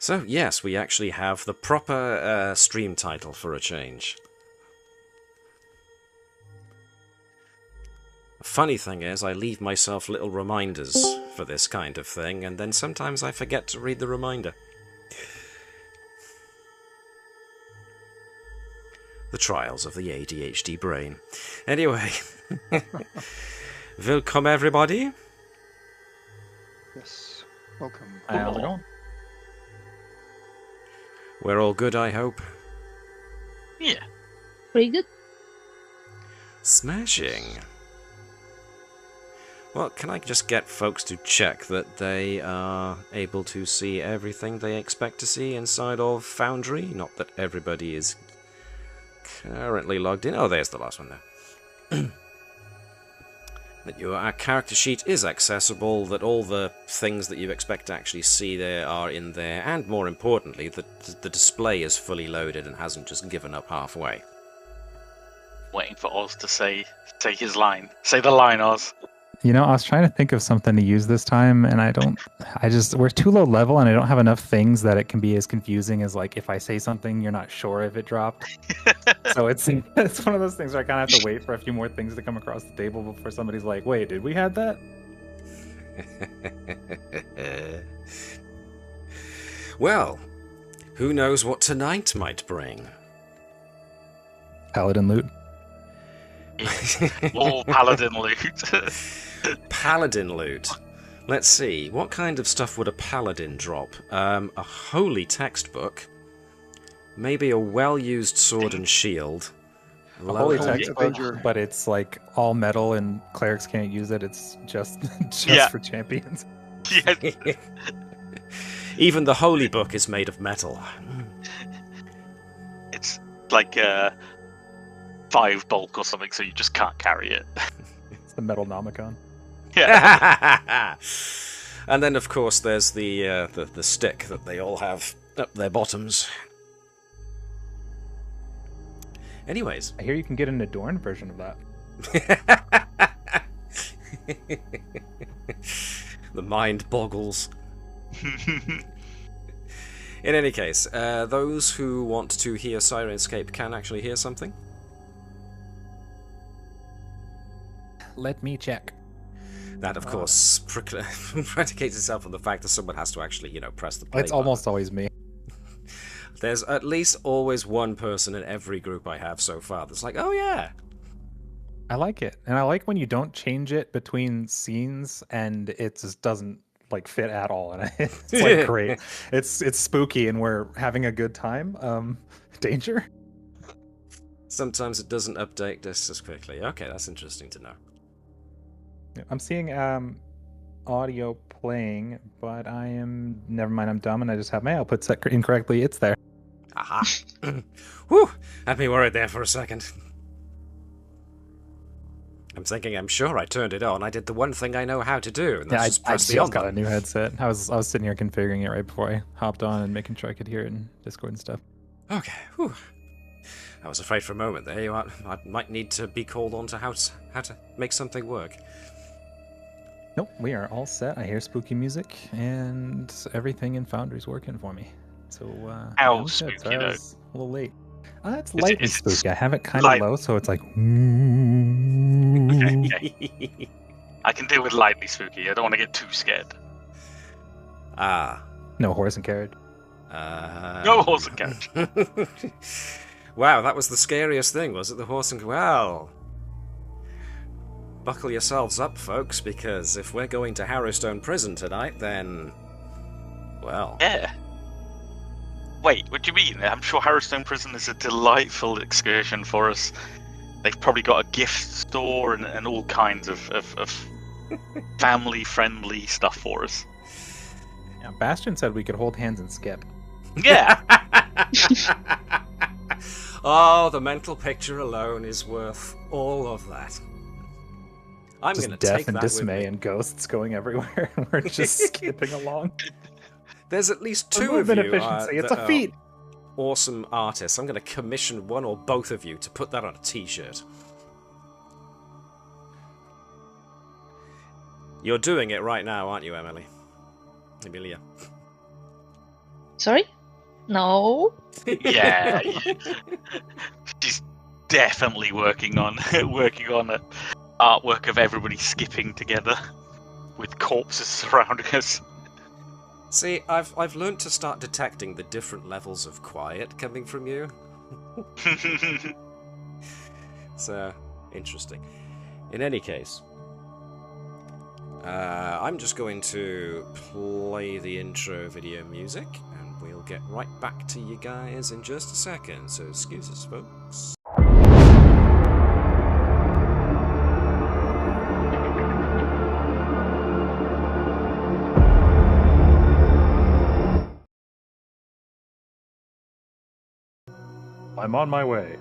So, yes, we actually have the proper stream title for a change. The funny thing is, I leave myself little reminders for this kind of thing, and then sometimes I forget to read the reminder. The trials of the ADHD brain. Anyway, welcome everybody. Yes, welcome. How's it going? We're all good, I hope. Yeah. Pretty good. Smashing. Well, can I just get folks to check that they are able to see everything they expect to see inside of Foundry? Not that everybody is currently logged in. Oh, there's the last one there. That your character sheet is accessible, that all the things that you expect to actually see there are in there, and more importantly, that the display is fully loaded and hasn't just given up halfway. Waiting for Oz to say his line. Say the line, Oz. You know, I was trying to think of something to use this time, and we're too low level, and I don't have enough things that it can be as confusing as, like, if I say something, you're not sure if it dropped. So it's one of those things where I kind of have to wait for a few more things to come across the table before somebody's like, wait, did we have that? Well, who knows what tonight might bring? Paladin loot. All paladin loot. Paladin loot. Let's see, what kind of stuff would a paladin drop? A holy textbook. Maybe a well-used sword and shield. A holy Low- textbook, but it's like all metal and clerics can't use it. It's just Yeah. for champions. Yeah. Even the holy book is made of metal. It's like 5 bulk or something, so you just can't carry it. It's the metal nomicon. Yeah. And then, of course, there's the stick that they all have up their bottoms. Anyways. I hear you can get an adorned version of that. The mind boggles. In any case, those who want to hear Syrinscape can actually hear something. Let me check. That, of course, predicates itself on the fact that someone has to actually, press the play It's button. almost always me. There's at least always one person in every group I have so far that's like, oh yeah. I like it. And I like when you don't change it between scenes and it just doesn't like fit at all. And it's like great. It's spooky and we're having a good time. Danger. Sometimes it doesn't update this as quickly. Okay, that's interesting to know. I'm seeing audio playing, but never mind, I'm dumb and I just have my output set incorrectly. It's there. Aha. Whew, had me worried there for a second. I'm thinking, I'm sure I turned it on. I did the one thing I know how to do, and that's just I press the just on got a button. new headset. I was sitting here configuring it right before I hopped on and making sure I could hear it in Discord and stuff. Okay, whew. I was afraid for a moment there. I might need to be called on to how to make something work. Nope, we are all set. I hear spooky music, and everything in Foundry's working for me. So, How I'm good. spooky, Sorry, I though? was a little late. It's Is it- lightly is it spooky. I have it kind of light- low, so it's like. Okay. I can deal with lightly spooky. I don't want to get too scared. No horse and carriage. No horse and carriage. Wow, that was the scariest thing, was it? The horse and... Well... Buckle yourselves up, folks, because if we're going to Harrowstone Prison tonight, then... Well... Yeah. Wait, what do you mean? I'm sure Harrowstone Prison is a delightful excursion for us. They've probably got a gift store and all kinds of family-friendly stuff for us. Yeah, Bastien said we could hold hands and skip. Yeah. Oh, the mental picture alone is worth all of that. I'm Just going to death take and that dismay with me. and ghosts going everywhere, and we're just skipping along. There's at least A two of movement you efficiency. It's that a are feat. awesome artists. I'm going to commission one or both of you to put that on a t-shirt. You're doing it right now, aren't you, Emily? Emilia. Sorry? No. Yeah. She's definitely working on an artwork of everybody skipping together with corpses surrounding us. See, I've learned to start detecting the different levels of quiet coming from you. So, interesting. In any case, I'm just going to play the intro video music, and we'll get right back to you guys in just a second, so excuse us, folks. I'm on my way.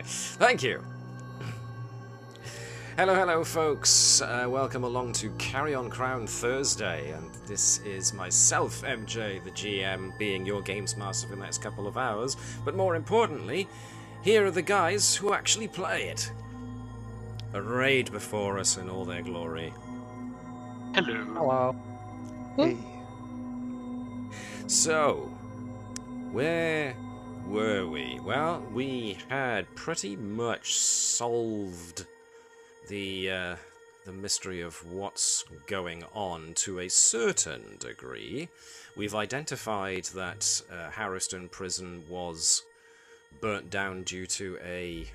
Thank you. Hello, folks. Welcome along to Carrion Crown Thursday, and this is myself, MJ, the GM, being your games master for the next couple of hours. But more importantly, here are the guys who actually play it, arrayed before us in all their glory. Hello. Hello. Hey. So, where were we? Well, we had pretty much solved the mystery of what's going on to a certain degree. We've identified that Harrowstone prison was burnt down due to a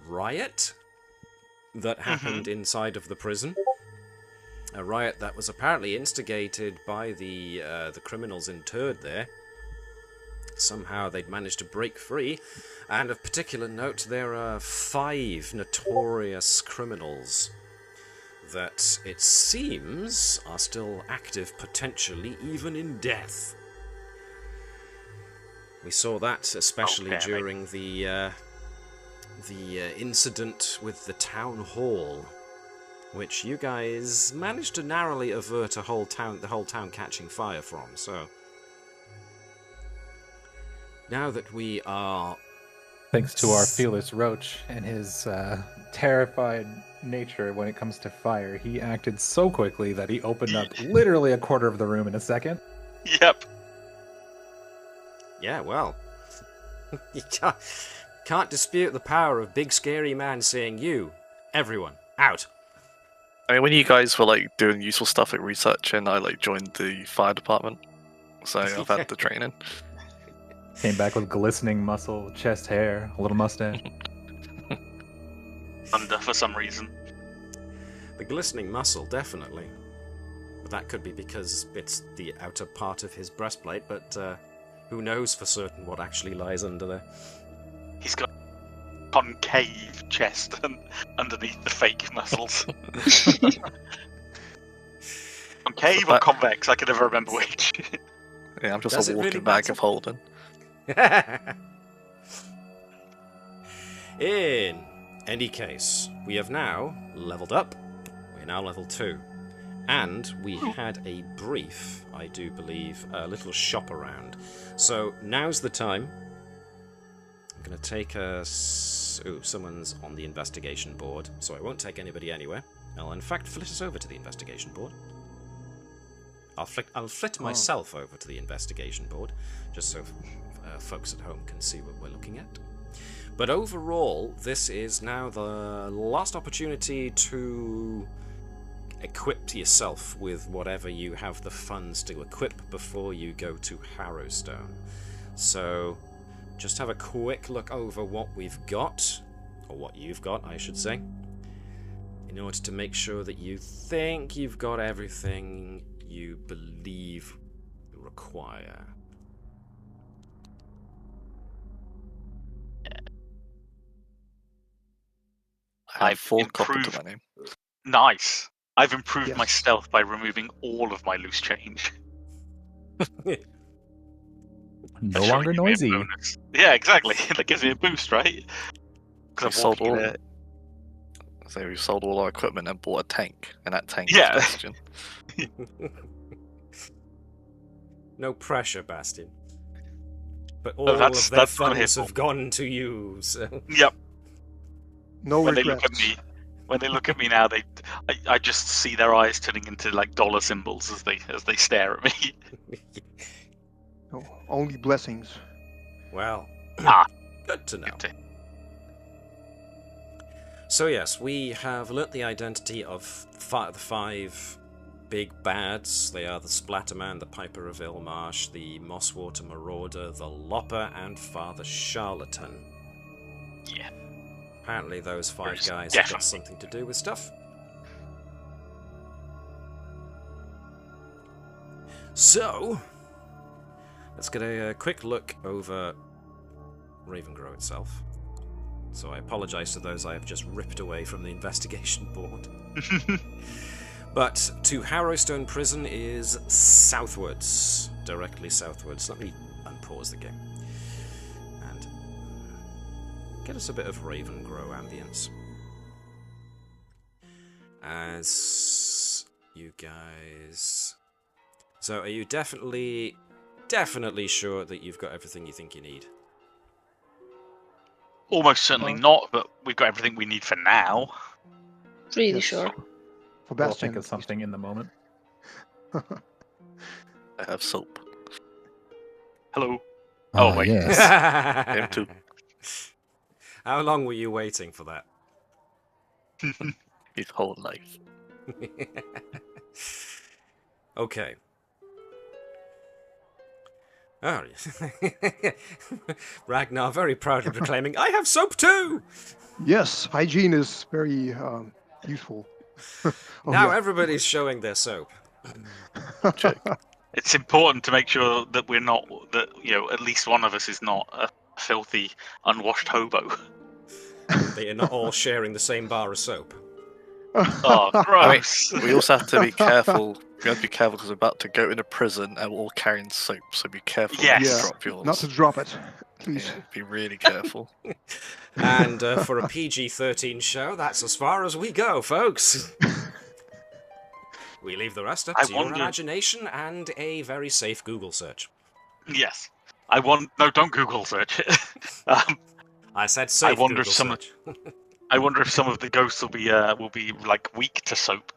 riot that happened inside of the prison. A riot that was apparently instigated by the criminals interred there. Somehow they'd managed to break free, and of particular note, there are 5 notorious criminals that it seems are still active, potentially even in death. We saw that especially during the incident with the town hall, which you guys managed to narrowly avert the whole town catching fire from. So now that we are... Thanks to our fearless Roach and his terrified nature when it comes to fire, he acted so quickly that he opened up literally a quarter of the room in a second. Yep. Yeah, well, you can't dispute the power of big scary man saying, "You, everyone, out." I mean, when you guys were like doing useful stuff at research, and I like joined the fire department, so I've had the training. Came back with glistening muscle, chest hair, a little mustache. Under for some reason. The glistening muscle, definitely. But that could be because it's the outer part of his breastplate, but who knows for certain what actually lies under there. He's got concave chest underneath the fake muscles. Concave or convex? I can never remember which. Yeah, I'm just a walking bag of holding. In any case, we have now leveled up. We're now level 2. And we had a brief, I do believe, a little shop around. So now's the time. I'm going to take us... Ooh, someone's on the investigation board, so I won't take anybody anywhere. I'll in fact flit us over to the investigation board. I'll flit myself over to the investigation board, just so folks at home can see what we're looking at. But overall, this is now the last opportunity to equip yourself with whatever you have the funds to equip before you go to Harrowstone. So, just have a quick look over what we've got, or what you've got, I should say, in order to make sure that you think you've got everything you believe you require. I have 4 copper to my name. Nice. I've improved my stealth by removing all of my loose change. No longer noisy. Yeah, exactly. That gives me a boost, right? We sold all. So we sold all our equipment and bought a tank, and that tank Yeah. is Bastien. No pressure, Bastien. But all of their funds have gone to you, so... Yep. No when regrets. When they look at me now, I just see their eyes turning into like dollar symbols as they stare at me. Only blessings. Well, good to know. Good to- So yes, we have learnt the identity of the 5 big bads. They are the Splatterman, the Piper of Ilmarsh, the Mosswater Marauder, the Lopper, and Father Charlatan. Yeah. Apparently those 5 There's guys have got definitely- something to do with stuff. So, let's get a quick look over Ravengrow itself. So I apologise to those I have just ripped away from the investigation board. But to Harrowstone Prison is southwards. Directly southwards. Let me unpause the game. And get us a bit of Ravengrow ambience. As you guys... So are you definitely sure that you've got everything you think you need? Almost certainly not, but we've got everything we need for now. Really Yes. sure. For We'll Bastien. think of something in the moment. I have soap. Hello. Oh, wait. Yes. Him too. How long were you waiting for that? His whole life. Okay. Oh, Ragnar very proudly proclaiming, I have soap too! Yes, hygiene is very useful. Oh, Now yeah. everybody's showing their soap. It's important to make sure that we're not, that, at least one of us is not a filthy, unwashed hobo. They are not all sharing the same bar of soap. Oh, gross. We also have to be careful. We have to be careful because we're about to go into prison and we're all carrying soap, so be careful Yes. not to Yeah, drop yours. Not to drop it, please. Yeah, be really careful. And for a PG-13 show, that's as far as we go, folks. We leave the rest up I to your wonder- imagination and a very safe Google search. Yes. No, don't Google search it. I said safe wonder if Google some- search. I wonder if some of the ghosts will be like weak to soap.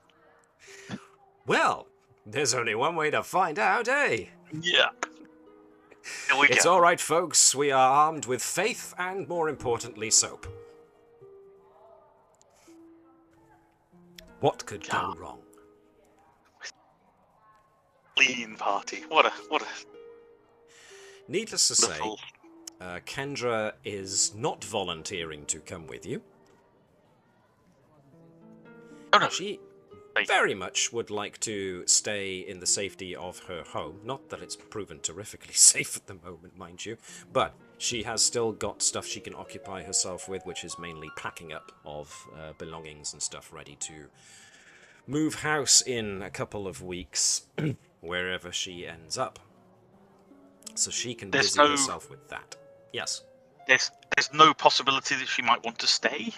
Well, there's only one way to find out, eh? Yeah. Here we It's go. all right, folks. We are armed with faith and, more importantly, soap. What could go wrong? Clean party. What a Needless to say, little. Kendra is not volunteering to come with you. Oh no. She Right. very much would like to stay in the safety of her home. Not that it's proven terrifically safe at the moment, mind you, but she has still got stuff she can occupy herself with, which is mainly packing up of belongings and stuff ready to move house in a couple of weeks, wherever she ends up. So she can There's busy no- herself with that. Yes. There's no possibility that she might want to stay.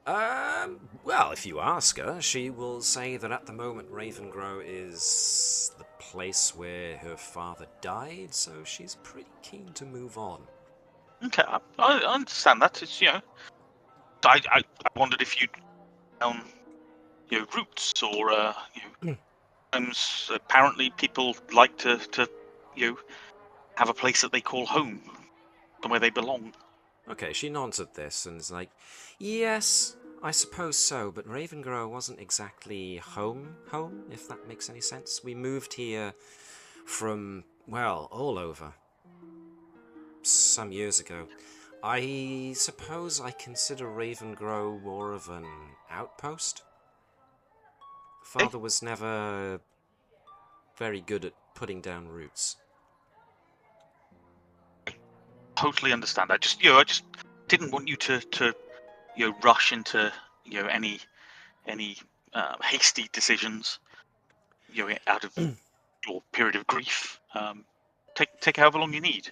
Well, if you ask her, she will say that at the moment Ravengrow is the place where her father died, so she's pretty keen to move on. Okay, I understand that. It's I wondered if you'd roots or sometimes apparently people like to have a place that they call home, somewhere they belong. Okay, she nods at this and is like, yes, I suppose so, but Ravengrow wasn't exactly home, if that makes any sense. We moved here from, well, all over. Some years ago. I suppose I consider Ravengrow more of an outpost. Father was never very good at putting down roots. Totally understand. I just didn't want you to rush into any hasty decisions out of your period of grief. Take however long you need.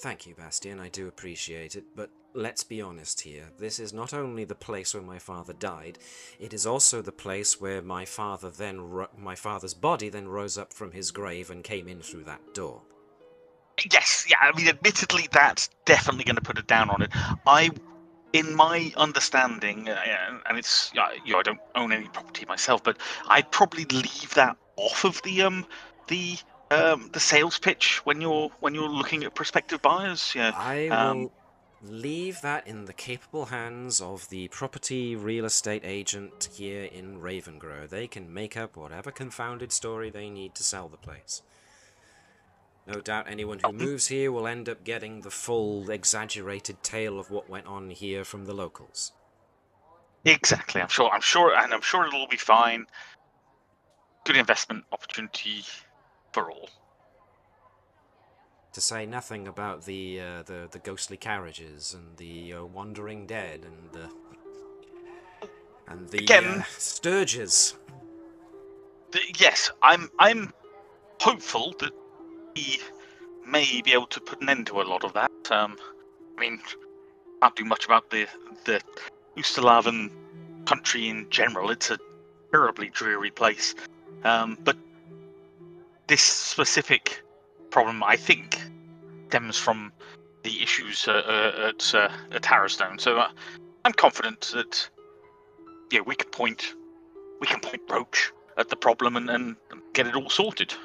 Thank you, Bastien, I do appreciate it, but let's be honest here. This is not only the place where my father died, it is also the place where my father's body then rose up from his grave and came in through that door. Yes, yeah. I mean, admittedly, that's definitely going to put it down on it. In my understanding, and it's I don't own any property myself, but I'd probably leave that off of the the sales pitch when you're looking at prospective buyers? Yeah. I will leave that in the capable hands of the property real estate agent here in Ravengrow. They can make up whatever confounded story they need to sell the place. No doubt anyone who moves here will end up getting the full, exaggerated tale of what went on here from the locals. Exactly. I'm sure it'll be fine. Good investment opportunity for all. To say nothing about the ghostly carriages and the wandering dead and the Again, sturges. Yes, I'm hopeful that we may be able to put an end to a lot of that. I mean, can't do much about the Ustalavan country in general. It's a terribly dreary place. But this specific problem, I think, stems from the issues at Harrowstone. So I'm confident that we can point Roach at the problem and get it all sorted.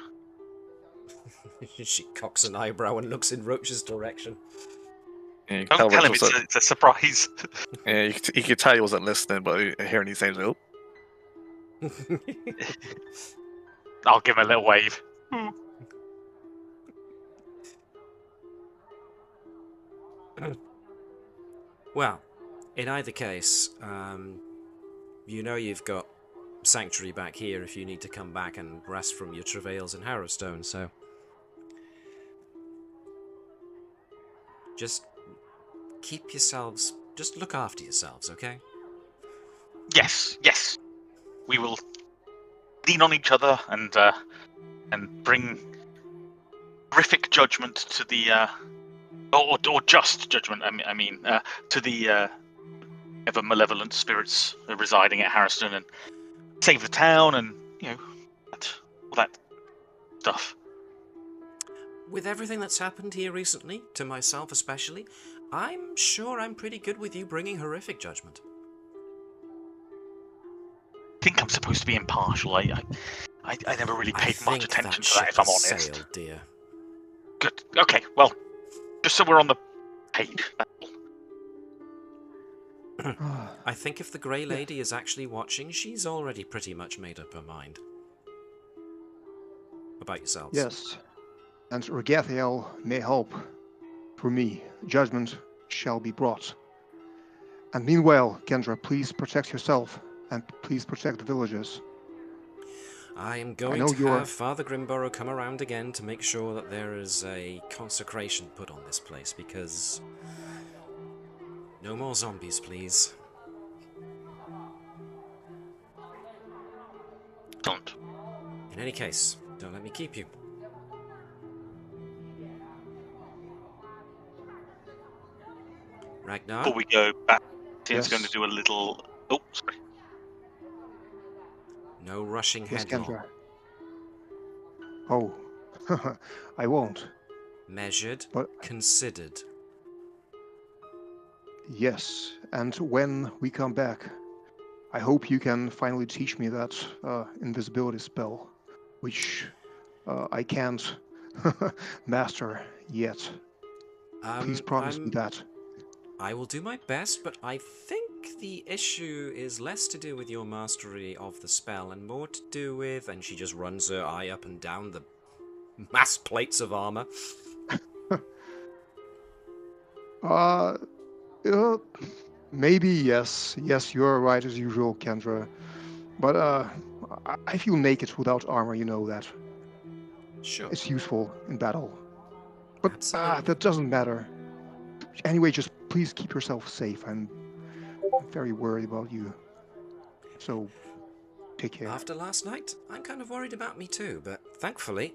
She cocks an eyebrow and looks in Roach's direction. Yeah, Don't tell him Roach it's a surprise. Yeah, you could tell he wasn't listening, but hearing these names, oh. I'll give him a little wave. Well, in either case, you've got sanctuary back here if you need to come back and rest from your travails in Harrowstone, so just look after yourselves, okay? Yes. We will lean on each other and bring horrific judgment to the or just judgment. I mean, to the ever malevolent spirits residing at Harrowstone, and save the town, and all that stuff. With everything that's happened here recently, to myself especially, I'm sure I'm pretty good with you bringing horrific judgment. I think I'm supposed to be impartial. I never really paid much attention to that, if I'm honest. Sailed, dear. Good. Okay. Well, just so we're on the page. I think if the Grey Lady is actually watching, she's already pretty much made up her mind. About yourselves. Yes. And Regathiel may help. For me, judgment shall be brought. And meanwhile, Kendra, please protect yourself, and please protect the villagers. I am going to have Father Grimborough come around again to make sure that there is a consecration put on this place, because no more zombies, please. Don't. In any case, don't let me keep you. Ragnar? Before we go back, Yes. going to do a little... Oh, sorry. No rushing Yes, headlong. Kendra. Oh, I won't. Measured, But considered. yes, and when we come back, I hope you can finally teach me that invisibility spell, which I can't master yet. Please promise me that. I will do my best, but I think the issue is less to do with your mastery of the spell and more to do with... And she just runs her eye up and down the mass plates of armor. Maybe, yes. Yes, you're right as usual, Kendra. But I feel naked without armor, you know that. Sure. It's useful in battle. But Absolutely. that doesn't matter. Anyway, just please keep yourself safe. I'm very worried about you. So, take care. After last night, I'm kind of worried about me too, but thankfully,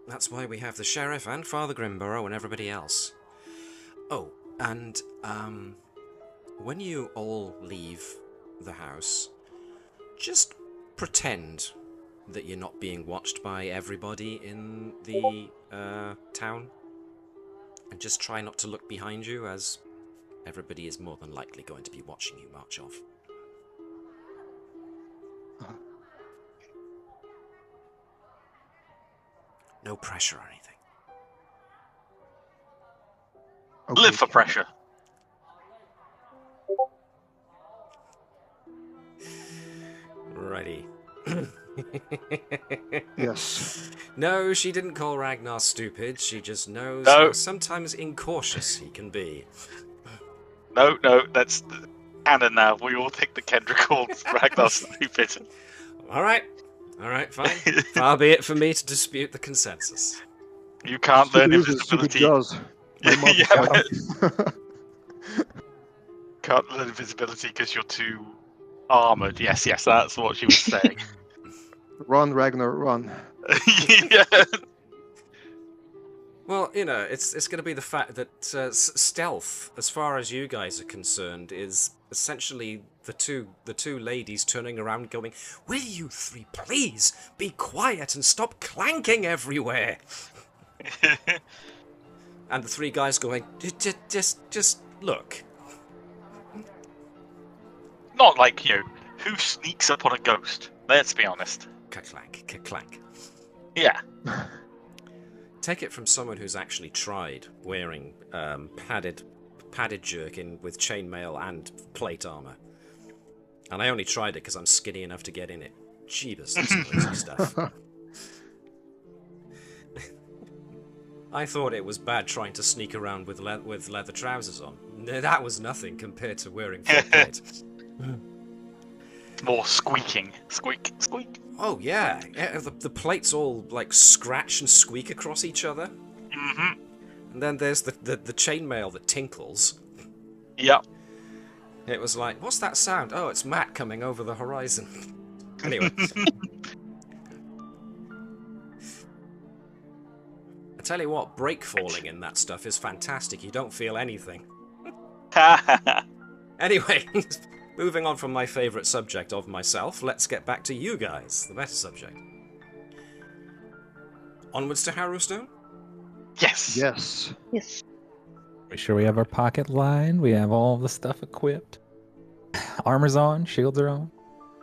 that's why we have the sheriff and Father Grimborough and everybody else. Oh, and, when you all leave the house, just pretend that you're not being watched by everybody in the, town. And just try not to look behind you, as everybody is more than likely going to be watching you march off. No pressure or anything. Okay. Live for pressure. Righty. Yes. No, she didn't call Ragnar stupid. She just knows No. how sometimes incautious he can be. No, that's canon now. We all think that Kendra called Ragnar stupid. All right, fine. Far be it for me to dispute the consensus. You can't learn Stupid is as stupid invisibility. does. My mother Yeah, said. Can't learn invisibility because you're too armored. Yes, that's what she was saying. Run, Ragnar, run. Yeah. Well, you know, it's going to be the fact that stealth, as far as you guys are concerned, is essentially the two ladies turning around going, "Will you three please be quiet and stop clanking everywhere?" And the three guys going, "Just look." Not like you. Who sneaks up on a ghost? Let's be honest. Ka-clank, ka-clank. Yeah. Take it from someone who's actually tried wearing padded jerkin with chainmail and plate armor. And I only tried it because I'm skinny enough to get in it. Jeebus, that's noisy stuff. I thought it was bad trying to sneak around with leather trousers on. No, that was nothing compared to wearing full plate. More squeaking. Squeak, squeak. Oh yeah, the plates all like scratch and squeak across each other. Mm-hmm. And then there's the chainmail that tinkles. Yep. It was like, what's that sound? Oh, it's Matt coming over the horizon. Anyway. I tell you what, break falling in that stuff is fantastic. You don't feel anything. Anyway, moving on from my favourite subject of myself, let's get back to you guys, the better subject. Onwards to Harrowstone? Yes. Yes. Yes. We sure we have our pocket line. We have all the stuff equipped. Armor's on, shields are on.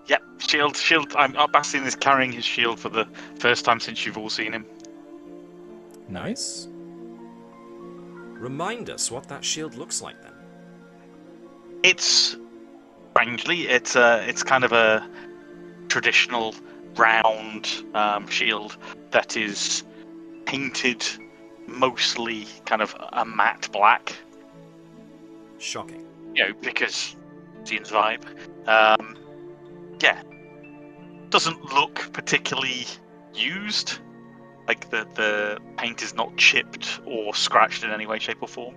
Yep. Shield. Bastien is carrying his shield for the first time since you've all seen him. Nice. Remind us what that shield looks like then. It's strangely, it's kind of a traditional round shield that is painted mostly kind of a matte black. Shocking. You know, because Zian's vibe. Yeah. Doesn't look particularly used. Like the paint is not chipped or scratched in any way, shape, or form.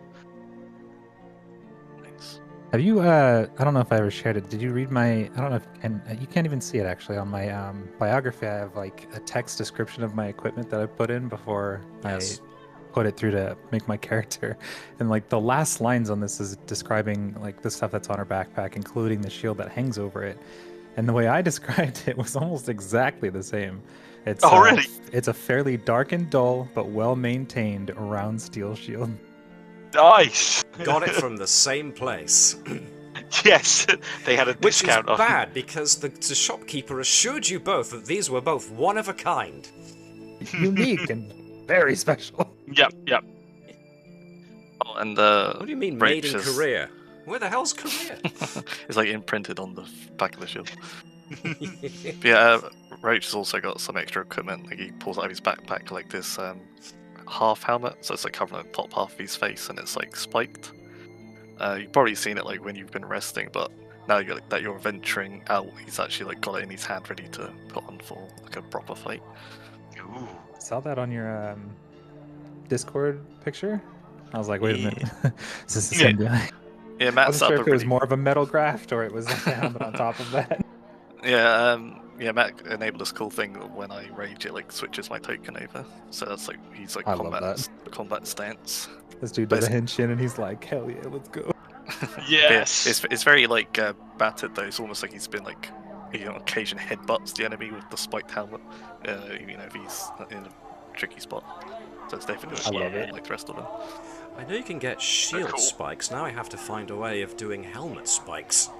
Nice. Have you, I don't know if I ever shared it. Did you read my, I don't know if, and you can't even see it actually on my biography. I have like a text description of my equipment that I put in before Yes. I put it through to make my character. And like the last lines on this is describing like the stuff that's on her backpack, including the shield that hangs over it. And the way I described it was almost exactly the same. It's, really? It's a fairly dark and dull, but well-maintained round steel shield. Nice. Got it from the same place. Yes, they had a Which is discount on. bad, because the shopkeeper assured you both that these were both one of a kind. Unique and very special. Yep. Oh, and What do you mean made in Roach is- Korea? Where the hell's Korea? It's like imprinted on the back of the shield. But yeah, Roach has also got some extra equipment. Like he pulls out of his backpack like this half helmet, so it's like covering the top half of his face, and it's like spiked. You've probably seen it like when you've been resting, but now that you're venturing out, he's actually like got it in his hand ready to put on for like a proper fight. Ooh. Saw that on your Discord picture. I was like, wait a minute, is this the Yeah. same guy? Yeah, I Matt wasn't set sure up if a it was really more of a metal graft or it was like a helmet on top of that. yeah, Matt enabled this cool thing that when I rage, it like switches my token over. So that's like he's like I love combat stance. This dude But does a it's- henshin and he's like, hell yeah, let's go. But Yes. yeah, it's very like battered though. It's almost like he's been like he on occasion headbutts the enemy with the spiked helmet. You know, if he's in a tricky spot. So it's definitely I love it. like the rest of them. I know you can get shield cool. spikes. Now I have to find a way of doing helmet spikes.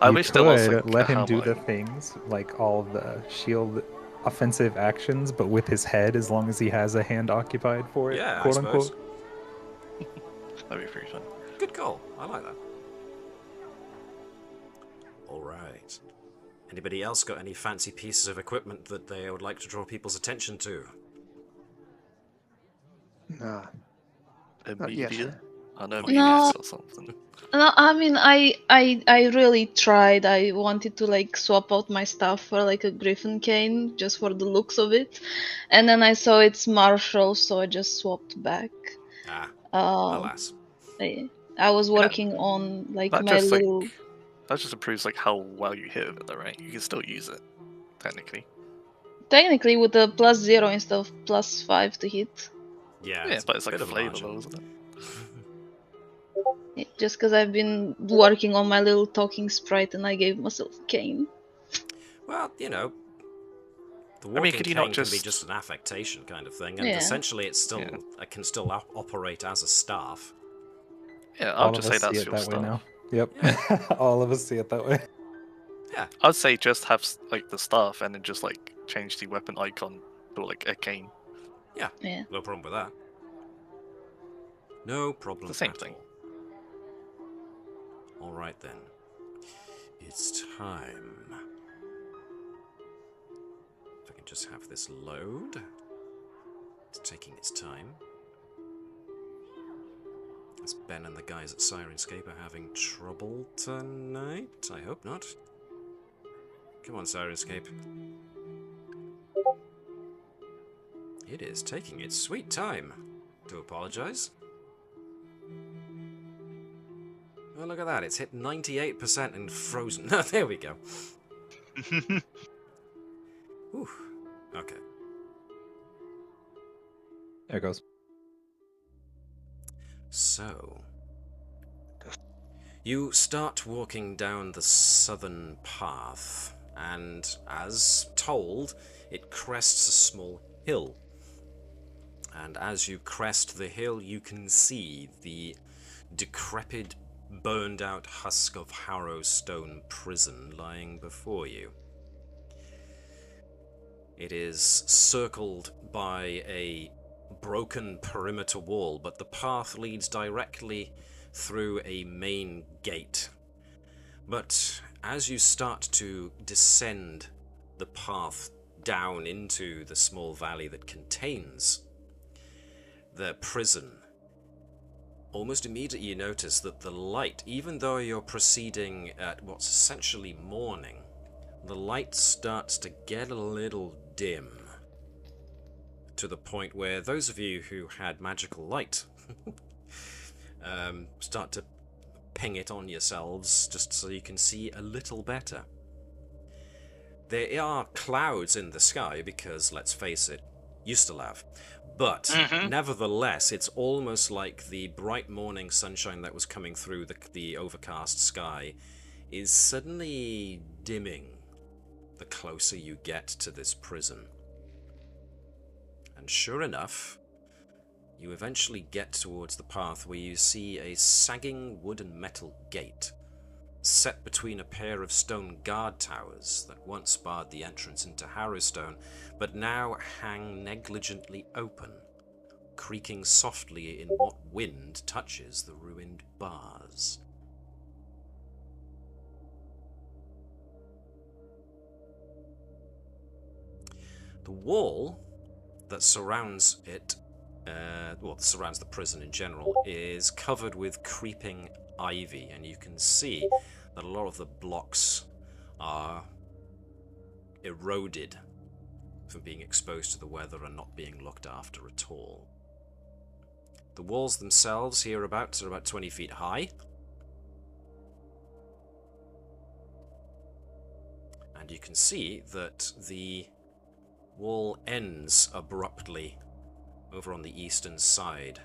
I You wish there was could like let a him do helmet. the things like all the shield offensive actions, but with his head, as long as he has a hand occupied for it, Yeah, I quote suppose. unquote. That'd be pretty fun. Good call. I like that. All right. Anybody else got any fancy pieces of equipment that they would like to draw people's attention to? Nah. A yet. media? I know No. media's got something. No, I mean, I really tried. I wanted to like swap out my stuff for like a griffin cane just for the looks of it, and then I saw it's Marshall, so I just swapped back. Ah, Um, alas. I was working on like That my just little. that just improves like how well you hit with it, though, right? You can still use it, technically. Technically, with a +0 instead of +5 to hit. Yeah, Yeah, but it's a like bit of a flavor, margin. though, isn't it? Just because I've been working on my little talking sprite and I gave myself a cane. Well, you know, the I walking mean, could you cane not can be just- just an affectation kind of thing, and Yeah. essentially it's still Yeah. it can still operate as a staff. Yeah, All I'll just of say us see that's it your that way stuff. now. Yep. All of us see it that way. I'd say just have like the staff and then just like change the weapon icon to like a cane. Yeah. No problem with that. No problem The same at thing. All right then. It's time. If I can just have this load. It's taking its time. As Ben and the guys at Syrinscape are having trouble tonight. I hope not. Come on, Syrinscape. It is taking its sweet time. Do apologise. Oh, look at that. It's hit 98% and frozen. No, there we go. Whew. Okay. There it goes. So, you start walking down the southern path, and as told, it crests a small hill. And as you crest the hill, you can see the decrepit, burned out husk of Harrowstone prison lying before you. It is circled by a broken perimeter wall, but the path leads directly through a main gate. But as you start to descend the path down into the small valley that contains the prison, almost immediately you notice that the light, even though you're proceeding at what's essentially morning, the light starts to get a little dim, to the point where those of you who had magical light start to ping it on yourselves just so you can see a little better. There are clouds in the sky because, let's face it, you still have. But nevertheless, it's almost like the bright morning sunshine that was coming through the overcast sky is suddenly dimming the closer you get to this prison. And sure enough, you eventually get towards the path where you see a sagging wood and metal gate set between a pair of stone guard towers that once barred the entrance into Harrowstone, but now hang negligently open, creaking softly in what wind touches the ruined bars. The wall that surrounds it, surrounds the prison in general, is covered with creeping ivy, and you can see that a lot of the blocks are eroded from being exposed to the weather and not being looked after at all. The walls themselves hereabouts are about 20 feet high, and you can see that the wall ends abruptly over on the eastern side,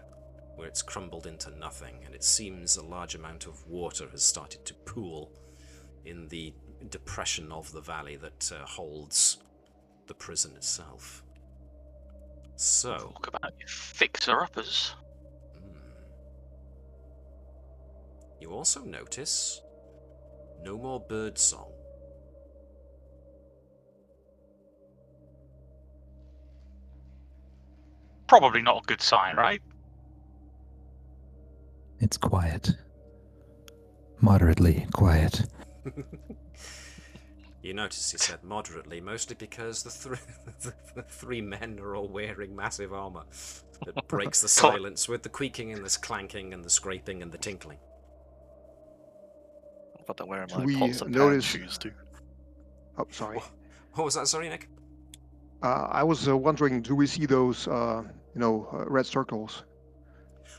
where it's crumbled into nothing, and it seems a large amount of water has started to pool in the depression of the valley that holds the prison itself. So, Talk about your fixer-uppers. You also notice no more birdsong. probably not a good sign, right? It's quiet. Moderately quiet. You notice he said moderately, mostly because the three men are all wearing massive armor that breaks the silence with the creaking and the clanking and the scraping and the tinkling. But I'm wearing Do my we pots and pan notice- shoes too. Oh, sorry. What was that, sorry, Nick? I was wondering, do we see those, red circles?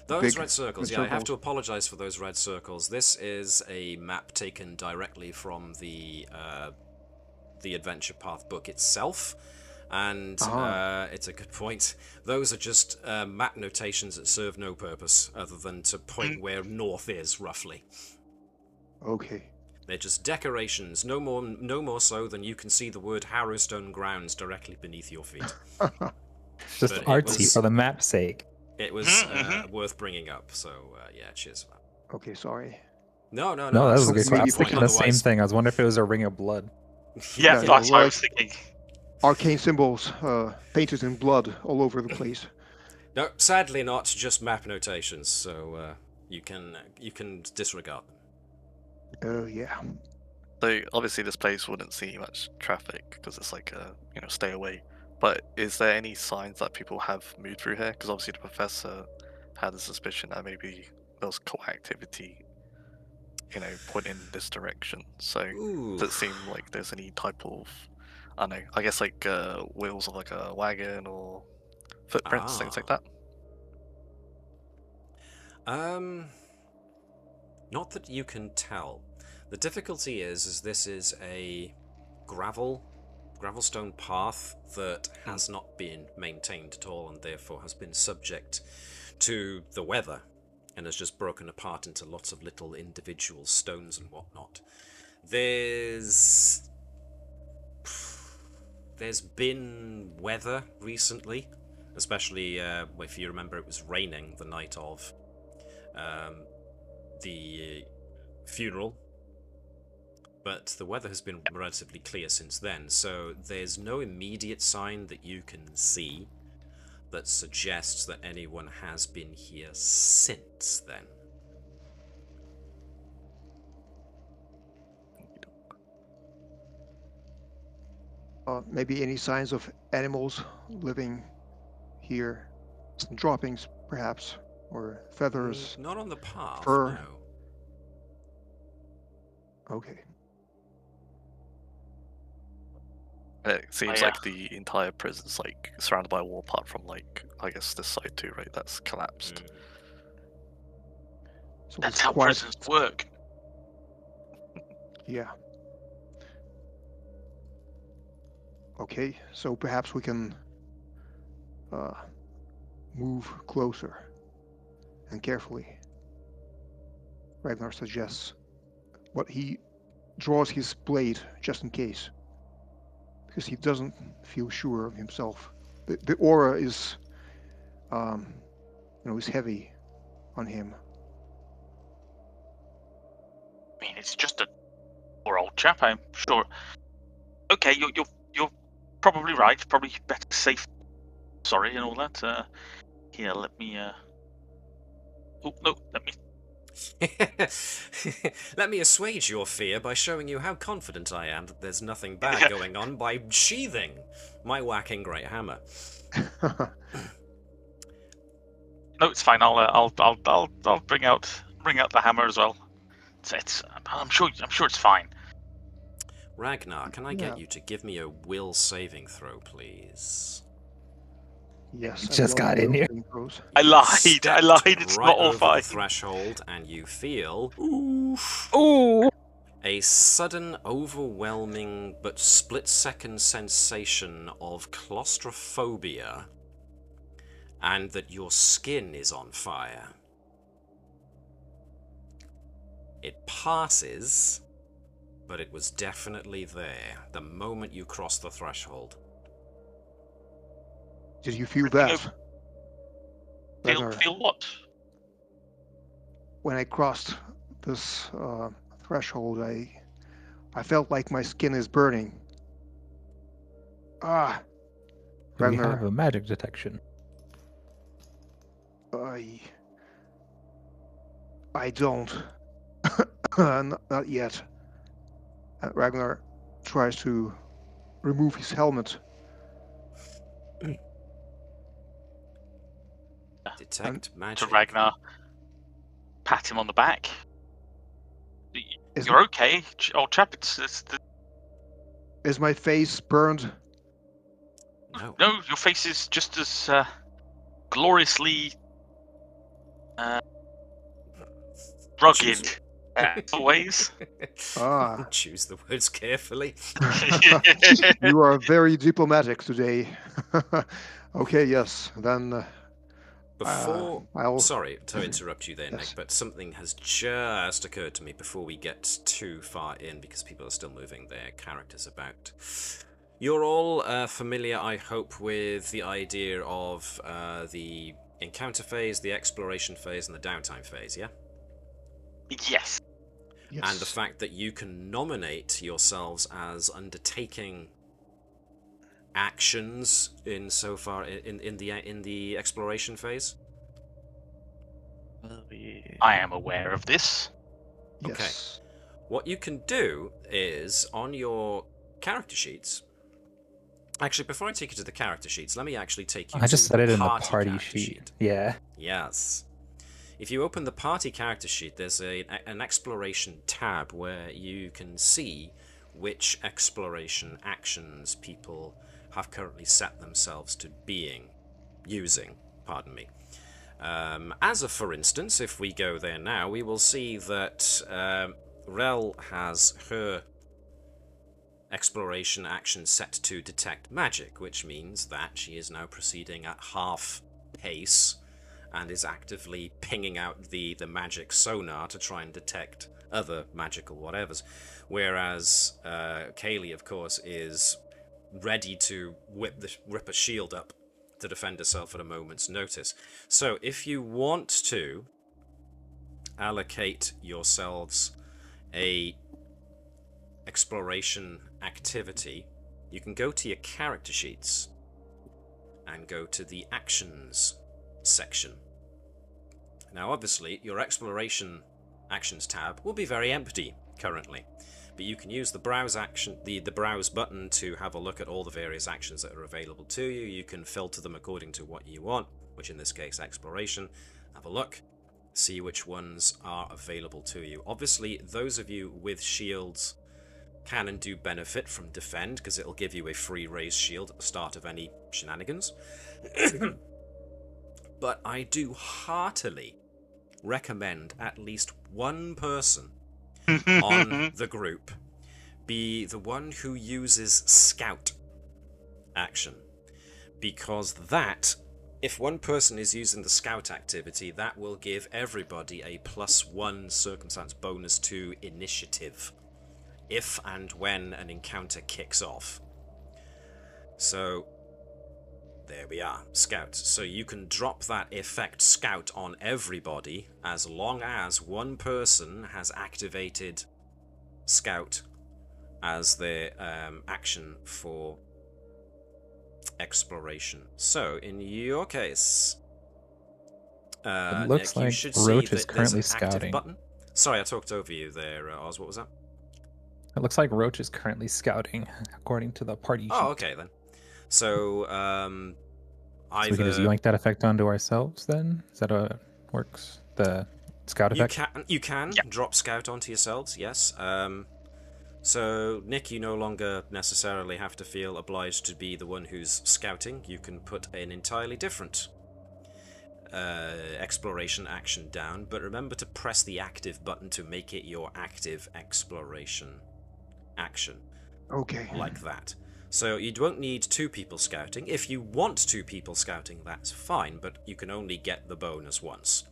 Those Big red circles, red yeah, I have circles. to apologize for those red circles. This is a map taken directly from the Adventure Path book itself, and it's a good point. Those are just map notations that serve no purpose other than to point where north is, roughly. Okay. They're just decorations, no more so than you can see the word Harrowstone grounds directly beneath your feet. Just But it artsy was- for the map's sake. It was worth bringing up, so yeah, cheers for that. Okay, sorry. No, No, that was a good that's question. I maybe was thinking the same otherwise- thing. I was wondering if it was a ring of blood. Yeah, Yeah, that's what I like- was thinking. Arcane symbols painted in blood all over the place. No, sadly not, just map notations, so you can disregard them. Oh, yeah. So obviously this place wouldn't see much traffic because it's like stay away. But is there any signs that people have moved through here? Because obviously the professor had a suspicion that maybe there was cult activity, pointing in this direction. So Ooh. does it seem like there's any type of, I don't know, I guess like wheels of like a wagon or footprints, things like that? Not that you can tell. The difficulty is this is a gravelstone path that has not been maintained at all and therefore has been subject to the weather and has just broken apart into lots of little individual stones and whatnot. There's been weather recently, especially if you remember it was raining the night of the funeral. But the weather has been relatively clear since then, so there's no immediate sign that you can see that suggests that anyone has been here since then. Maybe any signs of animals living here? Some droppings, perhaps, or feathers. Not on the path, fur. no. Okay. It seems yeah. like the entire prison's like surrounded by a wall apart from like, I guess this side too, right? That's collapsed. So That's it's how quite- prisons work. Yeah. Okay, so perhaps we can move closer and carefully. Ragnar suggests, but he draws his blade just in case, because he doesn't feel sure of himself. The aura is, is heavy on him. I mean, it's just a poor old chap, I'm sure. Okay, you're probably right. Probably better safe. Sorry and all that. Here, let me. Oh no, let me. Let me assuage your fear by showing you how confident I am that there's nothing bad going on by sheathing my whacking great hammer. No, it's fine. I'll bring out the hammer as well. I'm sure it's fine. Ragnar, can I Yeah. get you to give me a will saving throw, please? Yes. You just got in here. I lied. Stepped It's right not all over fine. the threshold, and you feel Ooh! a sudden, overwhelming but split-second sensation of claustrophobia, and that your skin is on fire. It passes, but it was definitely there the moment you crossed the threshold. Did you feel that? Feel Ragnar? what? When I crossed this threshold, I felt like my skin is burning. Ah, Do we Ragnar. have a magic detection? I don't. Not yet. And Ragnar tries to remove his helmet. Detect To magic. Ragnar, pat him on the back. Is, You're okay, old chap. is my face burned? No. No, your face is just as gloriously rugged as always. Ah. Choose the words carefully. You are very diplomatic today. Okay, yes, then. Before, I'll... sorry to interrupt you there, Yes. Nick, but something has just occurred to me before we get too far in, because people are still moving their characters about. You're all familiar, I hope, with the idea of the encounter phase, the exploration phase, and the downtime phase, yeah? Yes. Yes. And the fact that you can nominate yourselves as undertaking actions in the exploration phase. I am aware of this. Yes. What you can do is on your character sheets. Actually, before I take you to the character sheets, let me actually take you I just to said it in the party party character sheet. Yeah. Yes. If you open the party character sheet, there's an exploration tab where you can see which exploration actions people have currently set themselves to using. As a for instance, if we go there now, we will see that Rell has her exploration action set to detect magic, which means that she is now proceeding at half pace and is actively pinging out the magic sonar to try and detect other magical whatevers. Whereas Caelee, of course, is ready to rip a shield up to defend herself at a moment's notice. So if you want to allocate yourselves a exploration activity, you can go to your character sheets and go to the actions section. Now obviously your exploration actions tab will be very empty currently, but you can use the browse action, the browse button, to have a look at all the various actions that are available to you. You can filter them according to what you want, which in this case exploration. Have a look, see which ones are available to you. Obviously those of you with shields can and do benefit from defend, because it'll give you a free raised shield at the start of any shenanigans. But I do heartily recommend at least one person on the group be the one who uses scout action, because that, if one person is using the scout activity, that will give everybody a +1 circumstance bonus to initiative if and when an encounter kicks off. So there we are, scout. So you can drop that effect scout on everybody as long as one person has activated scout as their action for exploration. So in your case, It looks Nick, you like should Roach see is that there's currently an active scouting. button. Sorry, I talked over you there, Oz. What was that? It looks like Roach is currently scouting, according to the party sheet. Oh, okay then. So, So we can just yoink that effect onto ourselves then? Is that how it works? The scout effect? You can drop scout onto yourselves, yes. So, Nick, you no longer necessarily have to feel obliged to be the one who's scouting. You can put an entirely different exploration action down, but remember to press the active button to make it your active exploration action. Okay. Like that. So you won't need 2 people scouting. If you want 2 people scouting, that's fine, but you can only get the bonus once.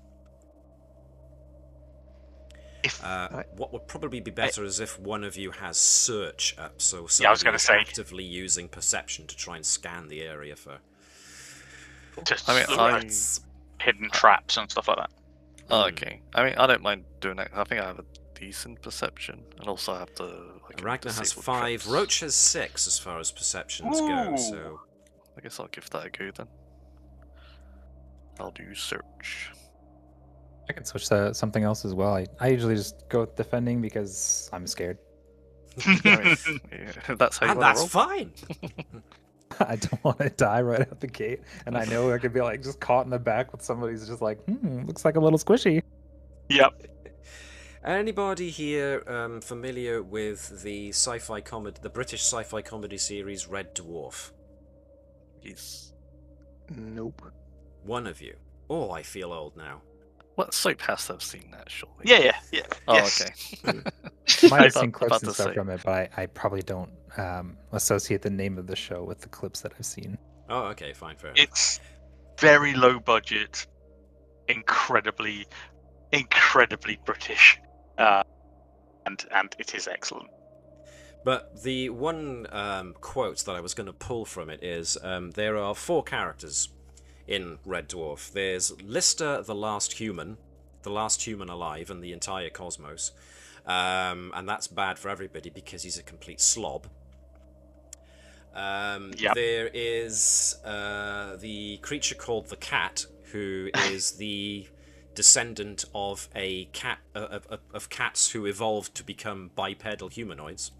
What would probably be better is if one of you has search up, so somebody is actively using perception to try and scan the area for hidden traps and stuff like that. Oh, okay. I mean, I don't mind doing that. I think I have a decent perception, and also I have the. Ragnar has 5. Roach has 6 as far as perceptions go. So I guess I'll give that a go then. I'll do search. I can switch to something else as well. I usually just go with defending because I'm scared. I mean, yeah, that's how you And want that's to roll. fine. I don't want to die right out the gate, and I know I could be like just caught in the back with somebody who's just like, looks like a little squishy. Yep. Anybody here familiar with the sci-fi comedy, the British sci-fi comedy series Red Dwarf? Yes. Nope. One of you. Oh, I feel old now. What soap has to have seen that, surely? Yeah. Oh, Yes. okay. Might have About- seen clips about and to stuff say. from it, but I probably don't associate the name of the show with the clips that I've seen. Oh, okay, fine, fair enough. It's very low budget, incredibly British, and it is excellent. But the one quote that I was going to pull from it is, there are 4 characters in Red Dwarf. There's Lister, the last human alive in the entire cosmos. And that's bad for everybody because he's a complete slob. Yep. There is the creature called the Cat, who is the descendant of a cat of cats who evolved to become bipedal humanoids.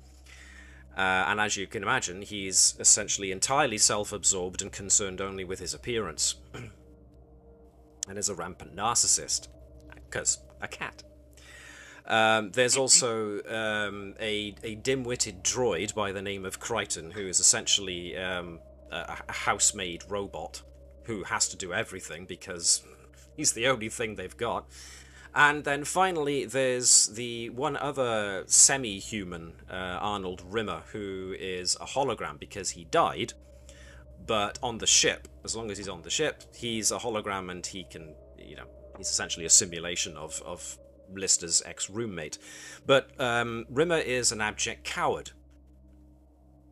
And as you can imagine, he's essentially entirely self-absorbed and concerned only with his appearance, and is a rampant narcissist, because a cat. There's also a dim-witted droid by the name of Crichton, who is essentially a housemaid robot who has to do everything because he's the only thing they've got. And then finally, there's the one other semi-human, Arnold Rimmer, who is a hologram because he died, but on the ship, as long as he's on the ship, he's a hologram and he can, he's essentially a simulation of Lister's ex-roommate. But Rimmer is an abject coward.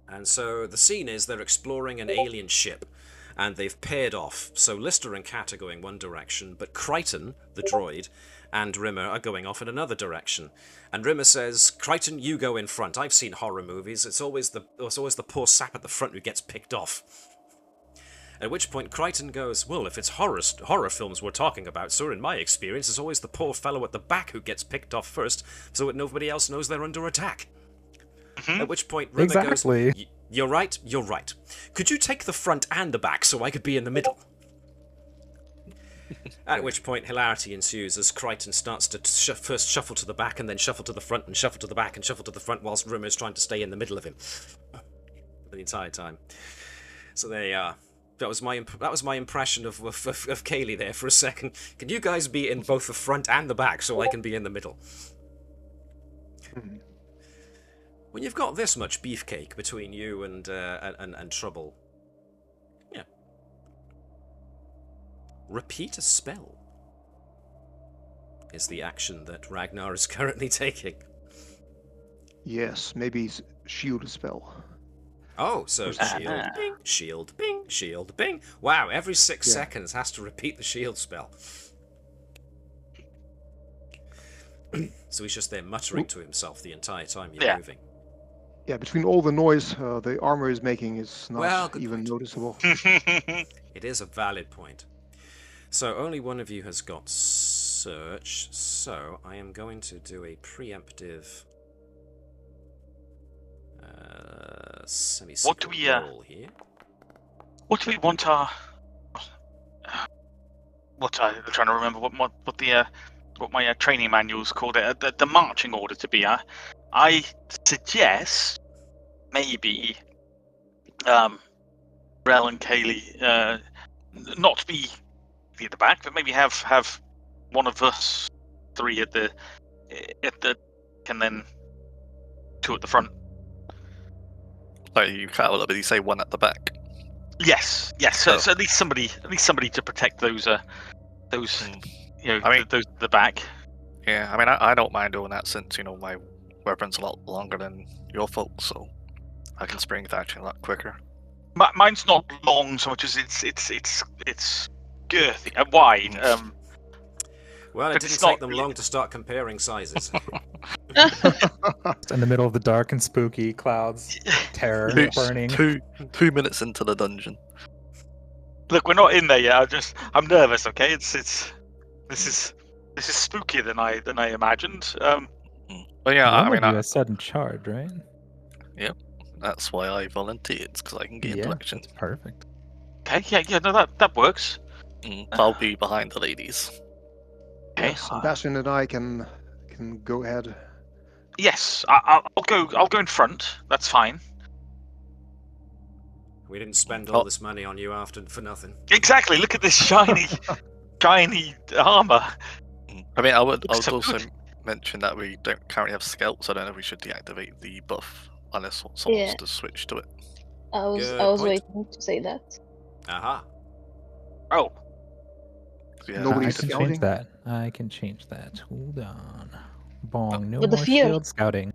And so the scene is they're exploring an alien ship, and they've paired off. So Lister and Cat are going one direction, but Crichton, the droid, and Rimmer are going off in another direction. And Rimmer says, "Crichton, you go in front. I've seen horror movies. It's always the poor sap at the front who gets picked off." At which point Crichton goes, "Well, if it's horror films we're talking about, sir, in my experience, it's always the poor fellow at the back who gets picked off first, so that nobody else knows they're under attack." At which point Rimmer Exactly. goes, You're right. Could you take the front and the back so I could be in the middle?" At which point hilarity ensues as Crichton starts to first shuffle to the back and then shuffle to the front and shuffle to the back and shuffle to the front whilst Rimmer's trying to stay in the middle of him the entire time. So there you are. That was my impression of Caelee there for a second. Can you guys be in both the front and the back so I can be in the middle? When you've got this much beefcake between you and Trouble, yeah. Repeat a spell is the action that Ragnar is currently taking. Yes, maybe shield spell. Oh, so shield, bing, shield, bing, shield, bing. Wow, every 6 seconds has to repeat the shield spell. So he's just there muttering to himself the entire time you're moving. Yeah, between all the noise the armor is making is not even point. noticeable. It is a valid point. So only one of you has got search, so I am going to do a preemptive semi-secret roll here. What do we want our? I'm trying to remember what my training manual's called it. The marching order to be. I suggest maybe Rell and Caelee not to be at the back, but maybe have one of us 3 at the and then 2 at the front. Like you cut out a little bit. You say 1 at the back. Yes. So at least somebody to protect those those the back. Yeah, I mean, I don't mind doing that since my weapon's a lot longer than your folks, so I can spring the action a lot quicker. Mine's not long so much as it's girthy and wide. Well, it didn't take them long to start comparing sizes. In the middle of the dark and spooky clouds, terror burning. 2 minutes into the dungeon. Look, we're not in there yet. I'm nervous. Okay, this is spookier than I imagined. Well, yeah, One I mean, of you has sudden charge, right? that's why I volunteered, because I can gain directions. That's perfect. Okay, yeah, no, that works. I'll be behind the ladies. Okay. Yes, and Bastien and I can go ahead. Yes, I'll go in front. That's fine. We didn't spend all this money on you for nothing. Exactly. Look at this shiny armor. I mean, I would so also good. mention that we don't currently have scouts. I don't know if we should deactivate the buff unless someone wants to switch to it. I was Good point. waiting to say that. Aha. Oh, Yeah, Nobody's I can scouting? change that. I can change that. Hold on. Bong, no But the more fear. shield scouting.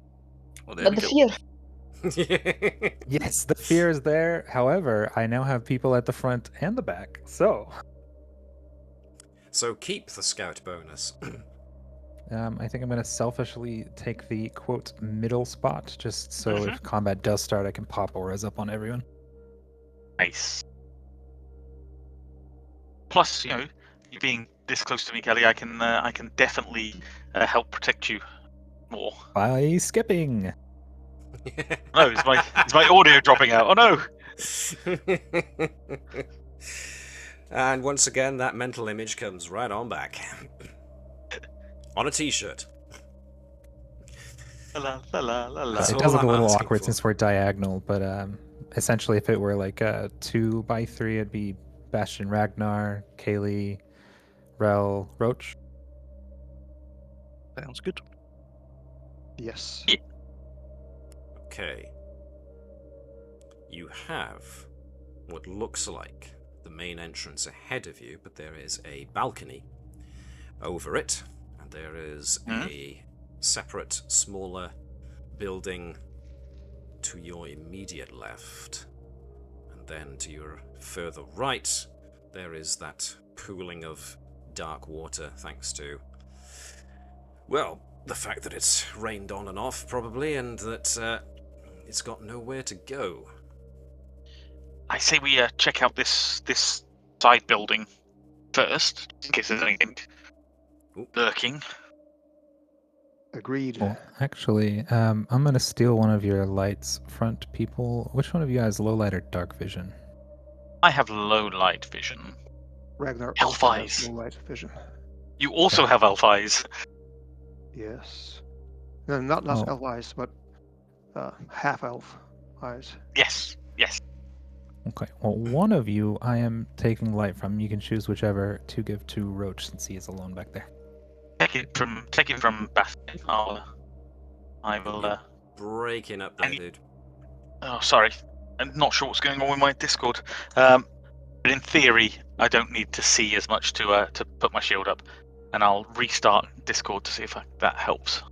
well, there But we the go. fear. Yes, the fear is there. However, I now have people at the front and the back. So, So keep the scout bonus. I think I'm going to selfishly take the quote middle spot, just so if combat does start, I can pop auras up on everyone. nice. Plus, you being this close to me, Caelee, I can definitely help protect you more. By skipping. No, is my audio dropping out? Oh no! And once again, that mental image comes right on back. On a t-shirt. La la la la la. That's It all does look I'm a little asking awkward for. since we're diagonal, but essentially, if it were like a 2x3, it'd be Bastien, Ragnar, Caelee, Rell, Roach. Sounds good. Yes. Okay. You have what looks like the main entrance ahead of you, but there is a balcony over it, and there is a separate, smaller building to your immediate left. And then to your further right, there is that pooling of dark water, thanks to, well, the fact that it's rained on and off, probably, and that it's got nowhere to go. I say we check out this side building first, in case there's anything lurking. Agreed. Well, actually, I'm going to steal one of your lights, front people. Which one of you has low light or dark vision? I have low light vision. Ragnar Elf also eyes. has low light vision. You also have elf eyes. Yes. No, not Oh. elf eyes, but half elf eyes. Yes. Okay. Well, one of you I am taking light from. You can choose whichever to give to Roach since he is alone back there. Take it from Bastien. I will. Breaking up there, dude. Oh, sorry. I'm not sure what's going on with my Discord. But in theory, I don't need to see as much to put my shield up, and I'll restart Discord to see if that helps.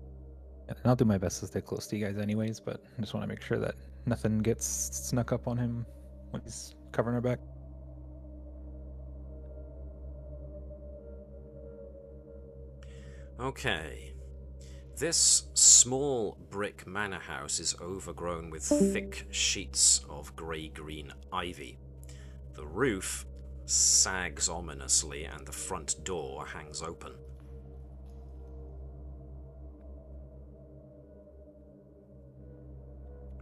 And I'll do my best to stay close to you guys anyways, but I just want to make sure that nothing gets snuck up on him when he's covering our back. Okay. This small brick manor house is overgrown with thick sheets of grey-green ivy. The roof sags ominously and the front door hangs open.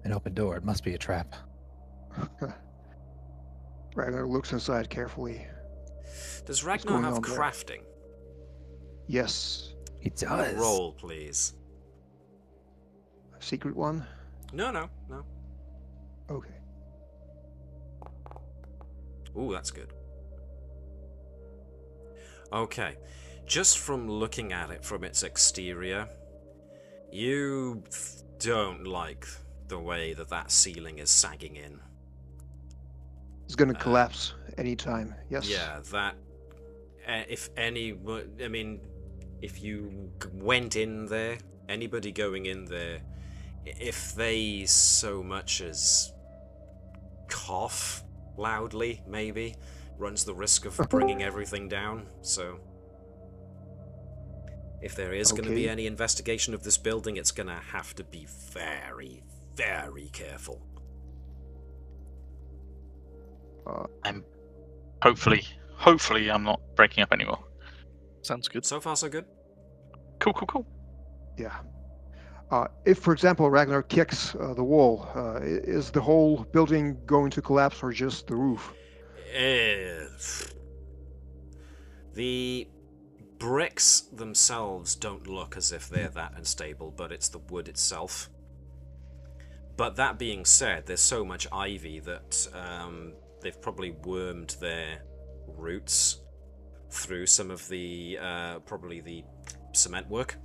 An open door. It must be a trap. Ragnar looks inside carefully. Does Ragnar going have on there? crafting? Yes. He does. Roll, please. A secret one? No. Okay. Ooh, that's good. Okay. Just from looking at it from its exterior, you don't like the way that ceiling is sagging in. It's gonna collapse anytime. Yes. Yeah, that... if you went in there, anybody going in there, if they so much as cough loudly, maybe, runs the risk of bringing everything down, so... If there is going to be Okay. any investigation of this building, it's going to have to be very, very careful. I'm Hopefully I'm not breaking up anymore. Sounds good. So far, so good. Cool. Yeah. If, for example, Ragnar kicks the wall, is the whole building going to collapse or just the roof? The bricks themselves don't look as if they're that unstable, but it's the wood itself. But that being said, there's so much ivy that they've probably wormed their roots through some of the probably the cement work.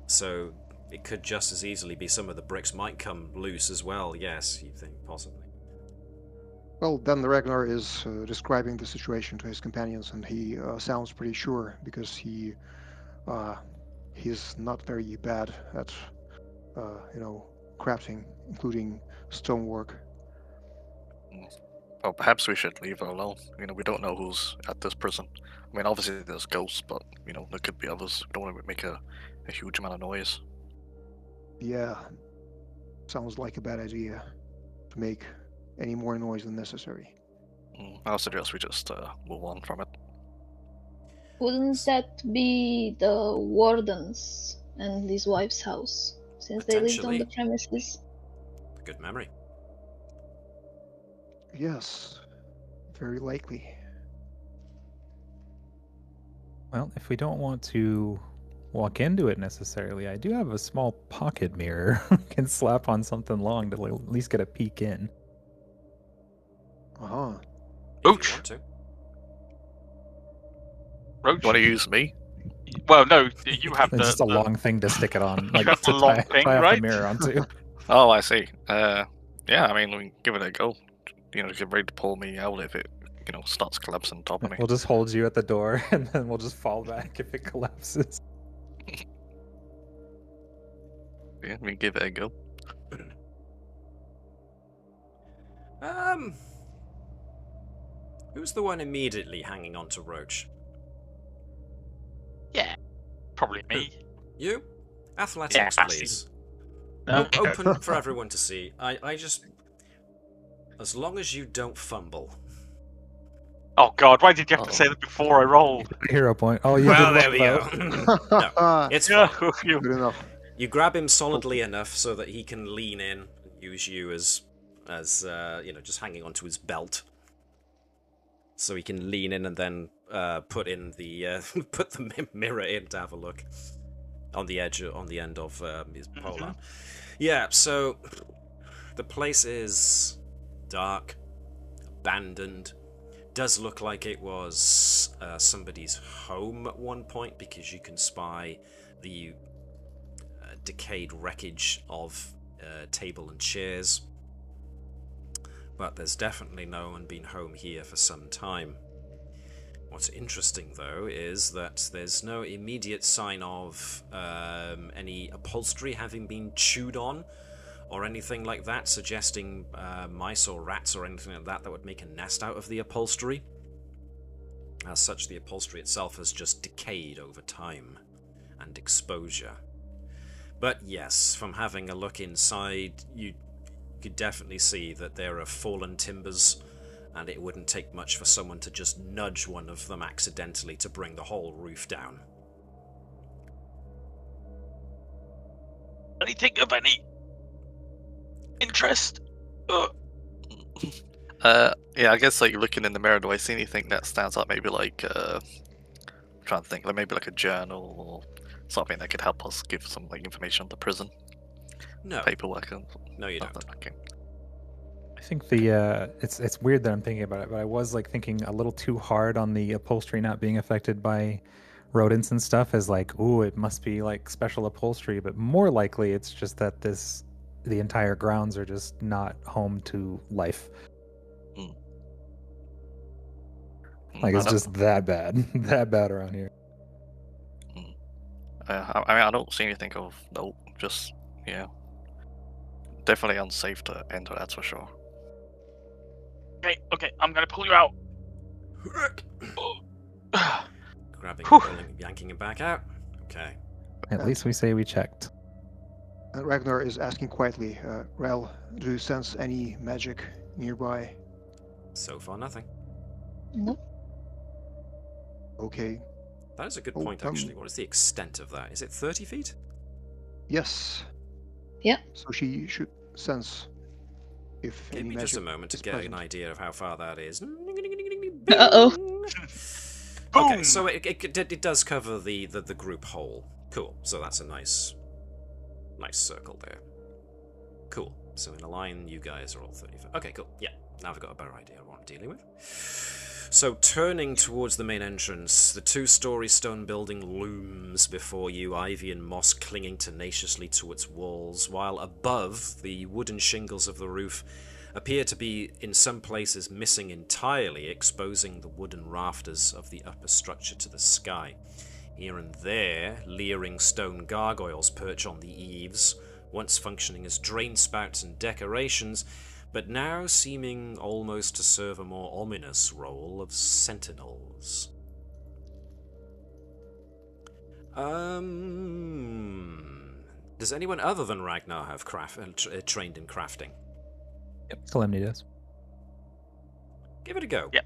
So it could just as easily be some of the bricks might come loose as well. Yes, you think possibly. Well, then the Ragnar is describing the situation to his companions, and he sounds pretty sure because he's not very bad at crafting, including stonework. Well, perhaps we should leave her alone. We don't know who's at this prison. I mean, obviously there's ghosts, but there could be others. We don't want to make a huge amount of noise. Yeah, sounds like a bad idea to make any more noise than necessary. I'll suggest we just move on from it. Wouldn't that be the warden's and his wife's house, since they lived on the premises? Good memory. Yes, very likely. Well, if we don't want to walk into it necessarily, I do have a small pocket mirror I can slap on something long to at least get a peek in. Uh-huh. Roach. Roach? Want to use me? Well, no, you have It's just a long thing to stick it on, like have to a long tie thing, up right? the mirror onto. Oh, I see. Yeah, I mean, we can give it a go. Get ready to pull me out if it, starts collapsing on top of me. We'll just hold you at the door, and then we'll just fall back if it collapses. Yeah, we can give it a go. Who's the one immediately hanging on to Roach? Yeah, probably me. You? Athletics, Yeah, please. Okay. Open for everyone to see. I just... As long as you don't fumble. Oh god, why did you have to say that before I rolled? Hero point. Oh, you Well, did there we well, go. though. No, it's Yeah, fine. Good enough. You grab him solidly enough so that he can lean in and use you as just hanging onto his belt. So he can lean in and then put the mirror in to have a look on the end of his pole arm. Yeah, so the place is dark, abandoned. Does look like it was somebody's home at one point, because you can spy the decayed wreckage of table and chairs. But there's definitely no one been home here for some time. What's interesting, though, is that there's no immediate sign of any upholstery having been chewed on, or anything like that, suggesting mice or rats or anything like that would make a nest out of the upholstery. As such, the upholstery itself has just decayed over time and exposure. But yes, from having a look inside, you could definitely see that there are fallen timbers, and it wouldn't take much for someone to just nudge one of them accidentally to bring the whole roof down. Anything of any interest? Yeah, I guess looking in the mirror, do I see anything that stands out? Maybe I'm trying to think, maybe a journal or something that could help us give some information on the prison. No. Paperwork and No, you don't. Okay. I think it's weird that I'm thinking about it, but I was thinking a little too hard on the upholstery not being affected by rodents and stuff as it must be special upholstery, but more likely it's just that the entire grounds are just not home to life. It's just that bad. That bad around here. I don't see anything of note. Just, definitely unsafe to enter, that's for sure. Okay, I'm gonna pull you out. Grabbing, pulling, yanking him back out. Okay. At least we say we checked. Ragnar is asking quietly, Rell, do you sense any magic nearby? So far, nothing. Nope. Okay. That is a good Oh, point, actually. What is the extent of that? Is it 30 feet? Yes. Yeah. So she should sense if Give any me magic just a moment to is get present. an idea of how far that is. Uh-oh. Okay, Boom! so it does cover the group whole. Cool. So that's a nice circle there. Cool. So in a line, you guys are all 35. Okay, cool. Yeah, now I've got a better idea of what I'm dealing with. So turning towards the main entrance, the 2-story stone building looms before you, ivy and moss clinging tenaciously to its walls, while above, the wooden shingles of the roof appear to be in some places missing entirely, exposing the wooden rafters of the upper structure to the sky. Here and there, leering stone gargoyles perch on the eaves, once functioning as drain spouts and decorations, but now seeming almost to serve a more ominous role of sentinels. Does anyone other than Ragnar have trained in crafting? Yep, Caelemne does. Give it a go. Yep.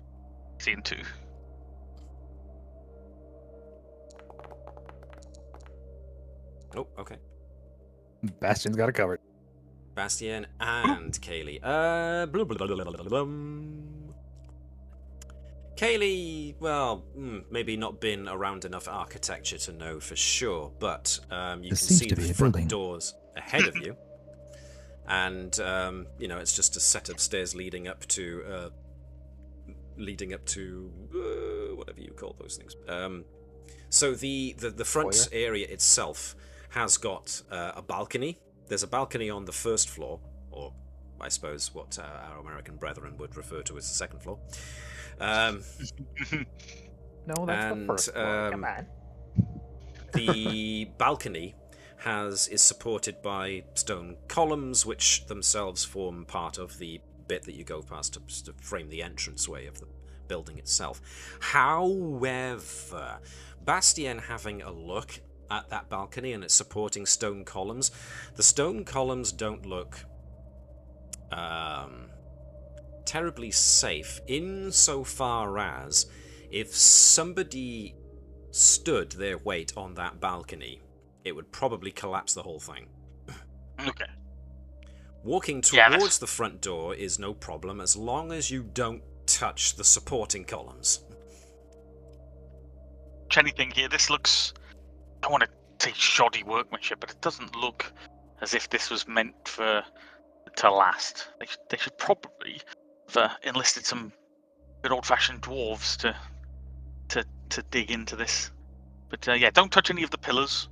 Scene 2. Oh, okay. Bastien's got it covered. Bastien and Caelee. Caelee, well, maybe not been around enough architecture to know for sure, but you This can seems see to the be a front building. doors ahead of you, and it's just a set of stairs leading up to whatever you call those things. So the front Foyer? area itself has got a balcony. There's a balcony on the first floor, or I suppose what our American brethren would refer to as the second floor. No, that's the and, first floor. Come on. The balcony is supported by stone columns, which themselves form part of the bit that you go past to frame the entranceway of the building itself. However, Bastien having a look at that balcony and its supporting stone columns, the stone columns don't look terribly safe, insofar as if somebody stood their weight on that balcony, it would probably collapse the whole thing. Okay. Walking towards the front door is no problem as long as you don't touch the supporting columns. Anything here? This looks, I want to say shoddy workmanship, but it doesn't look as if this was meant to last. They should probably have enlisted some good old-fashioned dwarves to dig into this. But yeah, don't touch any of the pillars.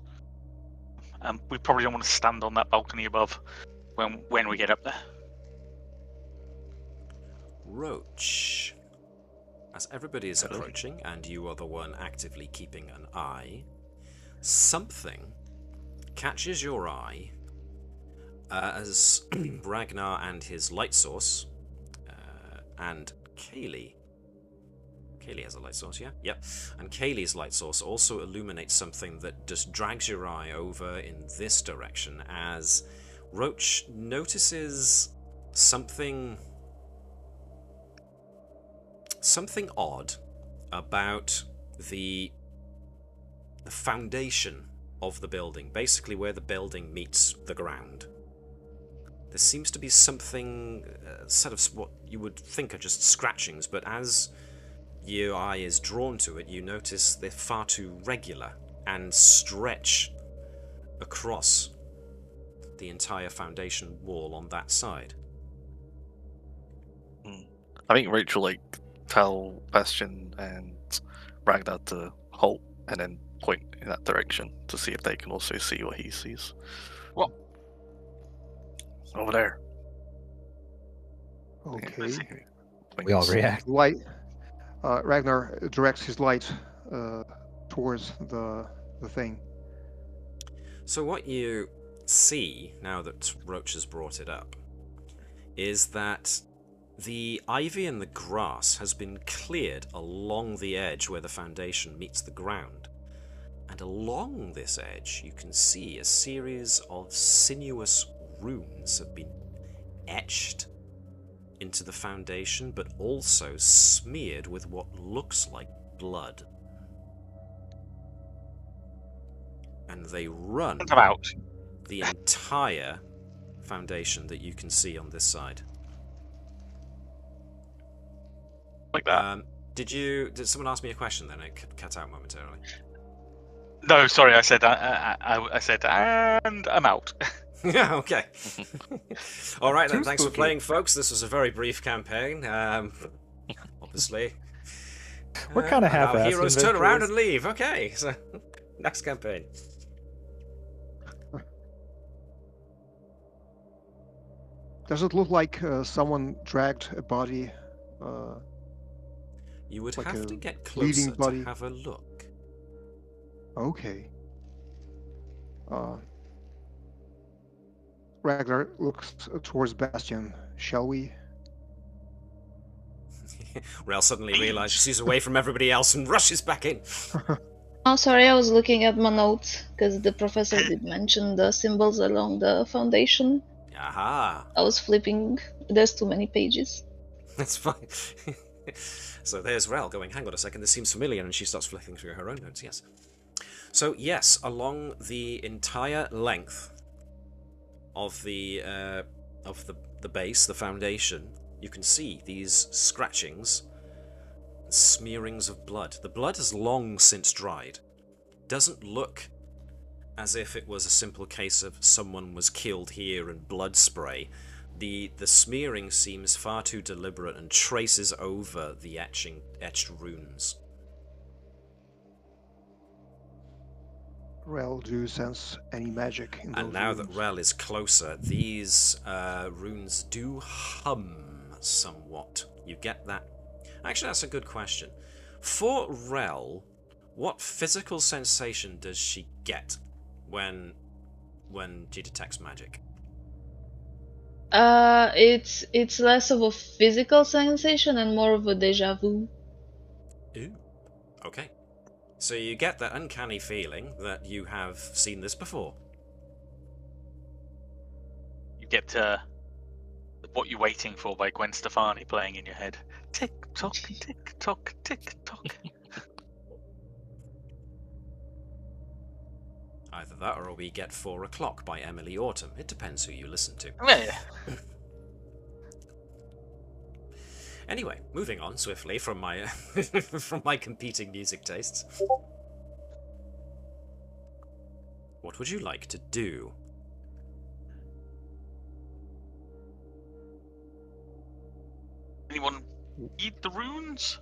We probably don't want to stand on that balcony above when we get up there. Roach. As everybody is approaching, and you are the one actively keeping an eye, something catches your eye as Ragnar and his light source, and Caelee has a light source, yeah? Yep. And Caelee's light source also illuminates something that just drags your eye over in this direction as Roach notices something odd about the foundation of the building, basically where the building meets the ground. There seems to be something, sort of what you would think are just scratchings, but as your eye is drawn to it, you notice they're far too regular and stretch across the entire foundation wall on that side. I think Rachel tell Bastien and Ragnar to halt and then point in that direction to see if they can also see what he sees. What? Over there. Okay. We all react. Light. Ragnar directs his light towards the thing. So what you see, now that Roach has brought it up, is that the ivy and the grass has been cleared along the edge where the foundation meets the ground. And along this edge, you can see a series of sinuous runes have been etched into the foundation, but also smeared with what looks like blood. And they run I'm out. the entire foundation that you can see on this side. Like that. Did someone ask me a question then? It cut out momentarily. No, sorry, I said and I'm out. Yeah, okay. All right then, Too thanks for spooky. playing, folks. This was a very brief campaign. Obviously. We're kind of and our half-assed. heroes turn around and leave. Okay, so next campaign. Does it look like someone dragged a body? You would Like have a to get bleeding closer body? to have a look. Okay. Ragnar looks towards Bastien. Shall we? Rell suddenly realizes she's away from everybody else and rushes back in. Oh, sorry, I was looking at my notes because the professor did mention the symbols along the foundation. Aha! I was flipping. There's too many pages. That's fine. So there's Rell going, hang on a second, this seems familiar, and she starts flicking through her own notes, yes. So yes, along the entire length of the base, the foundation, you can see these scratchings, smearings of blood. The blood has long since dried. Doesn't look as if it was a simple case of someone was killed here and blood spray. The smearing seems far too deliberate and traces over the etched runes. Rell, do you sense any magic in those And now runes? that Rell is closer, these runes do hum somewhat. You get that? Actually, that's a good question. For Rell, what physical sensation does she get when she detects magic? It's less of a physical sensation and more of a deja vu. Ooh. Okay. So you get that uncanny feeling that you have seen this before. You get What You're Waiting For by Gwen Stefani playing in your head. Tick tock, tick tock, tick tock. Either that or we get 4 o'clock by Emily Autumn. It depends who you listen to. Yeah. Anyway, moving on swiftly from my from my competing music tastes. What would you like to do? Anyone read the runes?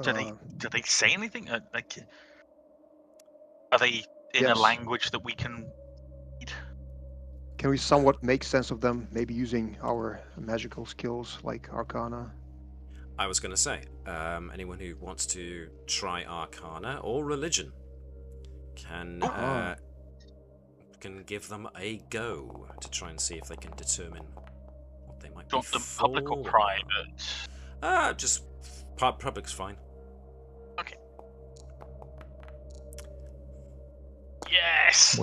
Do they say anything? Like, are they in a Yes. language that we can read? Can we somewhat make sense of them, maybe using our magical skills like Arcana? I was going to say, anyone who wants to try Arcana or Religion can give them a go to try and see if they can determine what they might Do you be want them public or for. private? Just public's fine. Okay. Yes.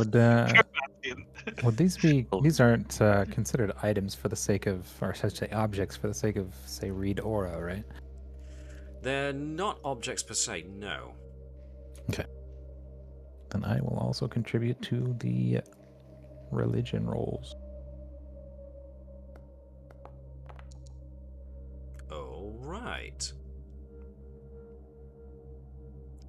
Would these be? These aren't considered items for the sake of, or I should say, objects for the sake of, say, read aura, right? They're not objects per se, no. Okay. Then I will also contribute to the religion rolls. All right.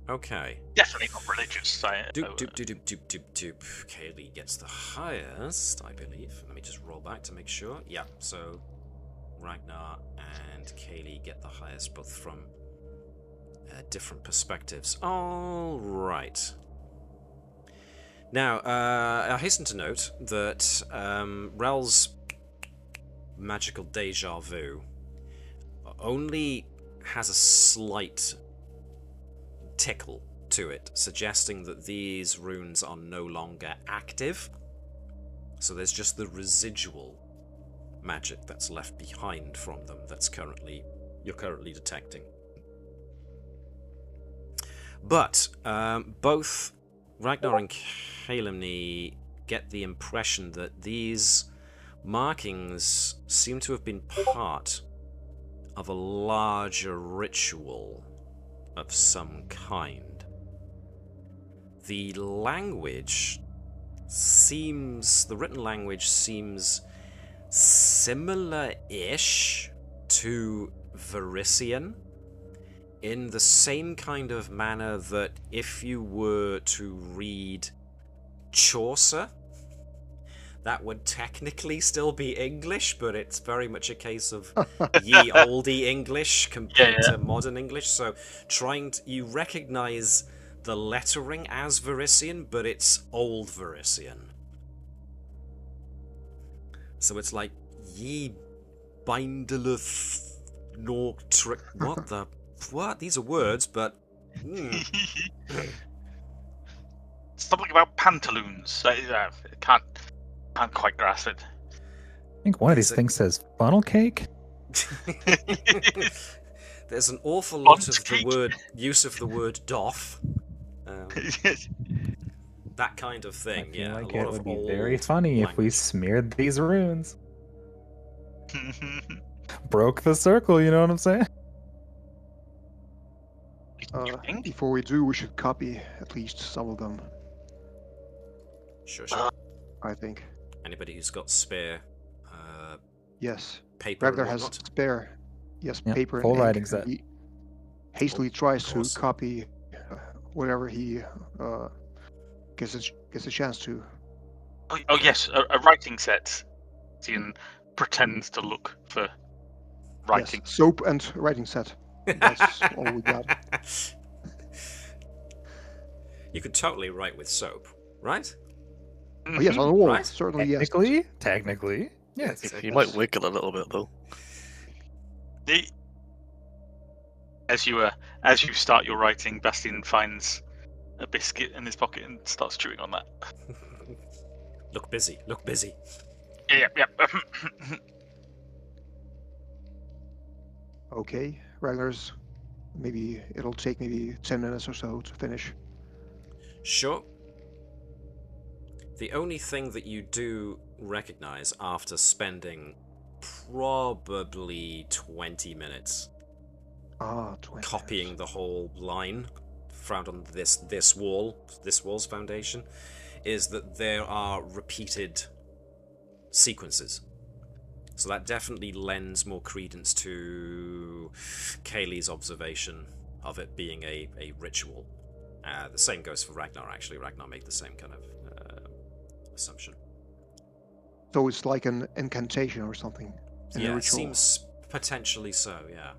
Okay. Definitely not religious. Doop, doop, doop, doop, doop, doop, doop. Caelee gets the highest, I believe. Let me just roll back to make sure. Yeah, so Ragnar and Caelee get the highest, both from different perspectives. All right. Now, I hasten to note that Rell's magical deja vu only has a slight tickle to it, suggesting that these runes are no longer active. So there's just the residual magic that's left behind from them that's you're currently detecting. But both Ragnar and Caelemne get the impression that these markings seem to have been part of a larger ritual of some kind. The written language seems similar-ish to Varisian, in the same kind of manner that if you were to read Chaucer, that would technically still be English, but it's very much a case of ye olde English compared to modern English. So you recognize the lettering as Varisian, but it's old Varisian. So it's like ye bindeleth nor trick. What? These are words, but. Something about pantaloons. I can't quite grasp it. I think one of these things says funnel cake. There's an awful lot of use of the word doff. That kind of thing, I feel like a lot it of would be old very funny if we language. smeared these runes. Broke the circle, you know what I'm saying? Before we do, we should copy at least some of them, Sure. I think. Anybody who's got spare Yes. paper Ragnar and has whatnot? Yes, Yep, paper full and writing ink. set. He hastily tries to course. copy whatever he gets a chance to. Oh yes, a writing set. Bastien pretends to look for writing. Yes, soap and writing set. That's all we got. You could totally write with soap, right? Oh, yes, on the wall. Right? Certainly, yes. Technically, yes. You might wiggle a little bit though. As you start your writing, Bastien finds a biscuit in his pocket and starts chewing on that. Look busy. Yep. Okay, Ragnar's. Maybe it'll take 10 minutes or so to finish. Sure. The only thing that you do recognize after spending probably 20 minutes 20 copying minutes. the whole line found on this wall's foundation, is that there are repeated sequences. So that definitely lends more credence to Caelee's observation of it being a ritual. The same goes for Ragnar, actually. Ragnar made the same kind of assumption. So it's like an incantation or something. In a Yeah, it ritual. seems potentially so, yeah.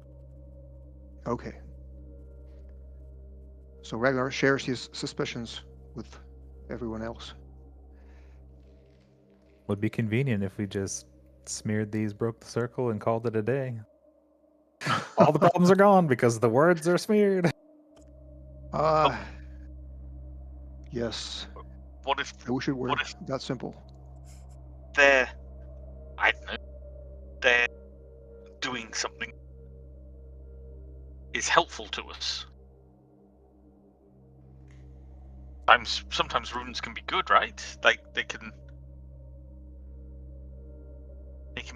Okay. So Ragnar shares his suspicions with everyone else. Would be convenient if we just smeared these, broke the circle, and called it a day. All the problems are gone because the words are smeared. Yes. What if I wish it were that simple. they're doing something is helpful to us? Sometimes runes can be good, right? Like they can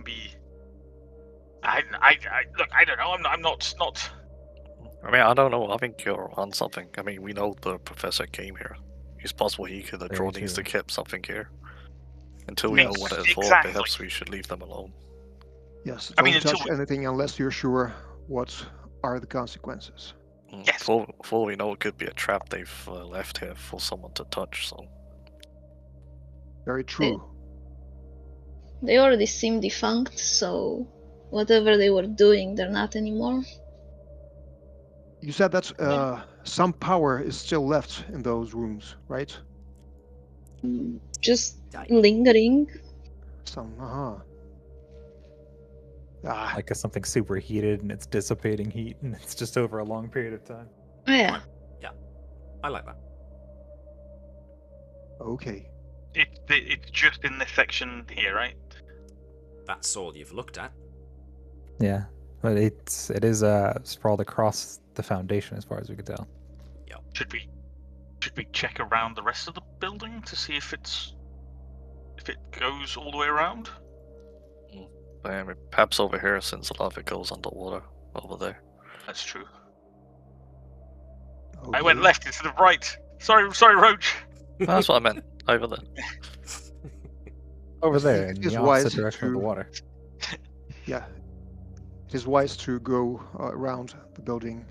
be. Look, I don't know. I'm not. I mean, I don't know. I think you're on something. I mean, we know the professor came here. It's possible he could have Very drawn these to true. keep something here. Until we know what it is for, Exactly. perhaps we should leave them alone. Yes. I Don't mean, touch until anything unless you're sure what are the consequences. Yes. For all we know, it could be a trap they've left here for someone to touch. So Very true. They already seem defunct, so whatever they were doing, they're not anymore. You said that some power is still left in those rooms, right? Just lingering. Some, Like something superheated and it's dissipating heat and it's just over a long period of time. Oh, yeah. Yeah, I like that. Okay. it's just in this section here, right? That's all you've looked at. Yeah, but it is sprawled across the foundation as far as we could tell. Should we check around the rest of the building to see if it goes all the way around? Perhaps over here, since a lot of it goes underwater over there. That's true. Okay. I went left instead of right. Sorry, Roach. That's what I meant. Over there. Over there, in It is the wise opposite direction of the to- water. Yeah. It is wise to go around the building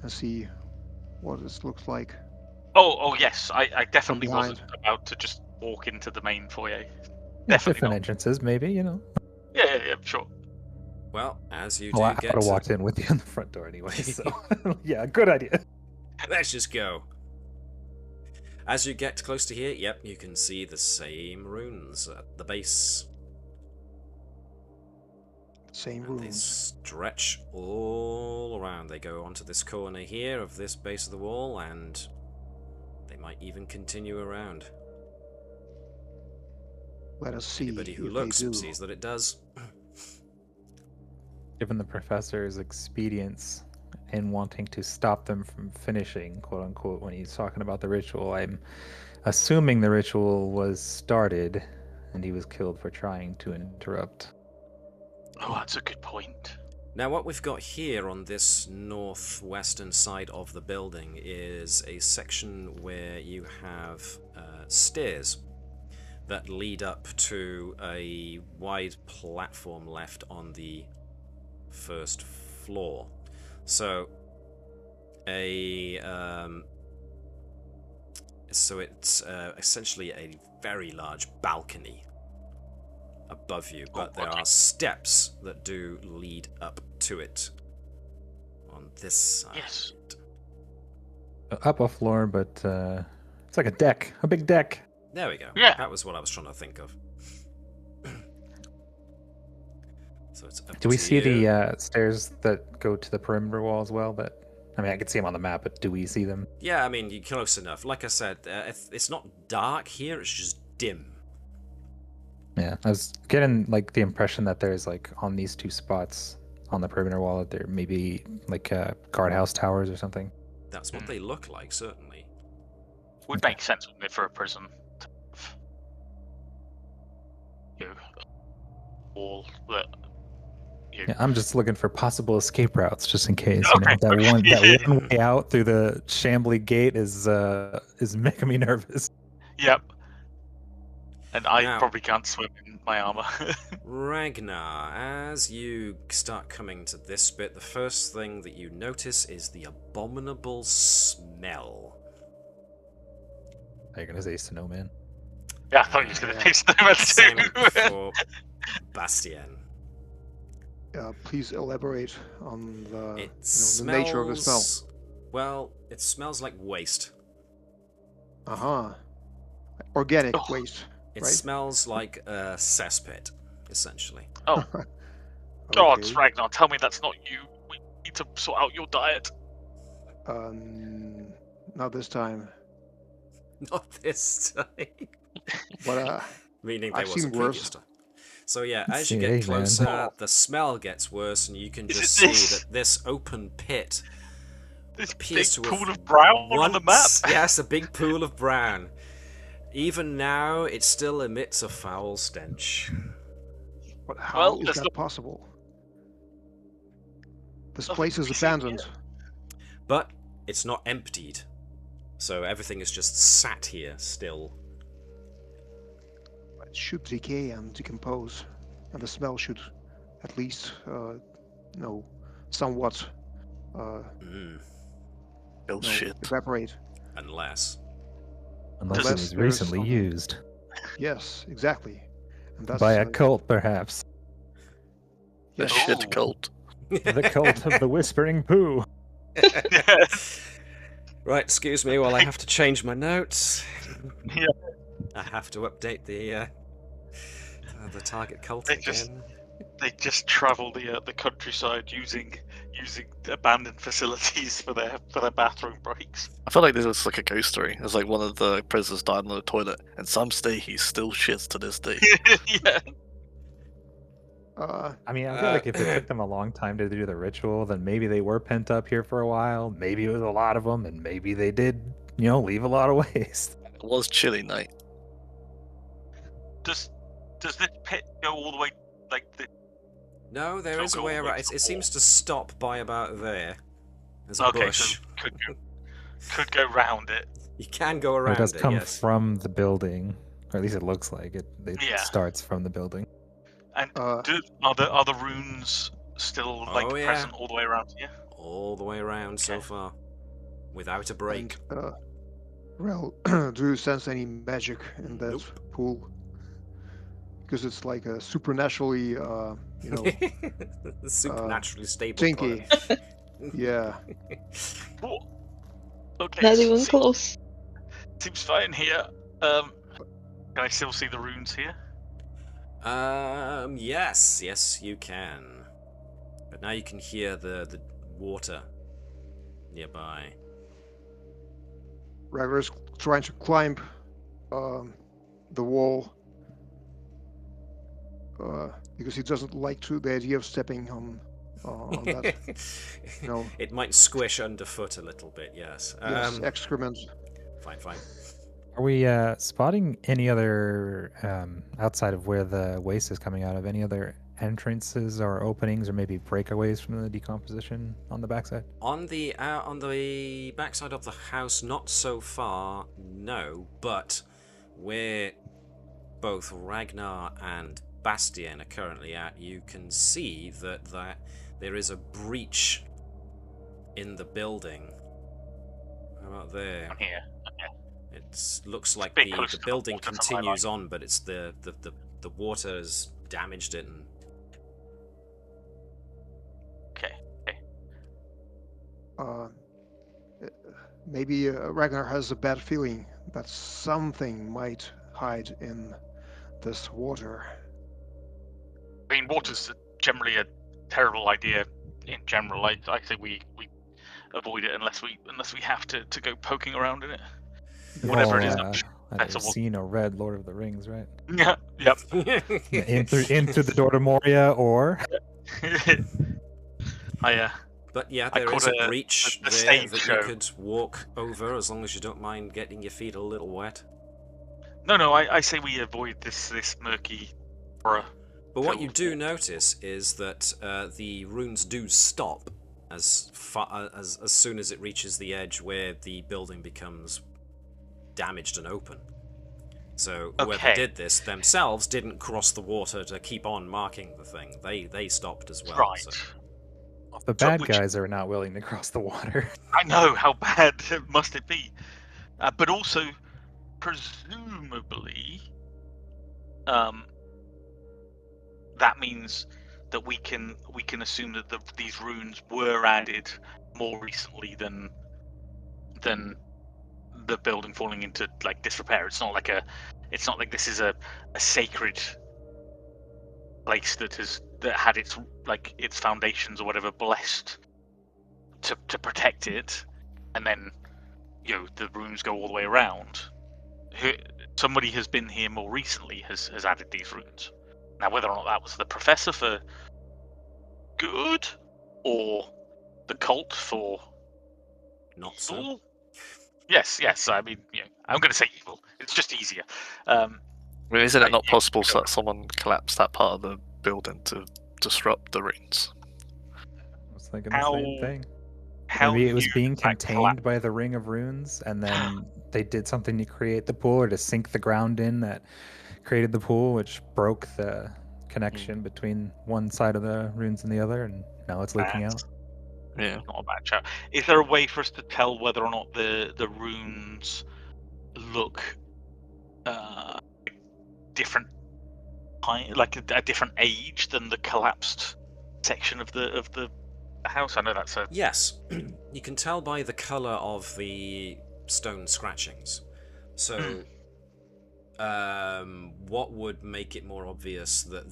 and see what this looks like. Oh yes. I definitely behind. wasn't about to just walk into the main foyer. Yeah, Definitely different not. entrances, maybe, you know. Yeah, sure. Well, as you Well, I do would get have to... walked in with you in the front door anyway, so yeah, good idea. Let's just go. As you get close to here, yep, you can see the same runes at the base. Same And they rooms. stretch all around. They go onto this corner here of this base of the wall, and they might even continue around. Let us see Anybody who if looks they do. sees that it does. Given the professor's expedience in wanting to stop them from finishing, quote unquote, when he's talking about the ritual, I'm assuming the ritual was started and he was killed for trying to interrupt. Oh, that's a good point. Now, what we've got here on this northwestern side of the building is a section where you have stairs that lead up to a wide platform left on the first floor. So, it's essentially a very large balcony above you, but there are steps that do lead up to it on this side. Yes. Up a floor, but it's like a deck, a big deck. There we go. Yeah. That was what I was trying to think of. So it's up Do we to see you. the stairs that go to the perimeter wall as well? But I mean, I can see them on the map, but do we see them? Yeah, I mean, you're close enough. Like I said, it's not dark here, it's just dim. Yeah, I was getting like the impression that there's like on these two spots on the perimeter wall that there may be like guardhouse towers or something. That's what they look like, certainly. Would Okay. make sense, wouldn't it, for a prison to have, you know, all that. Yeah, I'm just looking for possible escape routes, just in case. Okay. You know, that Yeah. one way out through the shambly gate is making me nervous. Yep. And I Now- probably can't swim in my armor. Ragnar, as you start coming to this bit, the first thing that you notice is the abominable smell. Are you gonna say snowman? Yeah, I thought you was going to say snowman Same too. for Bastien. Please elaborate on the, It the nature of the smell. Well, it smells like waste. Organic Oh. waste. It Right. smells like a cesspit, essentially. Oh, God, Okay. Ragnar, tell me that's not you. We need to sort out your diet. Not this time. Not this time. But Meaning there I've was a seen previous worse. time. So yeah, as you See, get man. closer, the smell gets worse, and you can Is just it see this? that this open pit This big appears to pool have of brown on the map. once- Yes, a big pool of brown. Even now, it still emits a foul stench. But how Well, is there's that no- possible? This Nothing place to is be seen abandoned. But it's not emptied, so everything is just sat here still. It should decay and decompose, and the smell should at least, somewhat Mm, Bullshit. evaporate. unless. Unless it Unless was there's recently some- used Yes, exactly. And that's by a cult, perhaps. The yes. shit Ooh. cult. The cult of the Whispering Poo. Right, excuse me while I have to change my notes. Yeah. I have to update the target cult They again. just- They just travel the countryside using abandoned facilities for their bathroom breaks. I feel like this is like a ghost story. It's like one of the prisoners died on the toilet, and some say he still shits to this day. Yeah. I mean, I feel like if it took them a long time to do the ritual, then maybe they were pent up here for a while. Maybe it was a lot of them, and maybe they did, leave a lot of waste. It was chilly night. Does this pit go all the way like the? No, there is a Go way all the way around. to the It seems wall. to stop by about there. There's a Okay, bush. so could go round it. You can go It around does it, come yes. from the building, or at least it looks like it. It Yeah. starts from the building. And Uh, are the runes still like Oh, yeah. present all the way around here? All the way around so Okay. far. Without a break. And, Rell, do you sense any magic in that Nope. pool? Because it's like a supernaturally, Supernaturally stable stinky. product. Yeah. What? Okay. Not even seems, close. seems fine here. Can I still see the runes here? Yes, you can. But now you can hear the water nearby. Ragnar's trying to climb the wall because he doesn't like the idea of stepping on that. No. It might squish underfoot a little bit, yes. Yes, excrement. Fine. Are we spotting any other outside of where the waste is coming out of? Any other entrances or openings, or maybe breakaways from the decomposition on the backside? On the backside of the house, not so far, no. But where both Ragnar and Bastien are currently at, you can see that there is a breach in the building. How about there? I'm here. Okay. It looks like bit the close to the building water for my continues on, but it's the water has damaged it. And Okay. Maybe Ragnar has a bad feeling that something might hide in this water. I mean, water's generally a terrible idea in general. I think we avoid it unless we have to go poking around in it. Whatever it is, I'm sure Either that's a- seen or read Lord of the Rings, right? Yeah. Yep. in through the door to Moria, or But yeah, I there caught is a a- breach the there stage that show. you could walk over as long as you don't mind getting your feet a little wet. No. I say we avoid this murky horror. But what you filled do water. notice is that the runes do stop as soon as it reaches the edge where the building becomes damaged and open. So whoever Okay. did this themselves didn't cross the water to keep on marking the thing. They stopped as well. Right. So. the So bad which- guys are not willing to cross the water. I know, how bad must it be? But also, presumably, that means that we can assume that these runes were added more recently than the building falling into like disrepair. It's not like this is a sacred place that had its foundations or whatever blessed to protect it, and then the runes go all the way around. Somebody has been here more recently has added these runes. Now, whether or not that was the professor for good or the cult for Not so. evil. Yes. I mean, I'm going to say evil. It's just easier. I mean, isn't it not Yeah, possible sure. that someone collapsed that part of the building to disrupt the runes? I was thinking How- the same thing. How Maybe it was huge being that contained collapse- by the ring of runes, and then they did something to create the pool or to sink the ground in that created the pool, which broke the connection between one side of the runes and the other, and now it's leaking out. Yeah. Not a bad shout. Is there a way for us to tell whether or not the runes look different, like a different age than the collapsed section of the house? I know that's a Yes, you can tell by the colour of the stone scratchings. So, what would make it more obvious that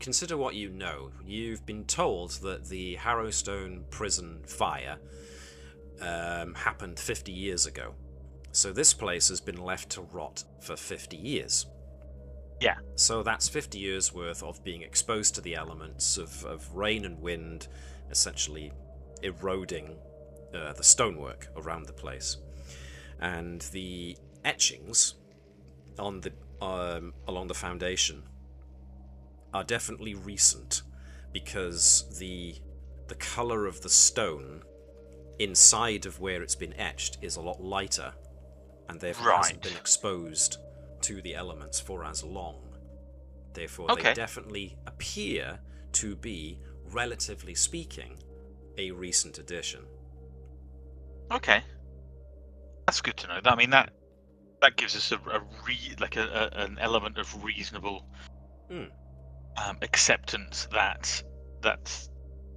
consider what you know. You've been told that the Harrowstone prison fire happened 50 years ago. So this place has been left to rot for 50 years. Yeah. So that's 50 years worth of being exposed to the elements of rain and wind, essentially eroding the stonework around the place. And the etchings on the along the foundation are definitely recent, because the color of the stone inside of where it's been etched is a lot lighter, and therefore hasn't been exposed to the elements for as long. Therefore, they definitely appear to be, relatively speaking, a recent addition. Okay, that's good to know. I mean, that gives us an element of reasonable acceptance that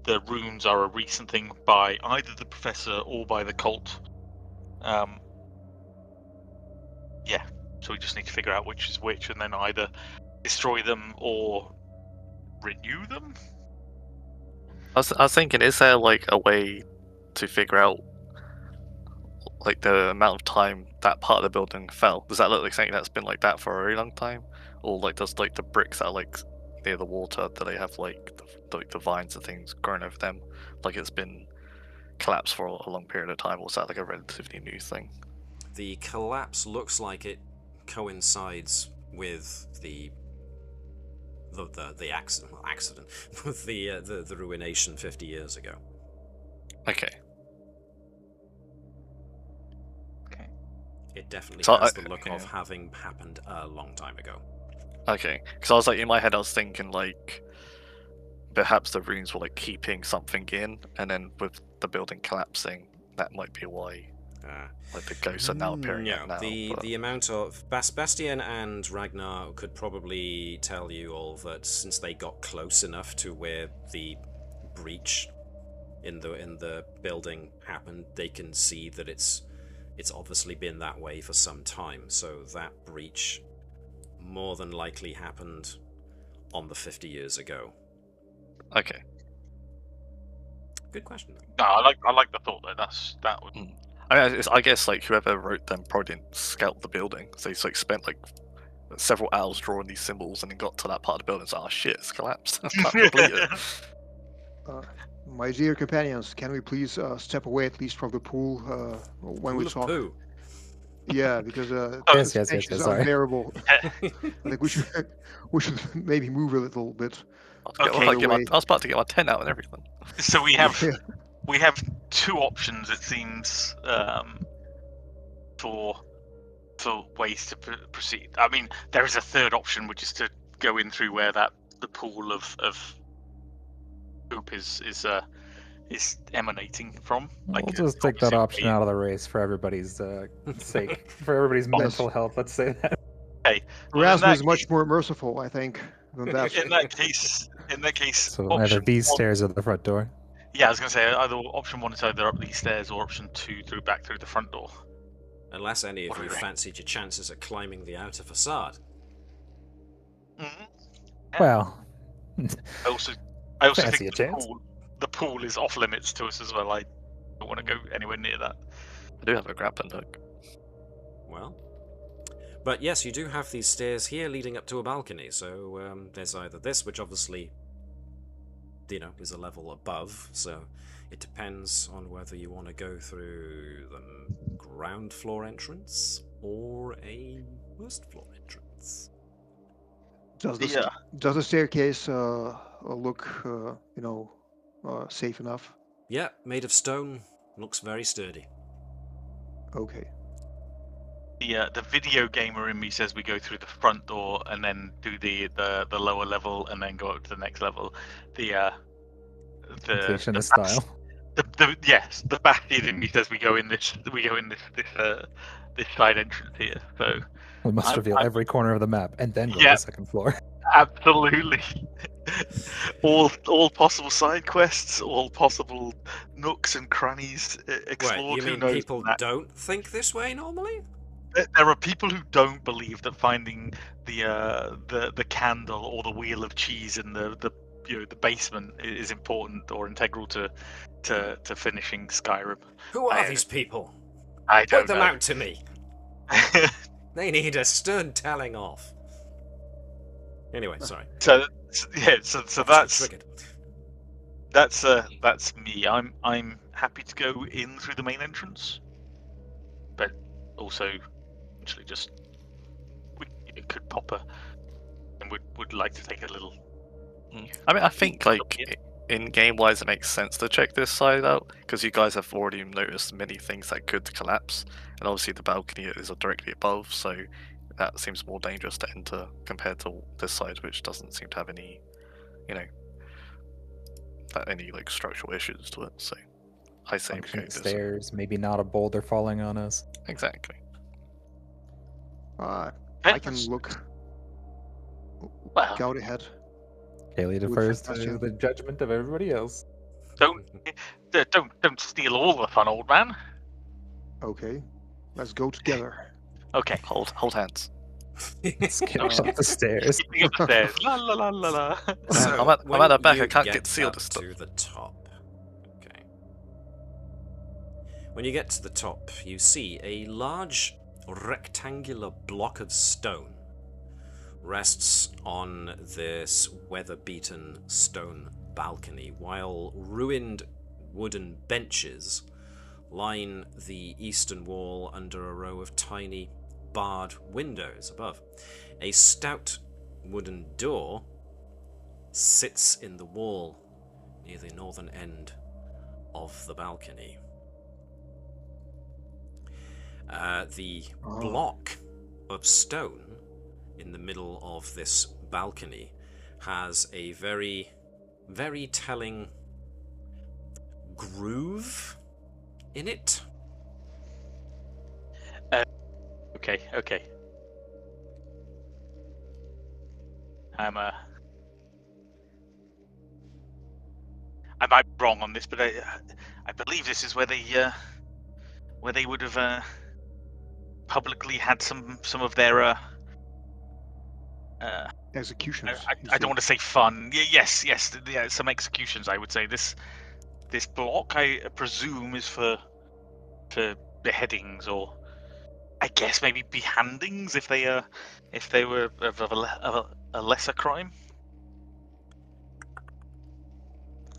the runes are a recent thing by either the professor or by the cult. Yeah, so we just need to figure out which is which, and then either destroy them or renew them. I was thinking, is there like a way to figure out like the amount of time that part of the building fell? Does that look like something that's been like that for a very long time, or like does like the bricks that are like near the water, do they have like the vines and things growing over them, like it's been collapsed for a long period of time, or is that like a relatively new thing? The collapse looks like it coincides with the accident with the ruination 50 years ago. Okay. It definitely So has the look of having happened a long time ago. Okay, because I was like, in my head I was thinking like perhaps the runes were like keeping something in, and then with the building collapsing, that might be why like the ghosts are now appearing out now. The amount of Bastien and Ragnar could probably tell you all that since they got close enough to where the breach in the building happened, they can see that it's obviously been that way for some time. So that breach more than likely happened on the 50 years ago. Okay. Good question. No, I like the thought though. That would. I guess like whoever wrote them probably didn't scout the building, so he's like spent like several hours drawing these symbols, and then got to that part of the building and said, "Oh shit, it's collapsed." I can't complete it. My dear companions, can we please step away at least from the pool when we talk? Poo. Yeah, because yes, it's unbearable. I think we should maybe move a little bit. I was about to get my tent out and everything. So we have two options, it seems, for ways to proceed. I mean, there is a third option, which is to go in through where the pool of poop is emanating from. We'll just take that option out of the race for everybody's sake, for everybody's mental health. Let's say that. Okay. Erasmus is much more merciful, I think, than that. In that case. So either these stairs or the front door. Yeah, I was going to say either option one is either up these stairs, or option two back through the front door. Unless any of you fancied your chances at climbing the outer facade. Mm-hmm. Yeah. Well, I also fancy think the pool is off limits to us as well. I don't want to go anywhere near that. I do have a grappling hook. Well, but yes, you do have these stairs here leading up to a balcony. So there's either this, which obviously, is a level above. So it depends on whether you want to go through the ground floor entrance or a first floor entrance. Does the staircase look, safe enough? Yeah, made of stone. Looks very sturdy. Okay. The video gamer in me says we go through the front door and then do the lower level and then go up to the next level. The completionist style. The Bastien in me says we go in this side entrance here. So we must reveal every corner of the map and then go to the second floor. Absolutely. all possible side quests, all possible nooks and crannies explored. Wait, you mean people don't think this way normally? There are people who don't believe that finding the candle or the wheel of cheese in the basement is important or integral to finishing Skyrim. Who are these people? I don't Put them know. out to me. They need a stern telling off. Anyway, sorry. So that's me. I'm happy to go in through the main entrance, but also actually just we could pop and would like to take a little I mean, I think like in game wise, it makes sense to check this side out because you guys have already noticed many things that could collapse, and obviously the balcony is directly above, so that seems more dangerous to enter compared to this side, which doesn't seem to have any, you know, any like structural issues to it. So I say we go Functioning this way. stairs, maybe not a boulder falling on us. Exactly. I can Let's- look. Well, Go ahead. Caelee With defers to Bastien. the judgment of everybody else. don't steal all the fun, old man. Okay, let's go together. Okay. Hold hands. Let's get up the stairs. Keeping up the stairs. La la la la la. So, I'm at when the back, I you can't get sealed up this stuff. to the top. Okay. When you get to the top, you see a large rectangular block of stone rests on this weather-beaten stone balcony, while ruined wooden benches line the eastern wall under a row of tiny barred windows above. A stout wooden door sits in the wall near the northern end of the balcony. The block of stone in the middle of this balcony has a very, very telling groove in it. Okay. I might be wrong on this, but I believe this is where they would have publicly had some of their Executions. I don't want to say fun. Yes, some executions. I would say this block, I presume, is for beheadings, or I guess maybe behandings if they were of a lesser crime.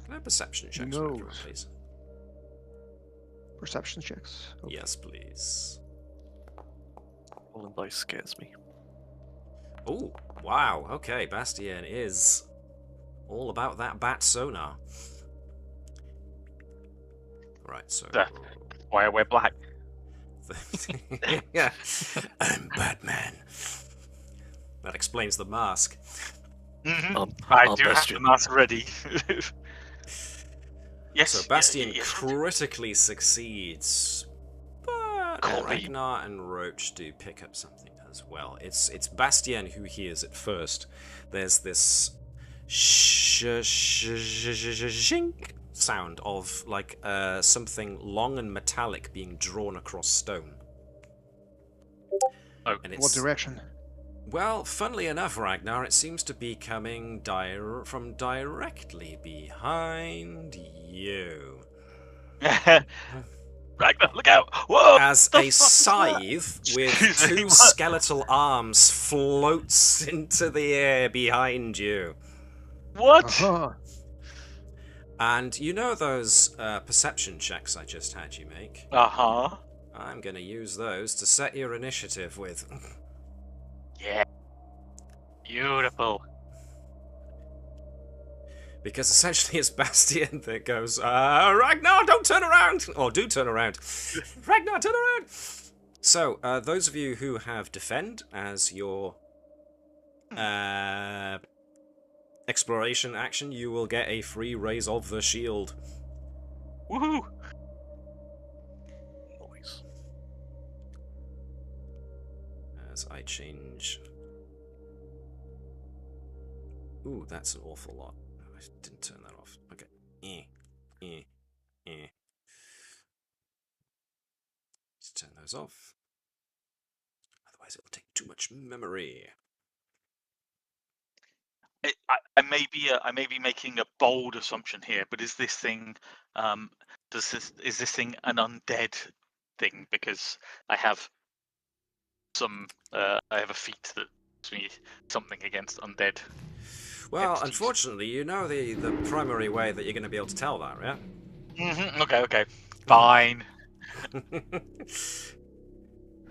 Can I have perception checks, Who Ragnar, knows? please? Perception checks. Okay. Yes, please. Rolling dice scares me. Oh, wow. Okay, Bastien is all about that bat sonar. Right, so... Why I wear black. Yeah. I'm Batman. That explains the mask. I do have the mask ready. Yes. So Bastien yes. critically succeeds, but Colby. Ragnar and Roach do pick up something as well. It's Bastien who hears it first. There's this shink sound of like something long and metallic being drawn across stone. Oh, And What direction? well, funnily enough, Ragnar, it seems to be coming from directly behind you. Ragnar, look out! Whoa! As the a fuck? scythe with Excuse me, two what? skeletal arms floats into the air behind you. What? Uh-huh. And you know those perception checks I just had you make? Uh-huh. I'm going to use those to set your initiative with. Yeah. Beautiful. Because essentially it's Bastien that goes, Ragnar, don't turn around! Or do turn around. Ragnar, turn around! So, those of you who have Defend as your exploration action, you will get a free raise of the shield. Woohoo! Nice. As I change... Ooh, that's an awful lot. I didn't turn that off. Okay. Just turn those off. Otherwise it'll take too much memory. I may be making a bold assumption here, but is this thing is this thing an undead thing? Because I have I have a feat that gives me something against undead. Well, entities. unfortunately, you know the primary way that you're going to be able to tell that, right? Okay. Fine.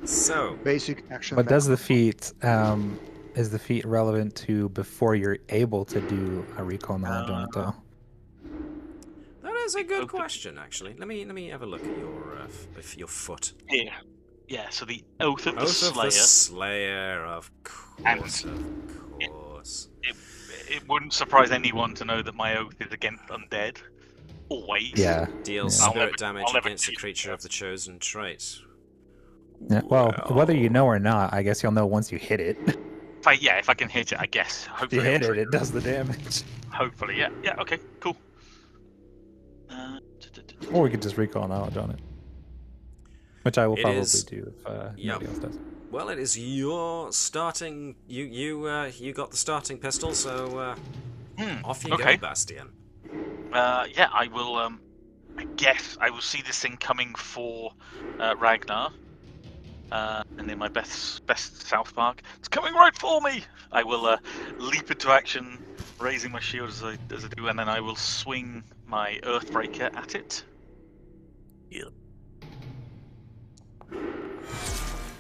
So, Basic action. What does the background. feat? is the feat relevant to before you're able to do a recall knowledge on it, though? That is a good question, actually. Let me have a look at your foot. Yeah. Yeah, so the Oath of the Oath Slayer. of the Slayer, of course, of course. It wouldn't surprise anyone to know that my oath is against undead. Always. Yeah. Deals Yeah. spirit damage I'll never against a cheat. creature of the chosen trait. Yeah, well, whether you know or not, I guess you'll know once you hit it. If I can hit it, I guess. If Hopefully you hit it'll it, it trigger. does the damage. Hopefully, yeah. Yeah, okay, cool. Or we could just recall knowledge on it. Which I will It probably is- do if Yep. nobody else does. Well, it is your starting. You got the starting pistol, so off you okay. go, Bastien. Yeah, I will, I guess I will see this thing coming for Ragnar. And in my best South Park, it's coming right for me! I will leap into action, raising my shield as I do, and then I will swing my Earthbreaker at it. Yep.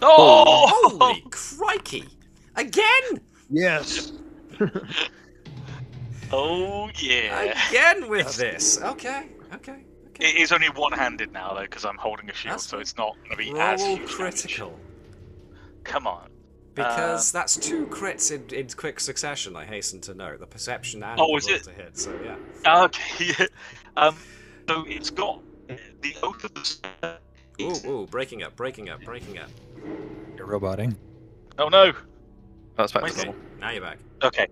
Oh! Holy crikey! Again! Yes. Oh yeah! Again with this. Okay. It is only one-handed now though, because I'm holding a shield, That's so it's not going to be as Roll huge critical. damage. Come on. Because that's 2 crits in quick succession, I hasten to note. The perception and Oh, the is roll it? to hit, so yeah. Okay. Yeah. So it's got the Oath of the Slayer. Ooh, breaking up. You're roboting. Oh no! That's back Wait, to normal. Now you're back. Okay.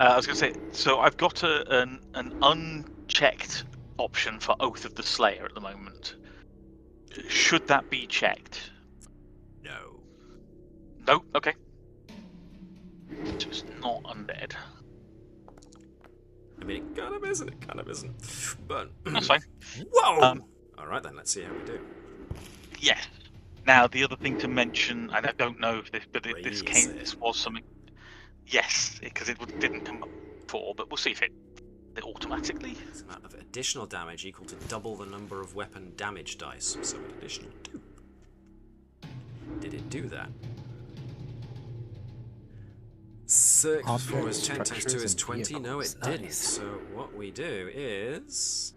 I was going to say, so I've got an unchecked option for Oath of the Slayer at the moment. Should that be checked? No. No? Okay. Just not undead. I mean, it kind of isn't. But That's fine. whoa! Alright then, let's see how we do. Yes. Now, the other thing to mention, and I don't know if this, but Crazy. this was something. Yes, because it didn't come up before, but we'll see if it automatically. It's amount of additional damage equal to double the number of weapon damage dice, so an additional 2. Did it do that? 6 4 is 10 times 2 structures is and 20. No, it vehicles. didn't. Nice. So what we do is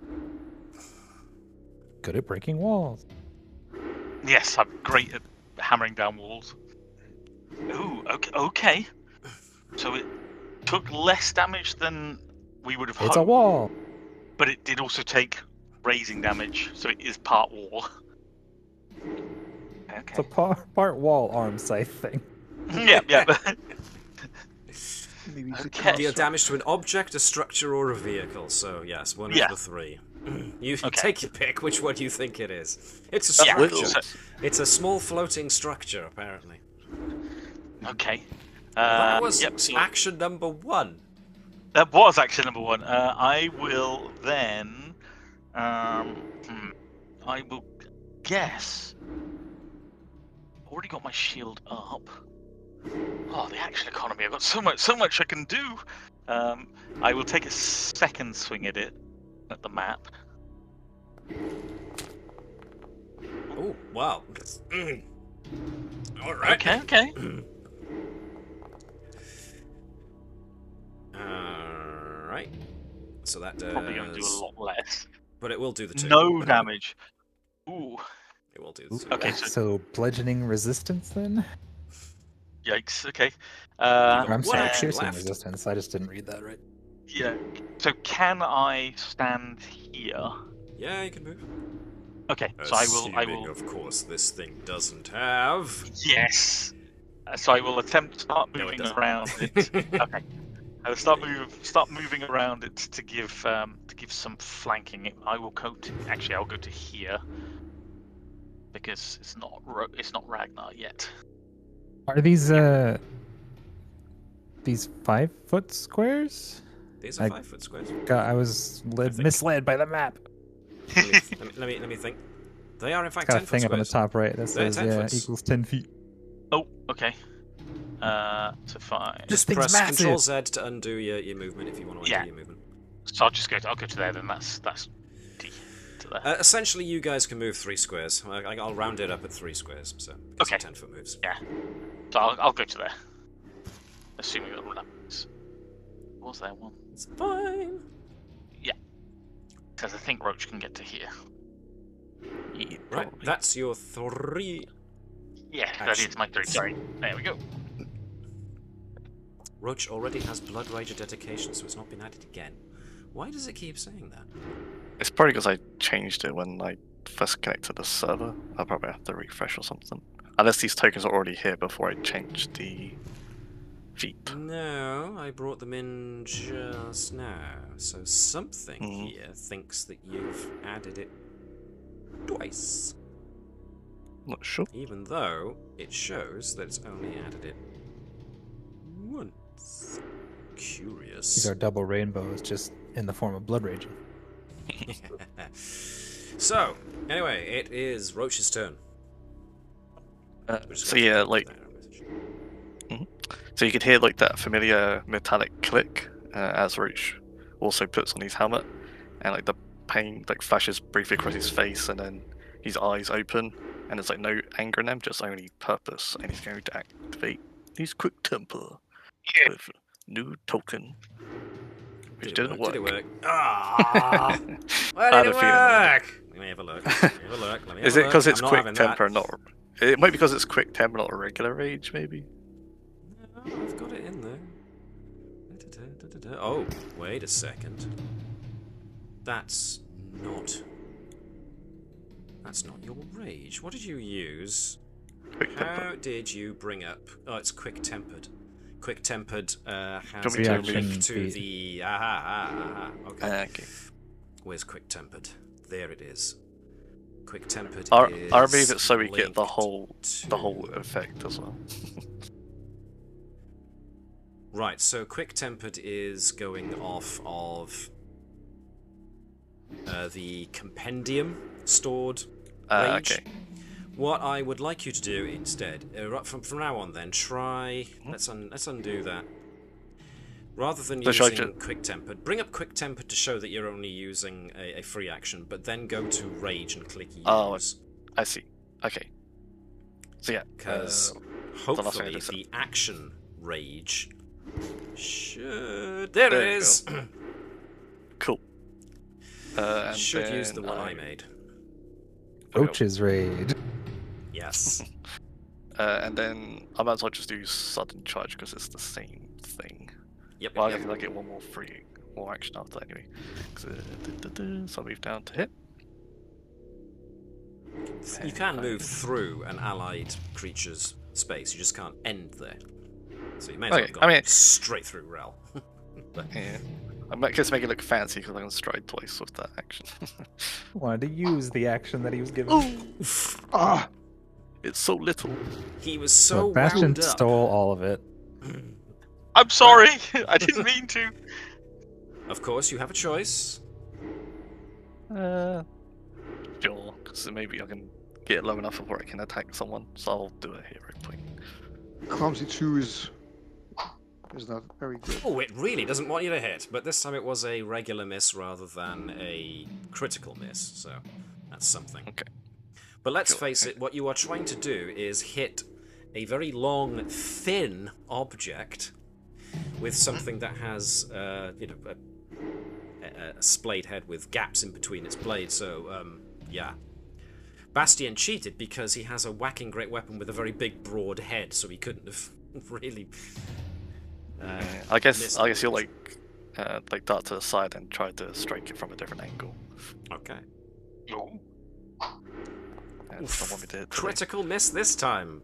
Good at breaking walls. Yes, I'm great at hammering down walls. Ooh, okay. So it took less damage than we would have hoped. It's a wall. But it did also take raising damage, so it is part wall. It's a Okay. part wall arm scythe thing. yeah. Maybe it's a Okay. deal construct. damage to an object, a structure, or a vehicle. So yes, one Yeah. of the 3. You Okay. take your pick. Which one do you think it is? It's a Yeah, structure. so- It's a small floating structure, apparently. Okay. That was Yep, so action number 1. that was action number 1. I will then. I will guess. Already got my shield up. Oh, the action economy! I've got so much I can do. I will take a second swing at it, at the map. Oh, wow. All right. Okay. All right. So that does. Probably going to do a lot less. But it will do the 2. No damage. Ooh, It will do the 2. Okay, So bludgeoning resistance then? yikes. Okay. I'm sorry, one piercing left. resistance. I just didn't read that right. Yeah. So can I stand here? Yeah, you can move. Okay. So I Assuming, will. of course, this thing doesn't have. Yes. So I will attempt to start No, it moving doesn't. around it. Okay. I will start moving around it to give some flanking. I will go to I'll go to here because it's not Ragnar yet. Are these 5-foot squares? These are I- 5-foot squares. God, I was think- misled by the map. Let me think. They are in It's fact got a 10-foot thing up on the squares. top right that They're says 10 foots. equals 10 feet. Oh, okay. So 5. This Just thing's press massive. Control Z to undo your movement if you want to undo Yeah. your movement. So I'll go to there then. That's D to there. Essentially, you guys can move 3 squares. I'll round it up at 3 squares. So Okay. 10-foot moves. Yeah. So I'll go to there. assuming that was there one. It's fine. Yeah, because I think Roach can get to here. Yeah, Right, probably. that's your 3. Yeah, that is my 3. Sorry. There we go. Roach already has Blood Rage dedication, so it's not been added again. Why does it keep saying that? It's probably because I changed it when I first connected the server. I'll probably have to refresh or something. Unless these tokens are already here before I changed the feat. No, I brought them in just now. So something here thinks that you've added it twice. Not sure. Even though it shows that it's only added it once. Curious. These are double rainbows, just in the form of blood raging. So, anyway, it is Roach's turn. So yeah, like, so you could hear like that familiar metallic click as Roach also puts on his helmet, and like the pain like flashes briefly across his face, and then his eyes open, and there's like no anger in them, just only purpose, and he's going to activate his quick temper with new token. Which didn't work. Did it work? Ah! Why I had did it a feeling. work? Let me have a look. Let me have a look. Let me have Is a it because look. it's I'm not quick having temper, that. not? It might be because it's quick temper, not a regular rage, maybe. No, I've got it in there. Oh, wait a second. That's not your rage. What did you use? Quick temper. How did you bring up? Oh, it's quick-tempered. Quick-tempered has me to a reaction link to feed. the... Okay. Okay. Where's quick-tempered? There it is. Quick-tempered I is remove it so we get the linked whole to- effect as well. Right, so quick-tempered is going off of the compendium stored rage. Okay. What I would like you to do instead, from now on, then try. Let's undo that. Rather than So shall I using quick-tempered, bring up quick-tempered to show that you're only using a free action, but then go to rage and click use. Oh, I see. Okay. So yeah, Because last thing I hopefully just said. the action rage should. There it you is. cool. And Should use the then one I made. Roach's raid. Yes. And then I might as well just do sudden charge because it's the same thing. Yep. Well, yep. I get one more action after that anyway. So I'll move down to hit. You can move through an allied creature's space. You just can't end there. So you may as well Okay, have gone I mean- straight through Rell. Yeah. I might just make it look fancy because I can stride twice with that action. Wanted to use the action that he was given. Ah! It's so little. He was so But Bastien wound up. stole all of it. I'm sorry. I didn't mean to. Of course, you have a choice. Sure, because maybe I can get it low enough before I can attack someone, so I'll do a hero point. Clumsy 2 is not very good. Oh, it really doesn't want you to hit, but this time it was a regular miss rather than a critical miss, so that's something. Okay. But let's Cool. face it, what you are trying to do is hit a very long, thin object with something that has, a splayed head with gaps in between its blades, so, yeah. Bastien cheated because he has a whacking great weapon with a very big, broad head, so he couldn't have really... I guess missed you'll it. like dart to the side and try to strike it from a different angle. Okay. No. And if I want me to hit today. Critical miss this time.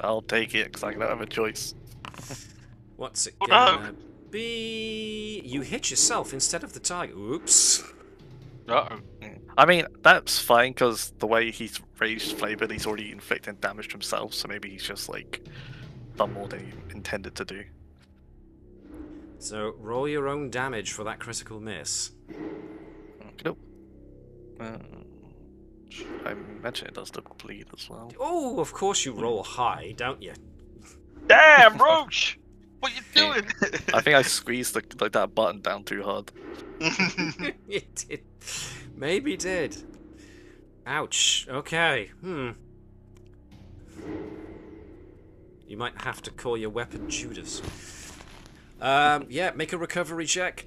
I'll take it because I don't have a choice. What's it Oh, gonna be? You hit yourself instead of the target. Oops. Uh-oh. I mean, that's fine because the way he's raged flavored, he's already inflicting damage to himself, so maybe he's just like done more than he intended to do. So roll your own damage for that critical miss. Nope. I imagine it does the bleed as well. Oh, of course you roll high, don't you? Damn, Roach! What you doing? I think I squeezed that button down too hard. It did. Maybe did. Ouch. Okay. You might have to call your weapon Judas. Yeah, make a recovery check.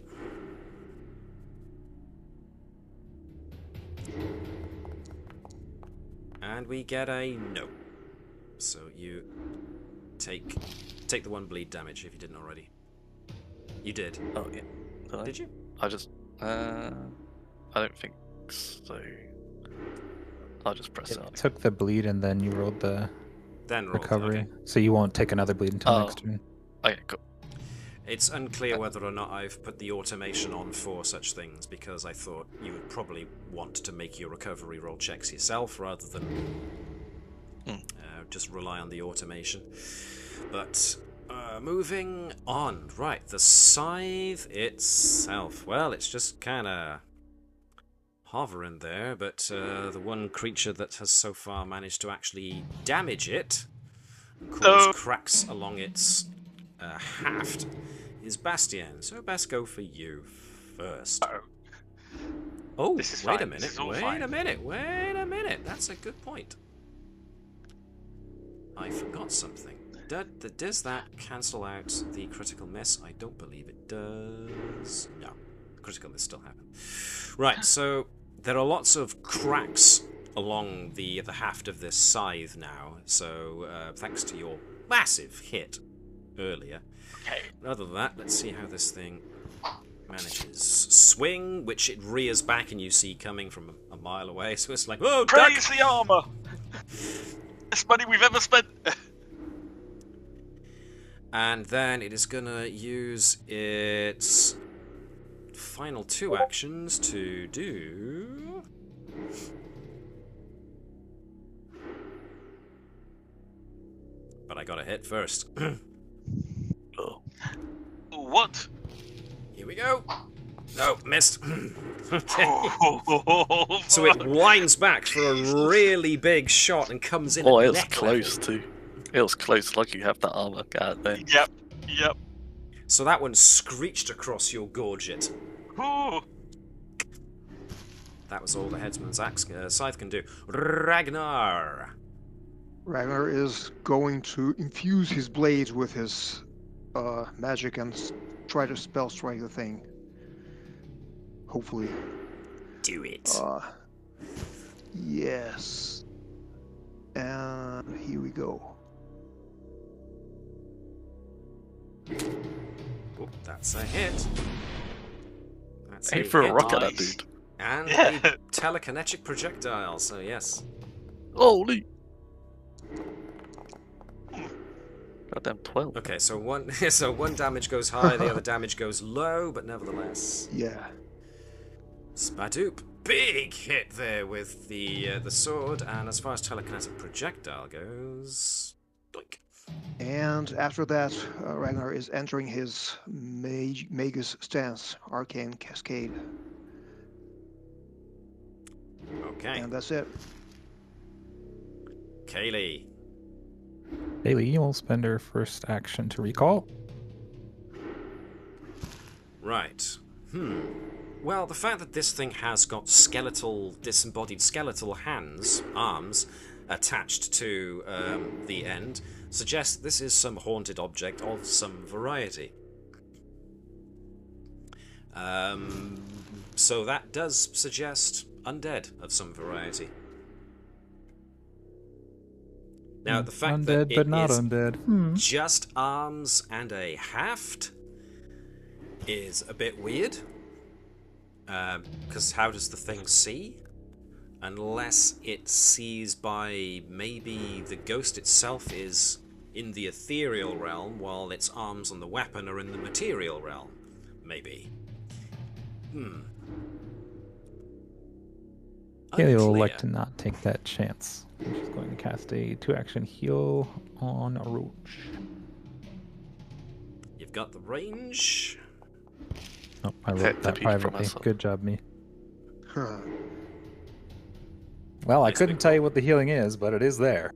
And we get a no. So you take the 1 bleed damage if you didn't already. You did. Oh yeah. Did you? I just I don't think so. I'll just press It it. took the bleed and then you rolled the Then roll. recovery. Okay. So you won't take another bleed until next turn. Okay, cool. It's unclear whether or not I've put the automation on for such things, because I thought you would probably want to make your recovery roll checks yourself rather than just rely on the automation. But moving on. Right, the scythe itself. Well, it's just kind of hovering there, but the one creature that has so far managed to actually damage it and cause cracks along its haft is Bastien. So best go for you first. Oh, This is wait a fine. minute, This is all wait fine. a minute, wait a minute. That's a good point. I forgot something. Does that cancel out the critical miss? I don't believe it does. No, critical miss still happens. Right, so there are lots of cracks along the haft of this scythe now. So thanks to your massive hit earlier. Okay. Other than that, let's see how this thing manages. Swing, which it rears back and you see coming from a mile away. So it's like, oh, duck! Praise the armor! Best money we've ever spent! And then it is gonna use its final 2 actions to do... But I gotta hit first. What? Here we go. No, missed. Okay. So it winds back for a really big shot and comes in. Oh, at it was neck close level. too. It was close. Like you have that armor. God damn. Yep. So that one screeched across your gorget. Ooh. That was all the headsman's scythe can do. Ragnar. Ragnar is going to infuse his blades with his magic and try to spell strike the thing. Hopefully. Do it. Yes. And here we go. Oh, that's a hit. That's Aim for a hit. rocket, that Nice. dude. And Yeah. a telekinetic projectile, so yes. Holy. Goddamn 12. Okay, so one damage goes high, the other damage goes low, but nevertheless. Yeah. Spadoop. Big hit there with the sword, and as far as telekinetic projectile goes, doink. And after that, Ragnar is entering his Magus stance, Arcane Cascade. Okay. And that's it. Caelee. Caelee will spend her first action to recall. Right. Well, the fact that this thing has got disembodied skeletal arms, attached to the end, suggests this is some haunted object of some variety. So that does suggest undead of some variety. Now, the fact Undead, that it but not is undead. just arms and a haft is a bit weird. Because how does the thing see? Unless it sees by maybe the ghost itself is in the ethereal realm, while its arms and the weapon are in the material realm. Maybe. Caelee will Unclear. elect to not take that chance. She's going to cast a 2-action heal on Roach. You've got the range. Oh, I wrote Hit the that people from privately. myself. Good job, me. Huh. Well, I Nice couldn't big tell you what the healing is, but it is there.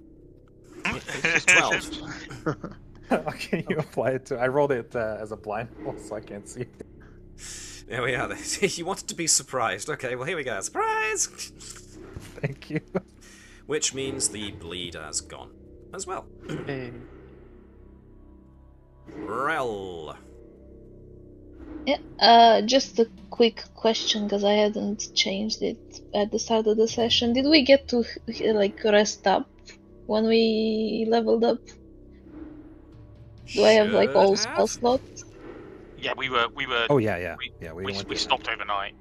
It's 12. How can you apply it to? I rolled it as a blind roll, so I can't see it. There we are. You wanted to be surprised. Okay, well here we go. Surprise! Thank you. Which means the bleed has gone as well. Hey. Rell. Yeah. Just a quick question, because I hadn't changed it at the start of the session. Did we get to like rest up when we leveled up? Do I have like all spell slots? Yeah, we were. Oh yeah. We stopped overnight.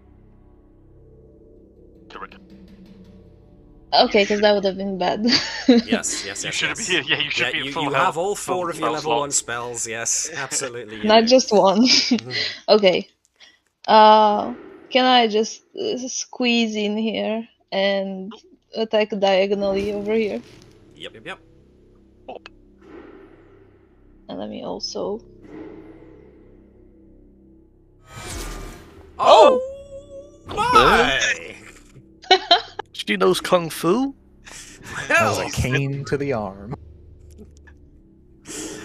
Okay, because that would have been bad. Yes. You should be. Yeah, you should be. You, At full you health, have all 4 of your full level slot. 1 spells. Yes, absolutely. you Not do. just one. Okay. Can I just squeeze in here and attack diagonally over here? Yep. Pop. And let me also. Oh my! She knows kung fu. That was a Hell, cane to the arm.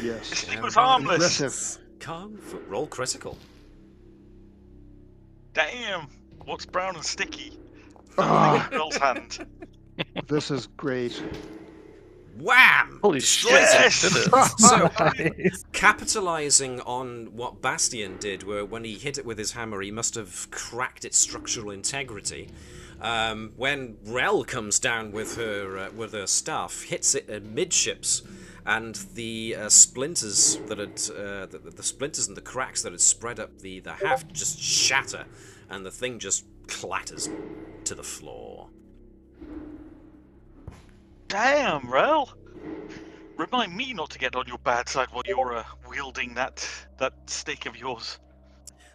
Yes. He was harmless. Impressive. Kung Fu. Roll critical. Damn. What's brown and sticky? Ah, Girl's hand. this is great. Wham! Holy Destroys shit. it. Did it? So, Nice. capitalizing on what Bastien did, where when he hit it with his hammer, he must have cracked its structural integrity. When Rell comes down with her staff, hits it amidships, and the splinters that had the splinters and the cracks that had spread up the haft just shatter, and the thing just clatters to the floor. Damn, Rell. Remind me not to get on your bad side while you're wielding that stick of yours.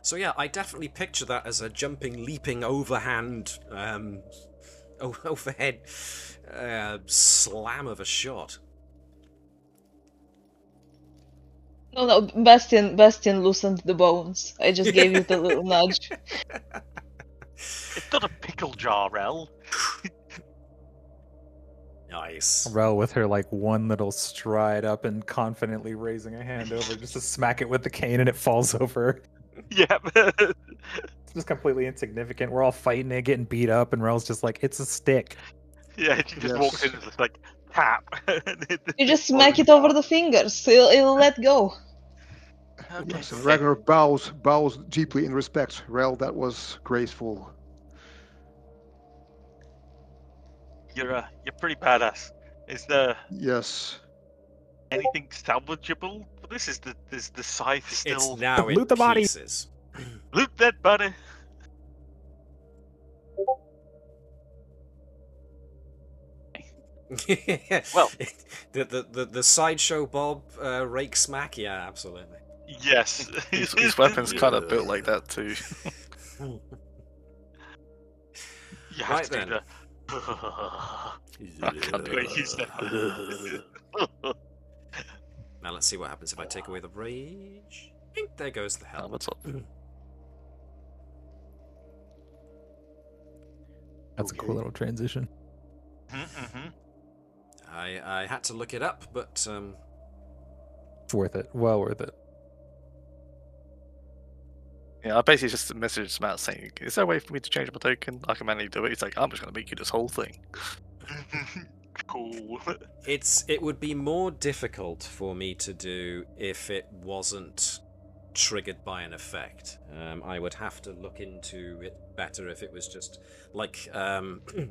So yeah, I definitely picture that as a jumping, leaping, overhand, overhead slam of a shot. No, Bastien loosened the bones. I just gave it a little nudge. It's not a pickle jar, Rell. Nice. Rell with her like one little stride up and confidently raising a hand over just to smack it with the cane, and it falls over. Yeah. It's just completely insignificant. We're all fighting it, getting beat up, and Rell's just like, it's a stick. Yeah, she just Yes. walks in and just like, tap. You just smack it over the fingers. It'll let go. Okay. Yes, and Ragnar bows deeply in respect. Rell, that was graceful. You're pretty badass. Is there Yes. anything salvageable for this? Is the scythe still? It's now in Loot the body. pieces. Loot that buddy. Well- the sideshow Bob rake smack, yeah, absolutely. Yes. His weapon's kind of built like that too. You have Right to do then. the. I can't do Wait, he's that. Now let's see what happens if I take away the rage. Bink, there goes the helmet. Helmet's up. That's a Okay. cool little transition. Mm-hmm. I had to look it up, but It's worth it. Well worth it. Yeah, I basically just messaged Matt saying, "Is there a way for me to change my token? I can manually do it." He's like, "I'm just going to make you this whole thing." Cool. it would be more difficult for me to do if it wasn't triggered by an effect. I would have to look into it better if it was just like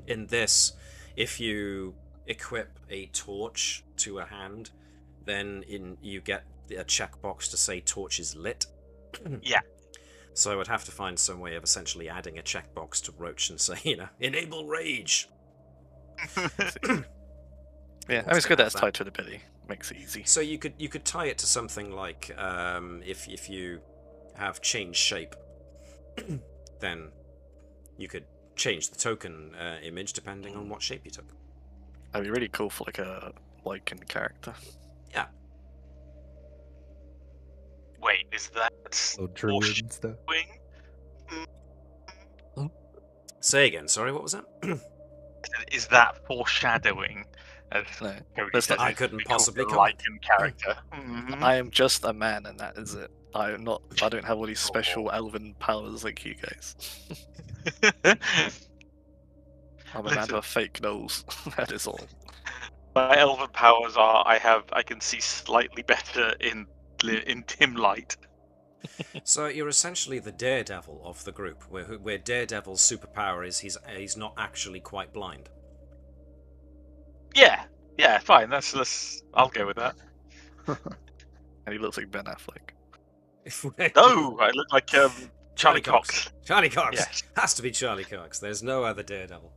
in this, if you equip a torch to a hand, then you get a checkbox to say torch is lit. Yeah. So I would have to find some way of essentially adding a checkbox to Roach and say, enable rage. Yeah, I mean, it's good that it's tied to the ability. Makes it easy. So you could tie it to something like if you have changed shape, then you could change the token image depending on what shape you took. That'd be really cool for like a Lycan character. Yeah. Wait, is that Little druid and stuff. foreshadowing? Say again. Sorry, what was that? Is that foreshadowing? As No, Cody that's says, not- I it's couldn't become possibly a comment. Lycan character. Mhm. I am just a man, and that is it. I don't have all these special elven powers like you guys. I'm a man Listen. with a fake nose. That is all. My elven powers are I can see slightly better in in dim light. So you're essentially the daredevil of the group, where Daredevil's superpower is he's not actually quite blind. Yeah, fine. I'll go with that. And he looks like Ben Affleck. No, I look like Charlie Cox. Charlie Cox. Yes. Has to be Charlie Cox. There's no other Daredevil.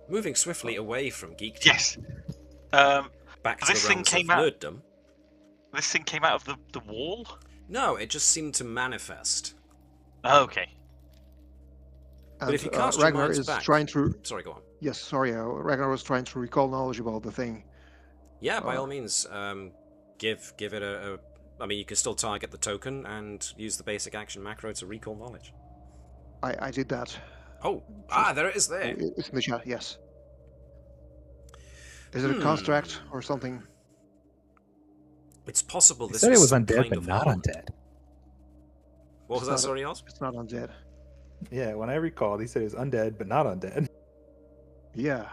Moving swiftly away from geekdom. Yes. Back to this the thing realms came of out. nerddom. This thing came out of the wall. No, it just seemed to manifest. Okay. But And if you cast your Ragnar minds is back... trying to. Sorry, go on. Yes, sorry. Ragnar was trying to recall knowledge about the thing. Yeah, by all means, give it a... I mean, you can still target the token and use the basic action macro to recall knowledge. I did that. Oh, there it is there. It's in the chat. Yes. Is it a construct or something? It's possible He this said it was some undead, kind but of not horn. undead. What was that, sorry, Oz? It's not undead. Yeah, when I recall, he said it was undead, but not undead. Yeah.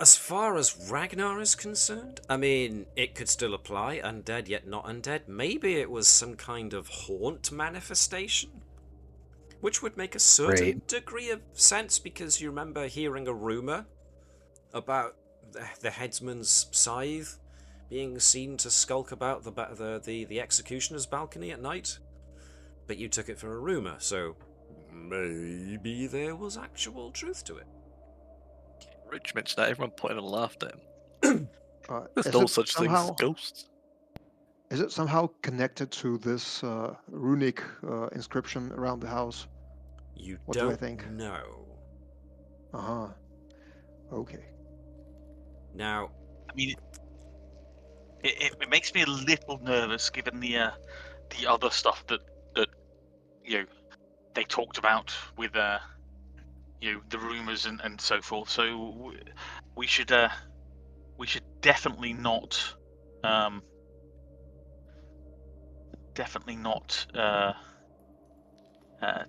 As far as Ragnar is concerned, I mean, it could still apply, undead yet not undead. Maybe it was some kind of haunt manifestation, which would make a certain degree of sense, because you remember hearing a rumour about the headsman's scythe being seen to skulk about the executioner's balcony at night, but you took it for a rumour, so maybe there was actual truth to it. Rich mentioned that, everyone pointed and laughed at him. There's Is no it such thing as ghosts. Is it somehow connected to this runic inscription around the house? You What don't do I think? know. Uh-huh. Okay. Now, I mean, it makes me a little nervous, given the other stuff that they talked about with the rumors and so forth. So we should definitely not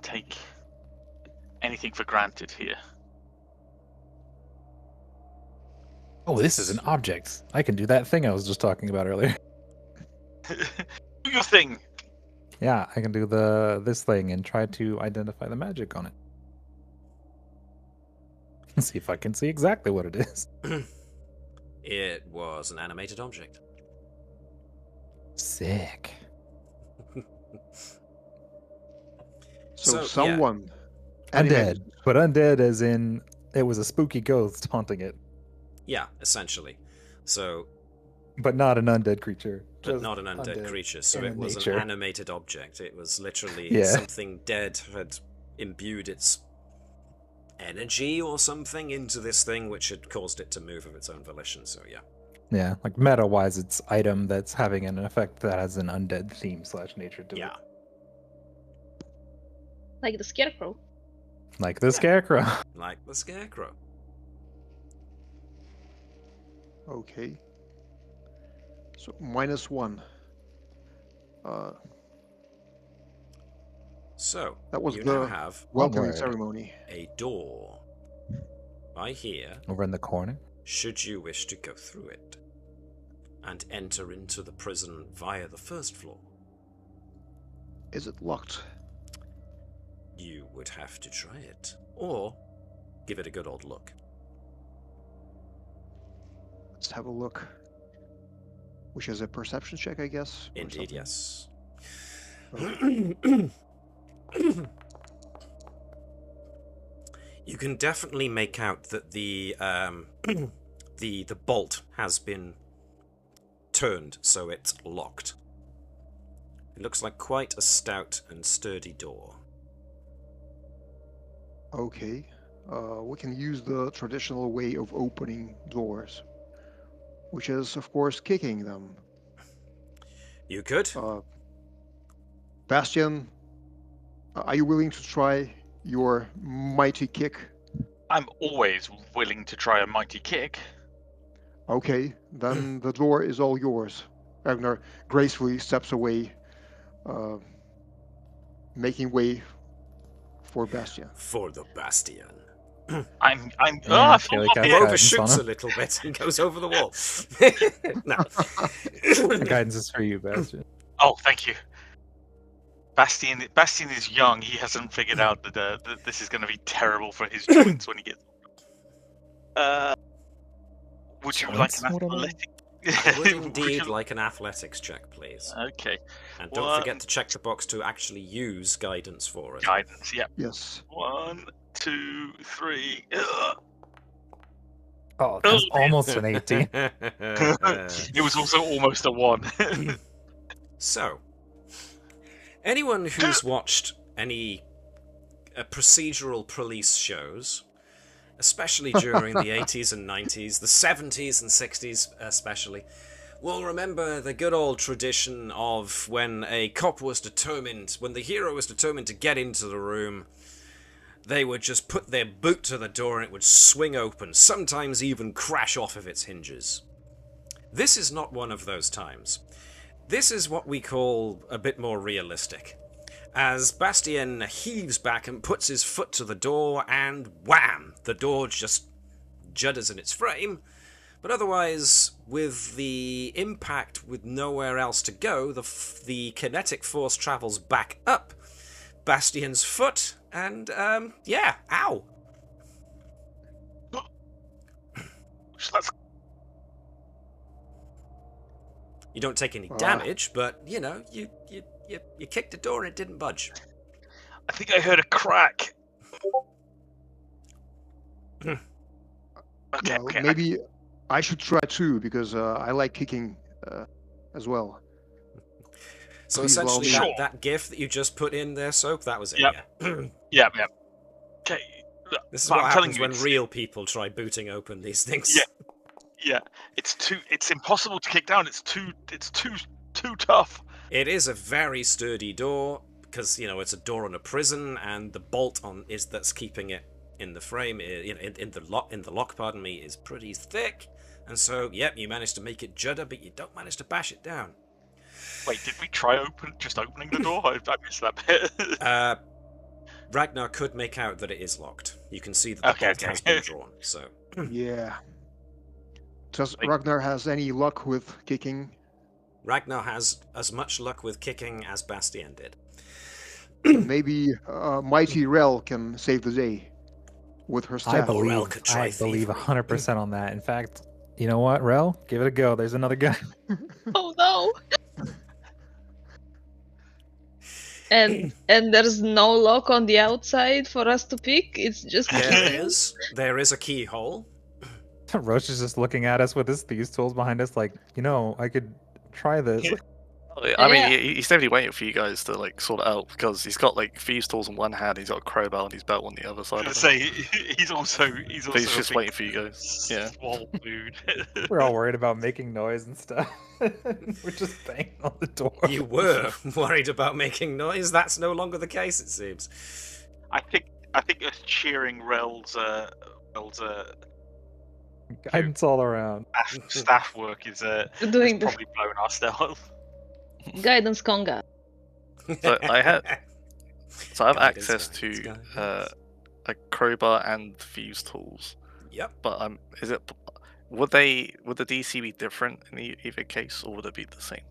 take anything for granted here. Oh, this is an object. I can do that thing I was just talking about earlier. Do your thing. Yeah, I can do this thing and try to identify the magic on it. See if I can see exactly what it is. it was an animated object. Sick. So someone Undead. But undead as in it was a spooky ghost haunting it. Yeah, essentially. So, but not an undead creature. But not an undead creature, so it was nature. an animated object. It was literally something dead had imbued its energy or something into this thing, which had caused it to move of its own volition, so yeah. Yeah, like meta-wise, it's item that's having an effect that has an undead theme / nature to it. Yeah. Like the scarecrow. Like the scarecrow. Like the scarecrow. Okay. So -1. So that was you the now have welcoming ceremony. A door. Right here. Over in the corner. Should you wish to go through it and enter into the prison via the first floor. Is it locked? You would have to try it, or give it a good old look. Let's have a look. Which is a perception check, I guess? Indeed, yes. Okay. You can definitely make out that the the bolt has been turned, so it's locked. It looks like quite a stout and sturdy door. Okay. We can use the traditional way of opening doors, which is, of course, kicking them. You could. Bastien, are you willing to try your mighty kick? I'm always willing to try a mighty kick. Okay, then the door is all yours. Ragnar gracefully steps away, making way for Bastien. For the Bastien. I'm. Yeah, Oh, Caelee casts He guidance on overshoots a him. little bit and goes over the wall. No. The guidance is for you, Bastien. oh, thank you. Bastien is young. He hasn't figured out that this is going to be terrible for his joints when he gets. Would you like an Joints? What are they? athletic? I would Would indeed you- like an athletics check, please. Okay. And don't One- forget to check the box to actually use guidance for it. Guidance. Yep. Yes. 1, 2, 3. Oh, that's almost an 18. It was also almost a 1. So, anyone who's watched any procedural police shows, especially during the 80s and 90s, the 70s and 60s especially, will remember the good old tradition of when the hero was determined to get into the room, they would just put their boot to the door and it would swing open, sometimes even crash off of its hinges. This is not one of those times. This is what we call a bit more realistic. As Bastien heaves back and puts his foot to the door, and wham! The door just judders in its frame. But otherwise, with the impact with nowhere else to go, the kinetic force travels back up Bastien's foot, and, yeah, ow! So that's You don't take any Ah. damage, but, you know, you kicked the door and it didn't budge. I think I heard a crack. Okay, Well, okay. maybe I should try too, because I like kicking as well. So Please allow essentially, me. Sure. that GIF that you just put in there, Soap, that was it, Yep. yeah. Yeah. Okay. Look, This is but what I'm telling happens you, when it's- real people try booting open these things. Yeah. Yeah, it's impossible to kick down. It's too tough. It is a very sturdy door, because, you know, it's a door on a prison, and the bolt that's keeping it in the frame, in the lock, pardon me, is pretty thick. And so, yep, you managed to make it judder, but you don't manage to bash it down. Wait, did we try opening the door? I missed that bit. Ragnar could make out that it is locked. You can see that the Okay, bolt okay. has been drawn, so... Yeah. Does Like- Ragnar has any luck with kicking? Ragnar has as much luck with kicking as Bastien did. Maybe mighty Rell can save the day with her I staff. Rell believe could try 100% on that. In fact, you know what, Rell? Give it a go. There's another guy. Oh no! And there's no lock on the outside for us to pick. It's just There is a keyhole. Roach is just looking at us with his thieves tools behind us, like, you know, I could try this. I mean, Yeah. he's definitely waiting for you guys to like sort it out because he's got like thieves tools in one hand, he's got a crowbar on his belt on the other side. I Of was him. gonna say he's also But he's a just big waiting for you guys. Yeah. swole dude. We're all worried about making noise and stuff. We're just banging on the door. You were worried about making noise. That's no longer the case, it seems. I think us cheering Rell's Guidance all around. staff work is doing the probably blown our stealth. guidance conga. So I have Guidance, access guidance, to guidance. a crowbar and thieves tools. Yep. But would the DC be different in either case, or would it be the same?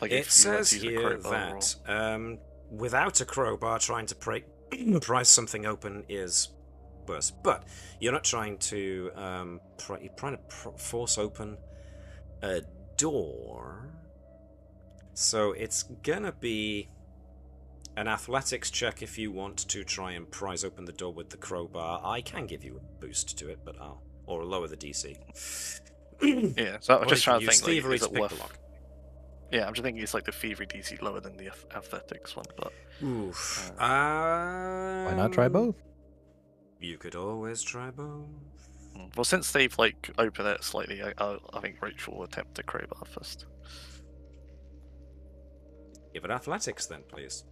Like It if you were to says use a here crowbar or- that without a crowbar, trying to prise something open is worse. But you're not trying to you're trying to force open a door. So it's gonna be an athletics check if you want to try and prise open the door with the crowbar. I can give you a boost to it, but or lower the DC. Yeah, so I'm Or just you trying can to use think. Like, thievery is to it pick worth... the lock. Yeah, I'm just thinking it's like the thievery DC lower than the athletics one, but Oof. Why not try both? You could always try both. well, since they've like opened it slightly, I think Rachel will attempt to crowbar first. Give it athletics then, please.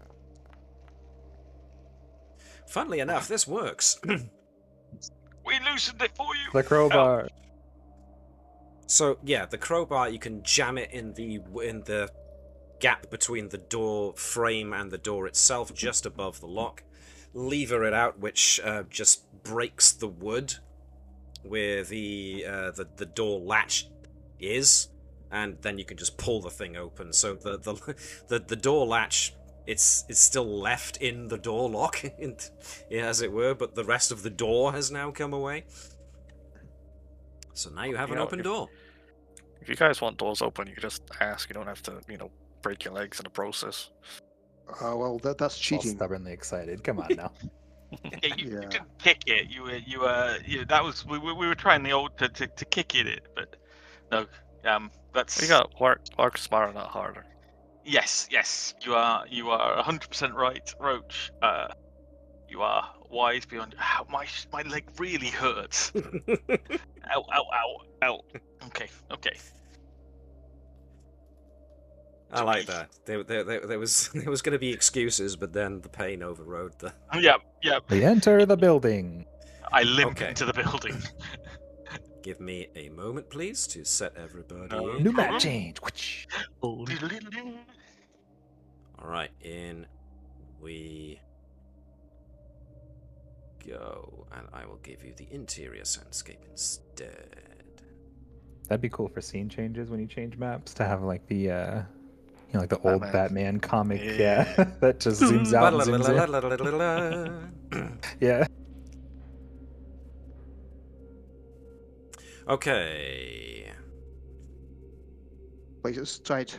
Funnily enough, this works. We loosened it for you. The crowbar. So yeah, the crowbar, you can jam it in the gap between the door frame and the door itself, just above the lock. lever it out, which just breaks the wood where the door latch is, and then you can just pull the thing open. So the door latch, it's still left in the door lock, as it were, but the rest of the door has now come away. So now you have an open door. If you guys want doors open, you can just ask. You don't have to, break your legs in the process. Well, that's cheating. All stubbornly excited. Come on now. Yeah, you didn't kick it. That was we were trying the old to kick it, but no. That's. You got work smarter, not harder. Yes. You are 100% right, Roach. You are wise beyond. Ow, my leg really hurts. Ow. Okay. I like that. There was going to be excuses, but then the pain overrode the. Yeah. We enter the building. I limp into the building. Give me a moment, please, to set everybody in. New map change. All right, in we go, and I will give you the interior soundscape instead. That'd be cool for scene changes when you change maps to have like the like the old Batman comic, that just zooms out and zooms in. Yeah. Okay. Place is tight.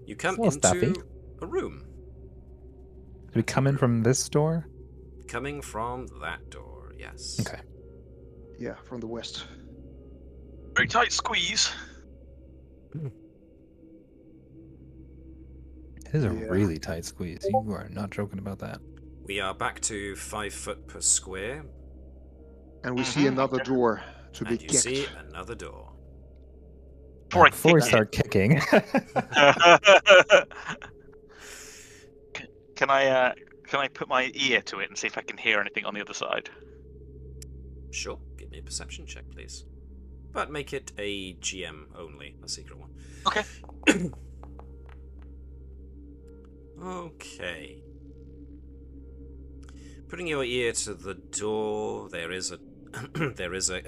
You come It's a little into stuffy. a room. Do we come in from this door? Coming from that door, yes. Okay. Yeah, from the west. Very tight squeeze. It is a really tight squeeze. You are not joking about that. We are back to 5 foot per square. And we see another door to be And you kicked. see another door. Before we start kicking. Can I put my ear to it and see if I can hear anything on the other side? Sure, give me a perception check, please. But make it a GM only, a secret one. Okay. Okay. Putting your ear to the door, there is a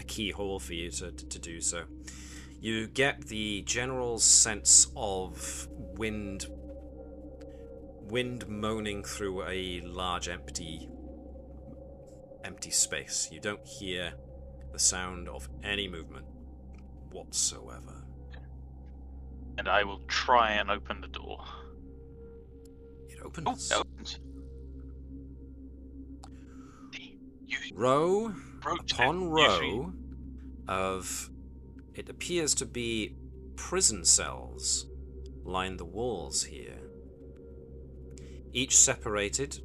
keyhole for you to do so. You get the general sense of wind moaning through a large empty space. You don't hear the sound of any movement whatsoever. And I will try and open the door. It opens. Oh, it opens. Row upon row of, it appears to be prison cells line the walls here. Each separated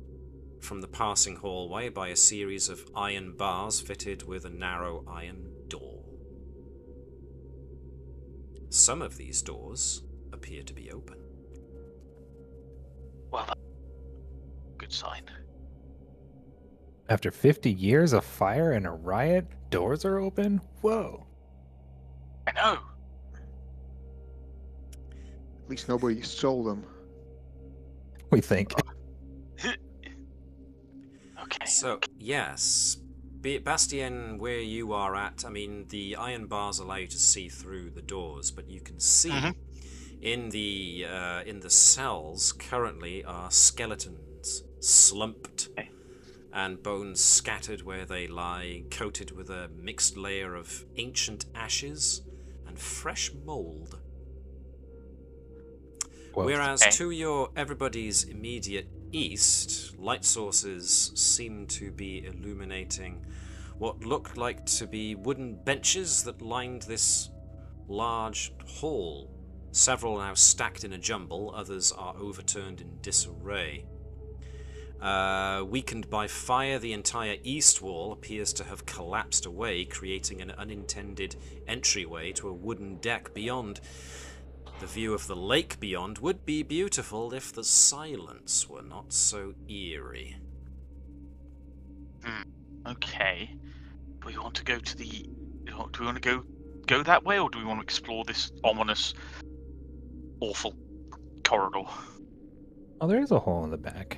from the passing hallway by a series of iron bars fitted with a narrow iron door. Some of these doors appear to be open. Well, that's a good sign. After 50 years of fire and a riot, doors are open? Whoa. I know. At least nobody stole them. We think. Okay. So, yes, Bastien, where you are at, I mean, the iron bars allow you to see through the doors, but you can see in the cells currently are skeletons slumped and bones scattered where they lie, coated with a mixed layer of ancient ashes and fresh mold. Whoa. Whereas to everybody's immediate east, light sources seem to be illuminating what looked like to be wooden benches that lined this large hall. Several are now stacked in a jumble, others are overturned in disarray. Weakened by fire, the entire east wall appears to have collapsed away, creating an unintended entryway to a wooden deck beyond. The view of the lake beyond would be beautiful if the silence were not so eerie. Okay. Do we want to go to the... Do we want to go that way, or do we want to explore this ominous, awful corridor? Oh, there is a hole in the back.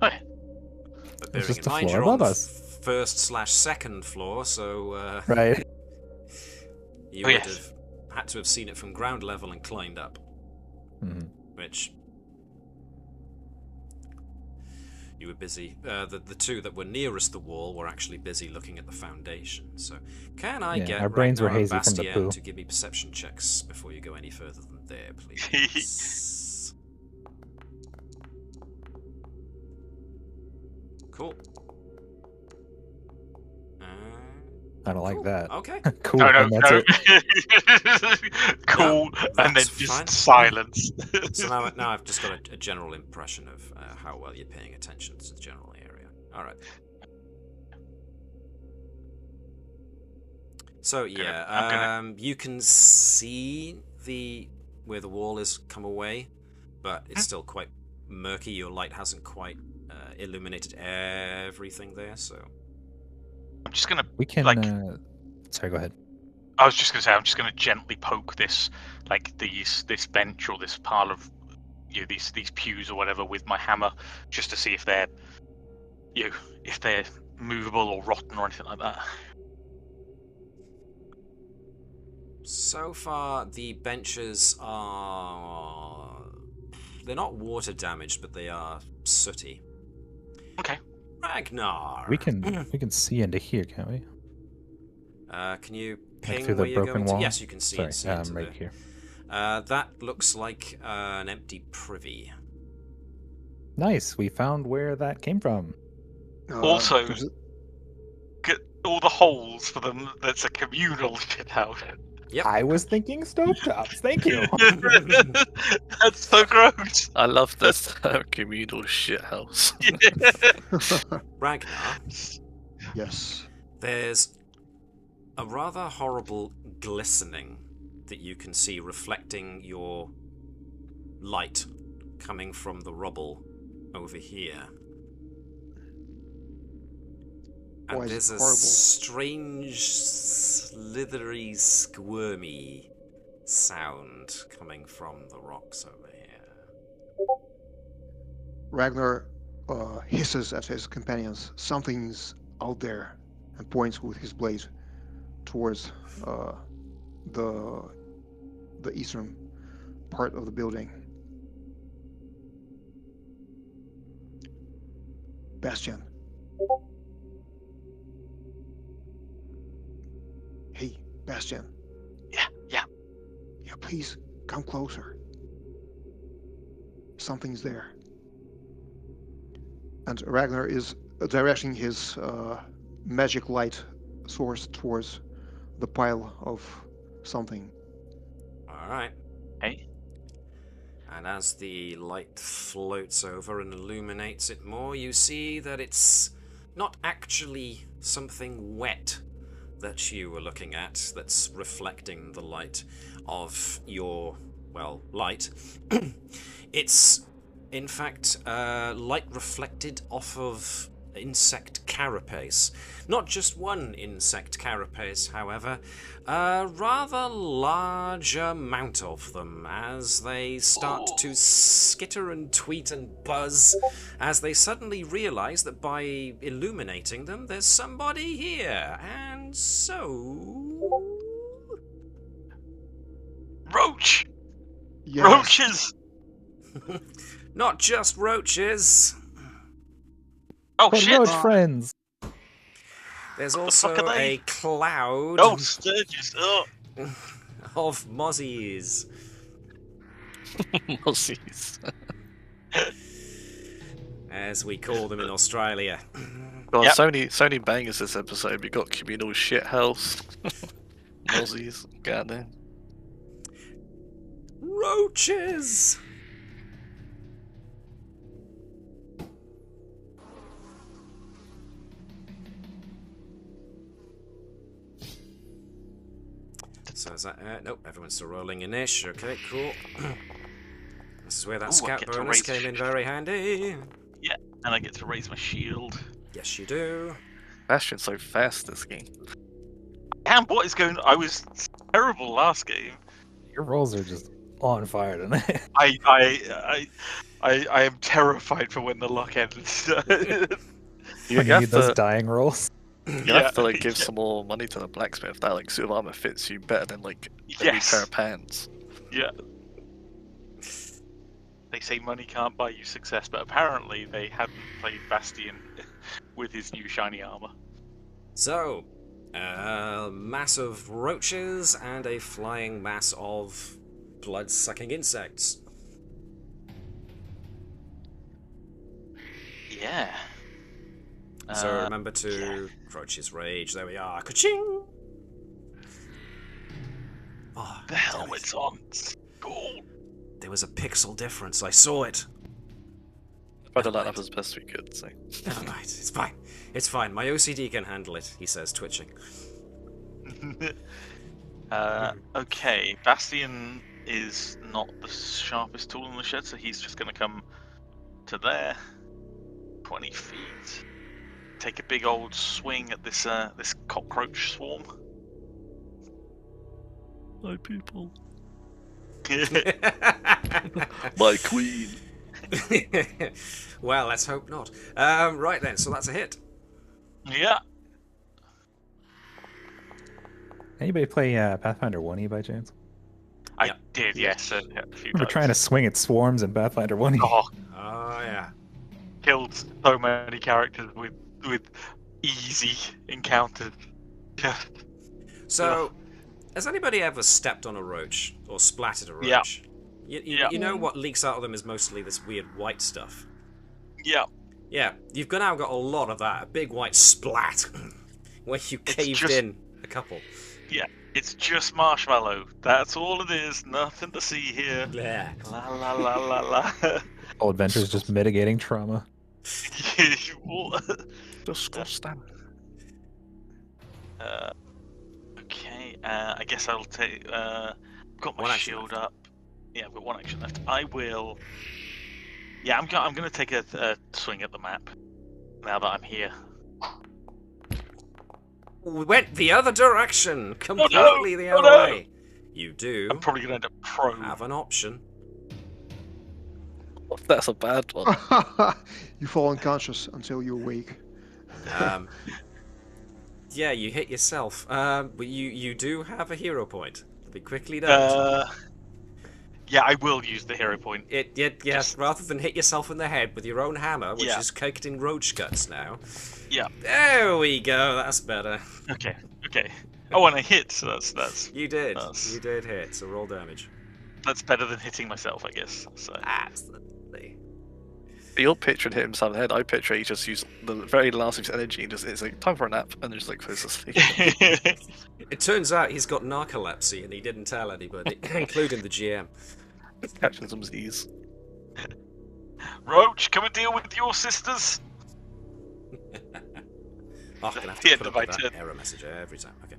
Hey. bearing just in a mind floor you're on above the us. first/second floor, so Right. you would have had to have seen it from ground level and climbed up. Mhm. Which you were busy. The two that were nearest the wall were actually busy looking at the foundation. So, can I get our brains were Ragnar and hazy from the Bastien poo. to give me perception checks before you go any further than there, please? Cool. I don't like that. Okay. Cool. No, and that's it. Cool, No, and then that's just fine. silence. So now I've just got a general impression of how well you're paying attention to the general area. All right. So yeah, you can see where the wall has come away, but it's still quite murky. Your light hasn't quite illuminated everything there, so I'm just gonna. We can. Like, Sorry, go ahead. I was just gonna say, I'm just gonna gently poke this bench or this pile of these pews or whatever with my hammer, just to see if they're if they're movable or rotten or anything like that. So far, the benches they're not water damaged, but they are sooty. Okay. Ragnar! We can see into here, can't we? Can you Like ping through where the you're broken going to? wall? Yes, you can see Sorry, into right the... here. That looks like an empty privy. Nice. We found where that came from. Also, there's a- get all the holes for them. That's a communal shithouse. Yep. I was thinking stovetops. Thank you. That's so gross. I love this communal shithouse. Ragnar, yes. there's a rather horrible glistening that you can see reflecting your light coming from the rubble over here. And Why is it there's a horrible? strange, slithery, squirmy sound coming from the rocks over here. Ragnar hisses at his companions. Something's out there, and points with his blade towards the eastern part of the building. Bastien. Hey, Bastien. Yeah. Yeah, please come closer. Something's there. And Ragnar is directing his magic light source towards the pile of something. Alright. Hey. And as the light floats over and illuminates it more, you see that it's not actually something wet that you were looking at that's reflecting the light of your, well, light. It's, in fact, light reflected off of insect carapace. Not just one insect carapace, however, a rather large amount of them as they start to skitter and tweet and buzz as they suddenly realize that by illuminating them there's somebody here, and so... Roach! Yes. Roaches! Not just roaches. Oh But shit! Roach friends. There's What the fuck also are they? a cloud Oh, Sturgis! Oh. of mozzies. Mozzies. As we call them in Australia. God, Yep. so many bangers this episode. We got communal shithouse. Mozzies. Goddamn. Roaches! So is that... nope, everyone's still rolling in ish. Okay, cool. This is where that Ooh, I scout get to bonus raise- came in very handy. Yeah, and I get to raise my shield. Yes, you do. Bastien's so fast this game. Damn, what is going on? I was terrible last game. Your rolls are just on fire tonight. I am terrified for when the luck ends. When you need those dying rolls. You have to like give some more money to the blacksmith. That like suit of armor fits you better than like every pair of pants. Yeah. They say money can't buy you success, but apparently they hadn't played Bastien with his new shiny armor. So, a mass of roaches and a flying mass of blood-sucking insects. Yeah. So remember to Roach's Rage. There we are. Ka-ching! Oh, the helmet's on. Cool. There was a pixel difference. I saw it. Tried to line up as best we could. So. Never mind. It's fine. It's fine. My OCD can handle it. He says, twitching. Okay. Bastien is not the sharpest tool in the shed, so he's just going to come to there. 20 feet. Take a big old swing at this this cockroach swarm. My people. My queen. Well, let's hope not. Right then, so that's a hit. Yeah. Anybody play Pathfinder 1E by chance? I did, yes. A few We're times. trying to swing at swarms in Pathfinder 1E. Oh, yeah. killed so many characters with easy encounters. Just So, has anybody ever stepped on a roach or splattered a roach? Yeah. You know what leaks out of them is mostly this weird white stuff. Yeah. Yeah, you've now got a lot of that. A big white splat where you caved in a couple. Yeah, it's just marshmallow. That's all it is. Nothing to see here. Yeah. La la la la la. All adventures just mitigating trauma. Disgusting. Okay, I guess I'll take. Got my shield up. Yeah, I've got one action left. I will. Yeah, I'm going to take a swing at the map now that I'm here. We went the other direction, completely the other way. You do. I'm probably going to end up prone. Have an option. That's a bad one. You fall unconscious until you awake. Yeah, you hit yourself. But you do have a hero point. Be quickly done. Yeah, I will use the hero point. Yes, rather than hit yourself in the head with your own hammer, which is caked in roach guts now. Yeah. There we go. That's better. Okay. Oh, and I hit, so that's. You did. You did hit. So roll damage. That's better than hitting myself, I guess. So. Absolutely. You're picturing hit himself in the head. I picture he just used the very last of his energy and just it's like time for a nap and just like goes to sleep. It turns out he's got narcolepsy and he didn't tell anybody, including the GM. Catching some Z's. Roach, come and deal with your sisters. I'm gonna have to put up with that error message every time. Okay.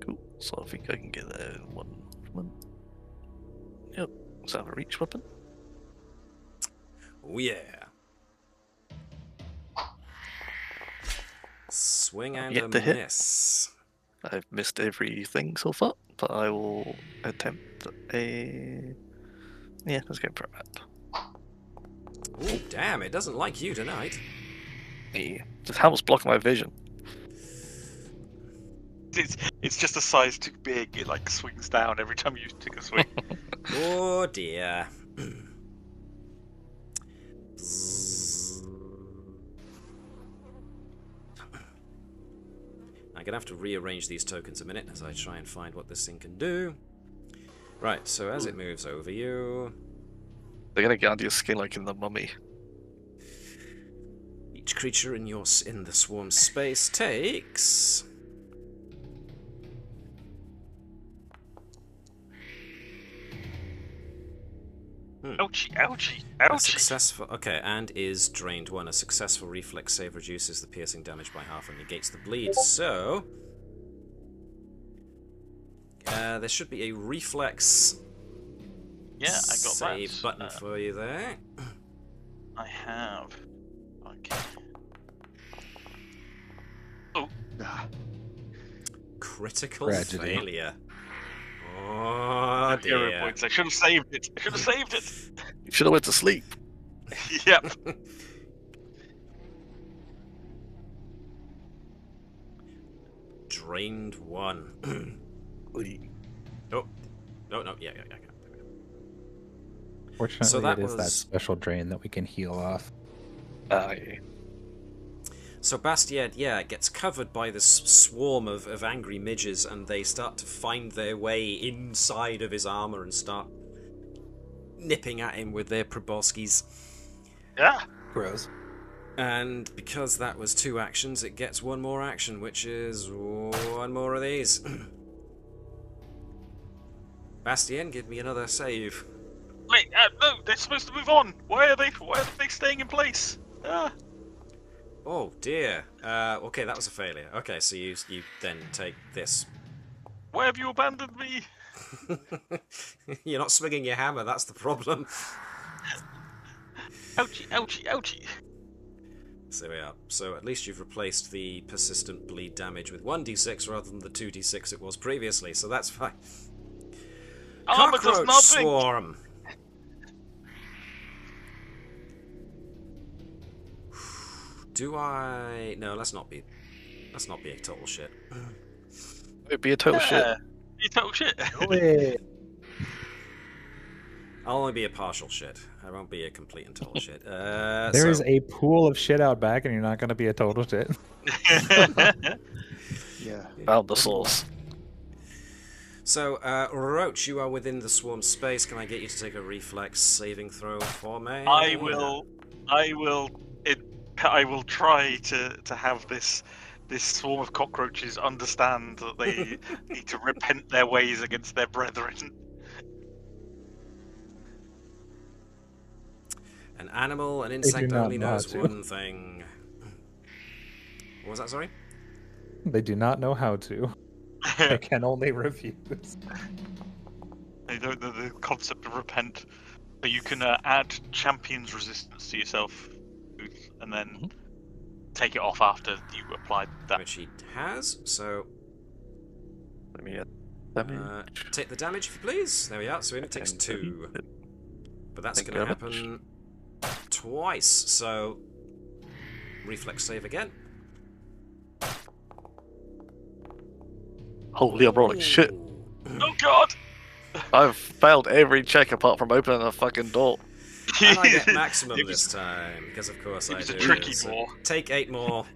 Cool. So I think I can get that one. Yep. Does that have a reach weapon? Oh yeah. Swing and a miss. I've missed everything so far, but I will attempt a. Yeah, let's go for a map. Oh damn! It doesn't like you tonight. Yeah. Just how much blocking my vision? It's just a size too big. It like swings down every time you take a swing. Oh dear. I'm gonna have to rearrange these tokens a minute as I try and find what this thing can do. Right, so as it moves over you, they're gonna get under your skin like in the Mummy. Each creature in the swarm space takes Ouchie, ouchie, a ouchie. successful. Okay, and is drained one. A successful reflex save reduces the piercing damage by half and negates the bleed. So there should be a reflex. Yeah, I got save that. button for you there. I have. Okay. Oh. Critical Tragedy. failure. Oh Hero dear. points. I should have saved it. You should have went to sleep. Yep. drained 1. Oh. No, yeah. Fortunately, So that it is that was- special drain that we can heal off. Yeah. So Bastien, gets covered by this swarm of angry midges, and they start to find their way inside of his armor and start nipping at him with their proboscis. Yeah. Gross. And because that was 2 actions, it gets 1 more action, which is 1 more of these. Bastien, give me another save. Wait, no, they're supposed to move on. Why are they staying in place? Oh dear. Okay, that was a failure. Okay, so you then take this. Why have you abandoned me? You're not swinging your hammer, that's the problem. Ouchie, ouchie, ouchie. So we are. So at least you've replaced the persistent bleed damage with 1d6 rather than the 2d6 it was previously, so that's fine. Armor does Cockroach nothing. swarm. Do I? No, let's not be a total shit. It'd be a total shit. You total shit. I'll only be a partial shit. I won't be a complete and total shit. There is a pool of shit out back, and you're not going to be a total shit. Yeah. Found the source. So, Roach, you are within the swarm space. Can I get you to take a reflex saving throw for me? I will try to have this swarm of cockroaches understand that they need to repent their ways against their brethren. An animal, an do insect not only know how knows to. one thing. What was that, sorry? They do not know how to. They can only refuse. They don't know the concept of repent. So you can add champion's resistance to yourself, and then take it off after you apply that. Which he has, so Let me add damage. take the damage if you please. There we are, so it takes 2. But that's Thank going to you very happen twice, so reflex save again. Holy, I'm rolling shit. Oh god! I've failed every check apart from opening a fucking door. And I get maximum It was- this time, because of course it I was do. a tricky So ball. take 8 more.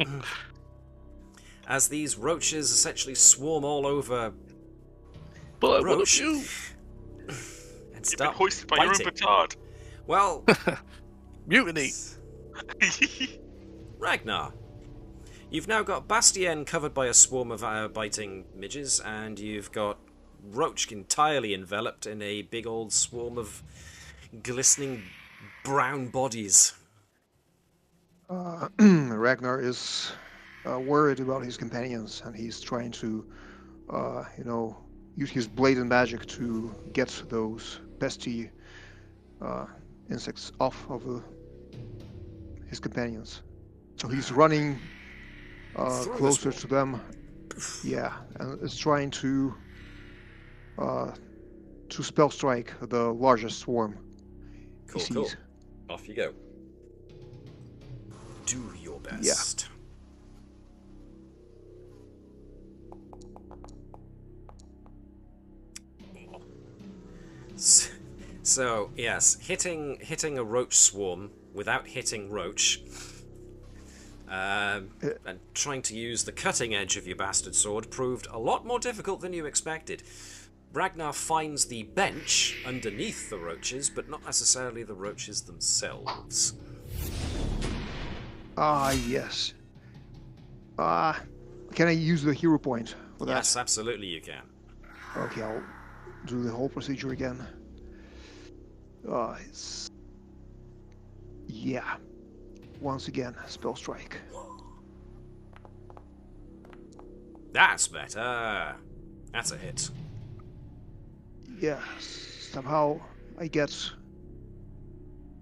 As these roaches essentially swarm all over But I want Roach. you. and You've been start hoisted by your own biting. petard. Well, Mutiny. Ragnar, you've now got Bastien covered by a swarm of biting midges, and you've got Roach entirely enveloped in a big old swarm of glistening brown bodies. Ragnar is worried about his companions, and he's trying to, use his blade and magic to get those pesky insects off of his companions. So he's running closer to them. Yeah, and is trying to spell strike the largest swarm he Cool, cool. sees. Off you go. Do your best. So yes, hitting a roach swarm without hitting Roach, and trying to use the cutting edge of your bastard sword proved a lot more difficult than you expected. Ragnar finds the bench underneath the roaches, but not necessarily the roaches themselves. Ah, yes. Can I use the hero point for that? Yes, absolutely you can. Okay, I'll do the whole procedure again. It's... Yeah. Once again, spell strike. That's better. That's a hit. Yeah, somehow I get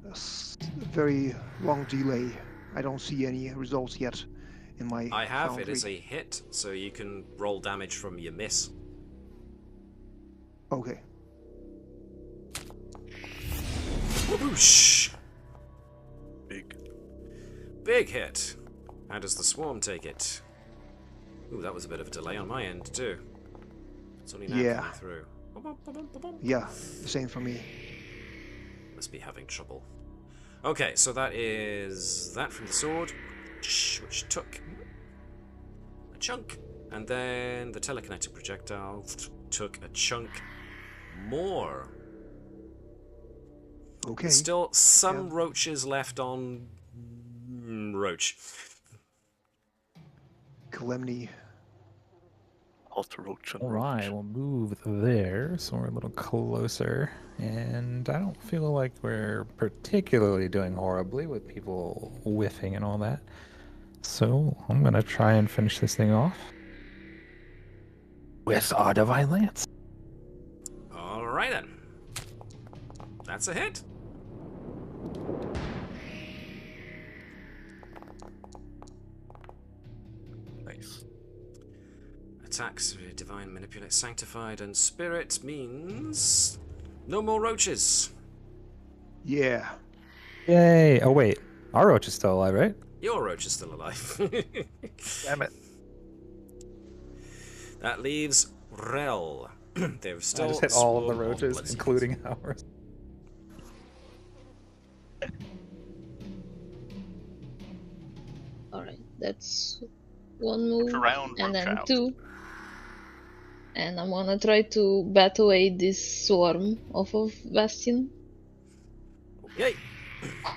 a very long delay. I don't see any results yet in my I have. Foundry. It is a hit, so you can roll damage from your miss. Okay. Whoosh! Big. Big hit. How does the swarm take it? Ooh, that was a bit of a delay on my end too. It's only now Yeah. coming through. Yeah, same for me. Must be having trouble. Okay, so that is that from the sword, which took a chunk, and then the telekinetic projectile took a chunk more. Okay. Still some Yeah. roaches left on Roach. Caelemne. Hot roach and All roach. right, we'll move there, so we're a little closer. And I don't feel like we're particularly doing horribly with people whiffing and all that. So I'm going to try and finish this thing off with our Divine Lance. Alright then. That's a hit. Nice. Attacks with Divine Manipulate Sanctified and Spirit means no more roaches. Yeah. Yay! Oh wait, our roach is still alive, right? Your roach is still alive. Damn it. That leaves Rell. They've still I just hit all of the swarm roaches, bloodseekers. including ours. Alright, that's one move. Around, And roach then out. 2. And I'm gonna try to bat away this swarm off of Bastien. Yay!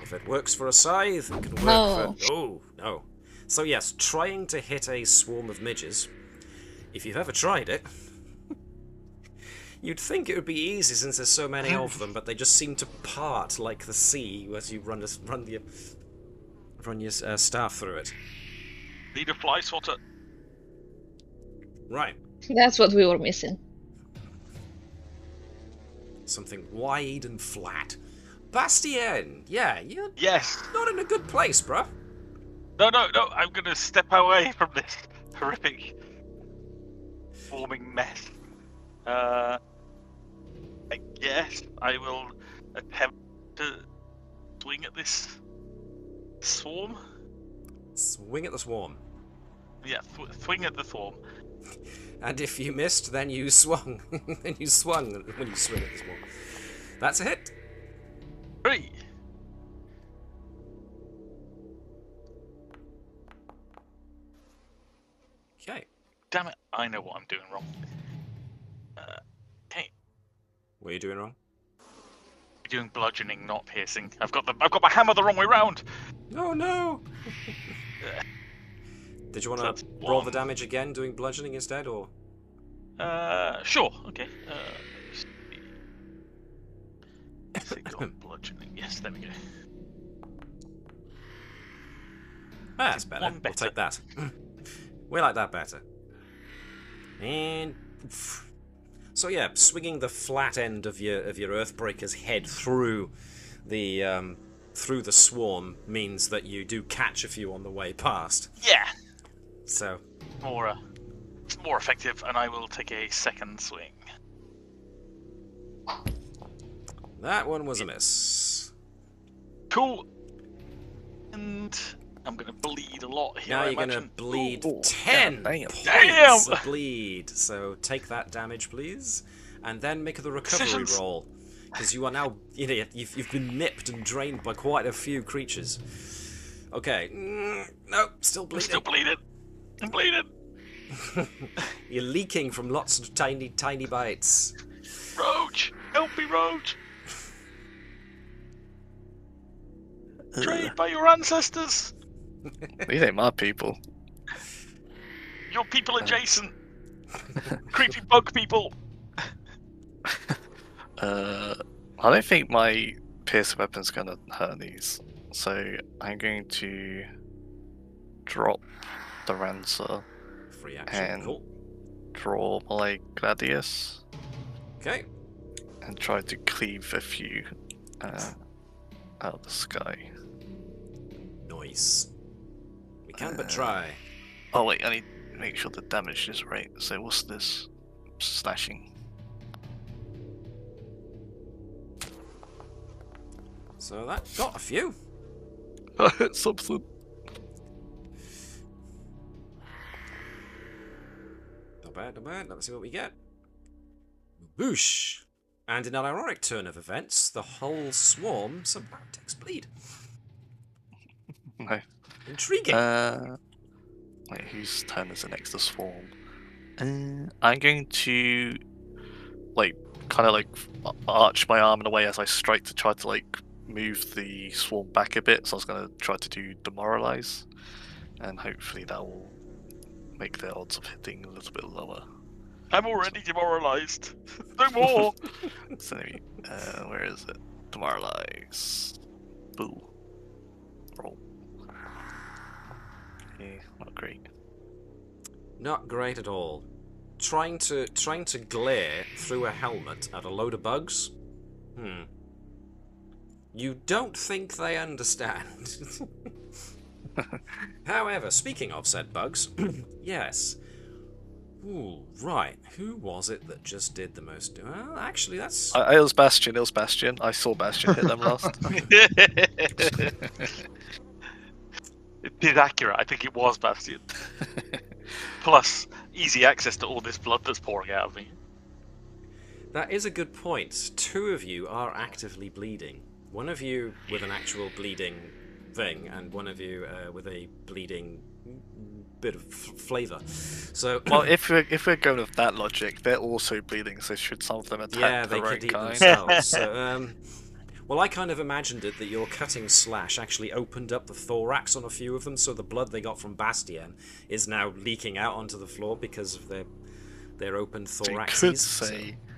If it works for a scythe, it can work No. for... Oh, no. So yes, trying to hit a swarm of midges, if you've ever tried it, you'd think it would be easy since there's so many of them, but they just seem to part like the sea as you run your staff through it. Need a fly swatter. Right. That's what we were missing. Something wide and flat. Bastien! Yeah, you're Yes. not in a good place, bruh. No. I'm gonna step away from this horrific forming mess. I guess I will attempt to swing at this swarm. Swing at the swarm. Yeah, swing at the swarm. And if you missed, then you swung. Then you swung when you swing at the swarm. That's a hit. 3. Okay. Damn it! I know what I'm doing wrong. Okay, What are you doing wrong? I'm doing bludgeoning, not piercing. I've got my hammer the wrong way round. Oh no! Did you want That's to roll the one. damage again, doing bludgeoning instead, or? Sure. Okay. Bludgeoning. Yes, there we go. That's better. One We'll better. take that. We like that better. And so yeah, swinging the flat end of your Earthbreaker's head through the swarm means that you do catch a few on the way past. Yeah. So It's more effective, and I will take a second swing. that one was a miss. Cool. And I'm gonna bleed a lot here. Now I you're gonna imagine. bleed Ooh, 10 damn. points Damn! of bleed. So take that damage, please, and then make the recovery Decisions. roll, because you are now you've been nipped and drained by quite a few creatures. Okay, no, still I'm bleeding. still bleeding. I'm bleeding. You're leaking from lots of tiny bites. Roach, help me, Roach. Trained by your ancestors. These ain't my people. Your people adjacent. Creepy bug people. I don't think my pierce weapon's gonna hurt these, so I'm going to drop the Rancer, Free action. And- Cool. draw my Gladius, Okay. and try to cleave a few out of the sky. Nice. We can but try. Oh wait, I need to make sure the damage is right. So what's this? Slashing. So that got a few. I hit something. bad, not bad. Let's see what we get. Boosh! And in an ironic turn of events, the whole swarm somehow takes bleed. No. Intriguing. Wait, whose turn is it next to swarm? I'm going to, like, kind of like arch my arm in a way as I strike to try to like move the swarm back a bit. So I was going to try to do demoralize, and hopefully that will make their odds of hitting a little bit lower. I'm already demoralized. No more. So anyway, where is it? Demoralize. Boo. Roll. Okay, not great. Not great at all. Trying to glare through a helmet at a load of bugs? You don't think they understand. However, speaking of said bugs, yes. Ooh, right. Who was it that just did the most? Well, actually, that's... It was Bastien. It was Bastien. I saw Bastien hit them last. It is accurate. I think it was Bastien. Plus, easy access to all this blood that's pouring out of me. That is a good point. 2 of you are actively bleeding. One of you with an actual bleeding thing, and one of you with a bleeding bit of flavour. So, well, if we're going with that logic, they're also bleeding. So should some of them attack they the right could eat kind? themselves. So, well, I kind of imagined it that your cutting slash actually opened up the thorax on a few of them, so the blood they got from Bastien is now leaking out onto the floor because of their open thoraxes. So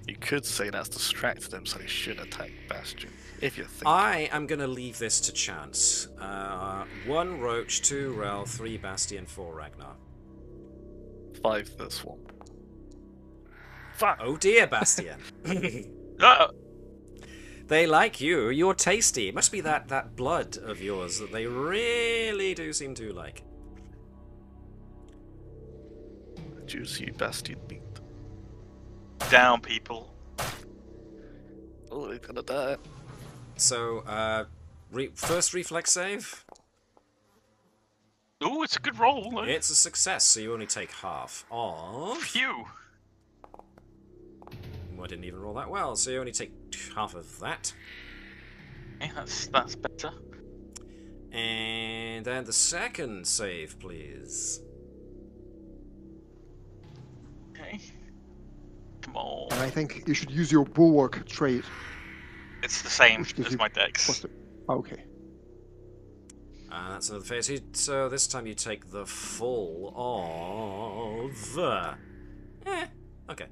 you could say that's distracted them, so they should attack Bastien. If you think. I am going to leave this to chance. 1 Roach, 2 Rell, 3 Bastien, 4 Ragnar. 5 the swarm. Fuck. Oh dear, Bastien. They like you. You're tasty. It must be that blood of yours that they really do seem to like. Juicy Bastien meat. Down, people. Oh, they're gonna die. So, first reflex save. Ooh, it's a good roll. Though. It's a success, so you only take half of... Phew. I didn't even roll that well, so you only take half of that. Okay, that's better. And then the second save, please. Okay. Come on. And I think you should use your bulwark trait. It's the same Which gives as you my dex. Okay. That's another failure. So this time you take the full of... okay.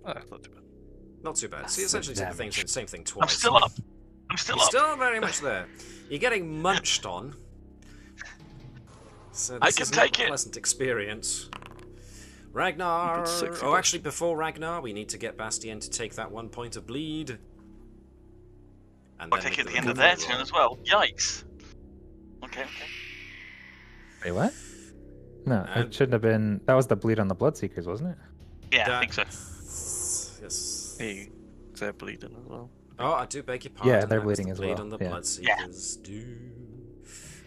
Oh, not too bad. Not too bad. See, That's essentially the it's the same thing twice. I'm still up. You're still very much there. You're getting munched on. So I this can is take not a it. pleasant experience. Ragnar... Oh, actually, before Ragnar, we need to get Bastien to take that 1 point of bleed. And I'll then take make it at the end of recovery their turn roll. as well. Yikes. Okay. Wait, what? No, it shouldn't have been. That was the bleed on the Bloodseekers, wasn't it? Yeah, I think so. Yes. Hey, they're bleeding as well. Oh, I do beg your pardon. Yeah, they're that was bleeding the as bleed well, on the yeah. Bloodseekers.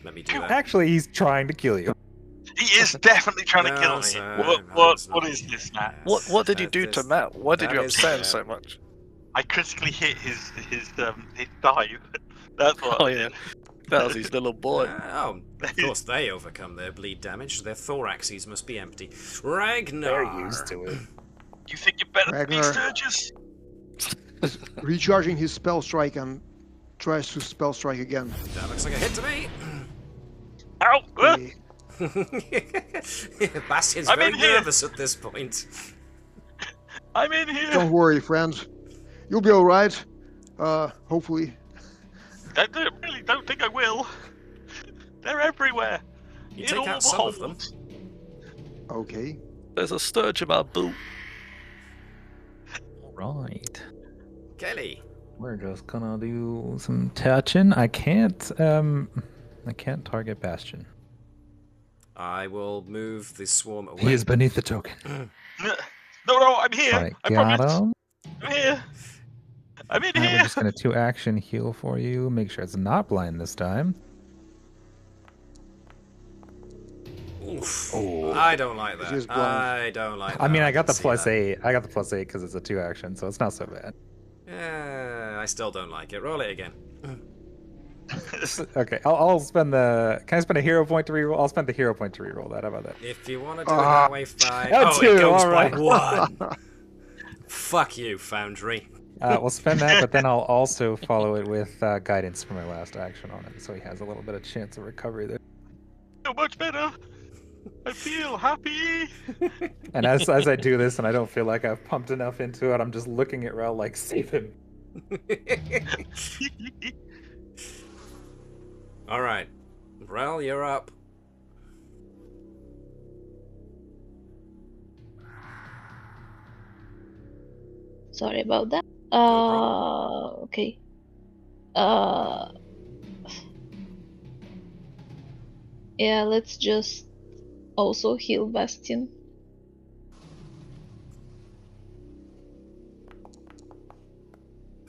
Let me do that. Actually, he's trying to kill you. He is definitely trying to No, kill me. sir, What is this, Matt? What did you do to Matt? Why did you that is, upset him so much? I critically hit his thigh. That's what. Oh yeah, that was his little boy. Oh, of course they overcome their bleed damage. Their thoraxes must be empty. Ragnar! They're used to it. You think you're better than me, Ragnar. Sturgis? Recharging his spell strike and tries to spell strike again. That looks like a hit to me. Ow! Okay. Bastien's I'm very in here. nervous at this point. I'm in here. Don't worry, friend. You'll be alright. Hopefully. I really don't think I will. They're everywhere. You In take all out the some of them. holes. Okay. There's a sturge in my boot. Right. Caelee. We're just gonna do some touching. I can't target Bastien. I will move the swarm away. He is beneath the token. No, I'm here. Right, I got promise. him. I'm here. I'm in And we're here. just gonna 2-action heal for you. Make sure it's not blind this time. Oof. Oh, I don't like It that. is blind. I don't like that. I mean, I got can the see plus that. 8. I got the plus 8 because it's a 2 action, so it's not so bad. I still don't like it. Roll it again. Okay, I'll spend the. Can I spend a hero point to reroll? I'll spend the hero point to reroll that. How about that? If you want to do it that way, fine. Oh, Oh, two, it goes alright. by 1. Fuck you, Foundry. We'll spend that, but then I'll also follow it with guidance for my last action on it, so he has a little bit of chance of recovery there. So much better. I feel happy. And as I do this, and I don't feel like I've pumped enough into it, I'm just looking at Rell like, save him. All right, Rell, you're up. Sorry about that. problem. Okay. Yeah, let's just also heal Bastien.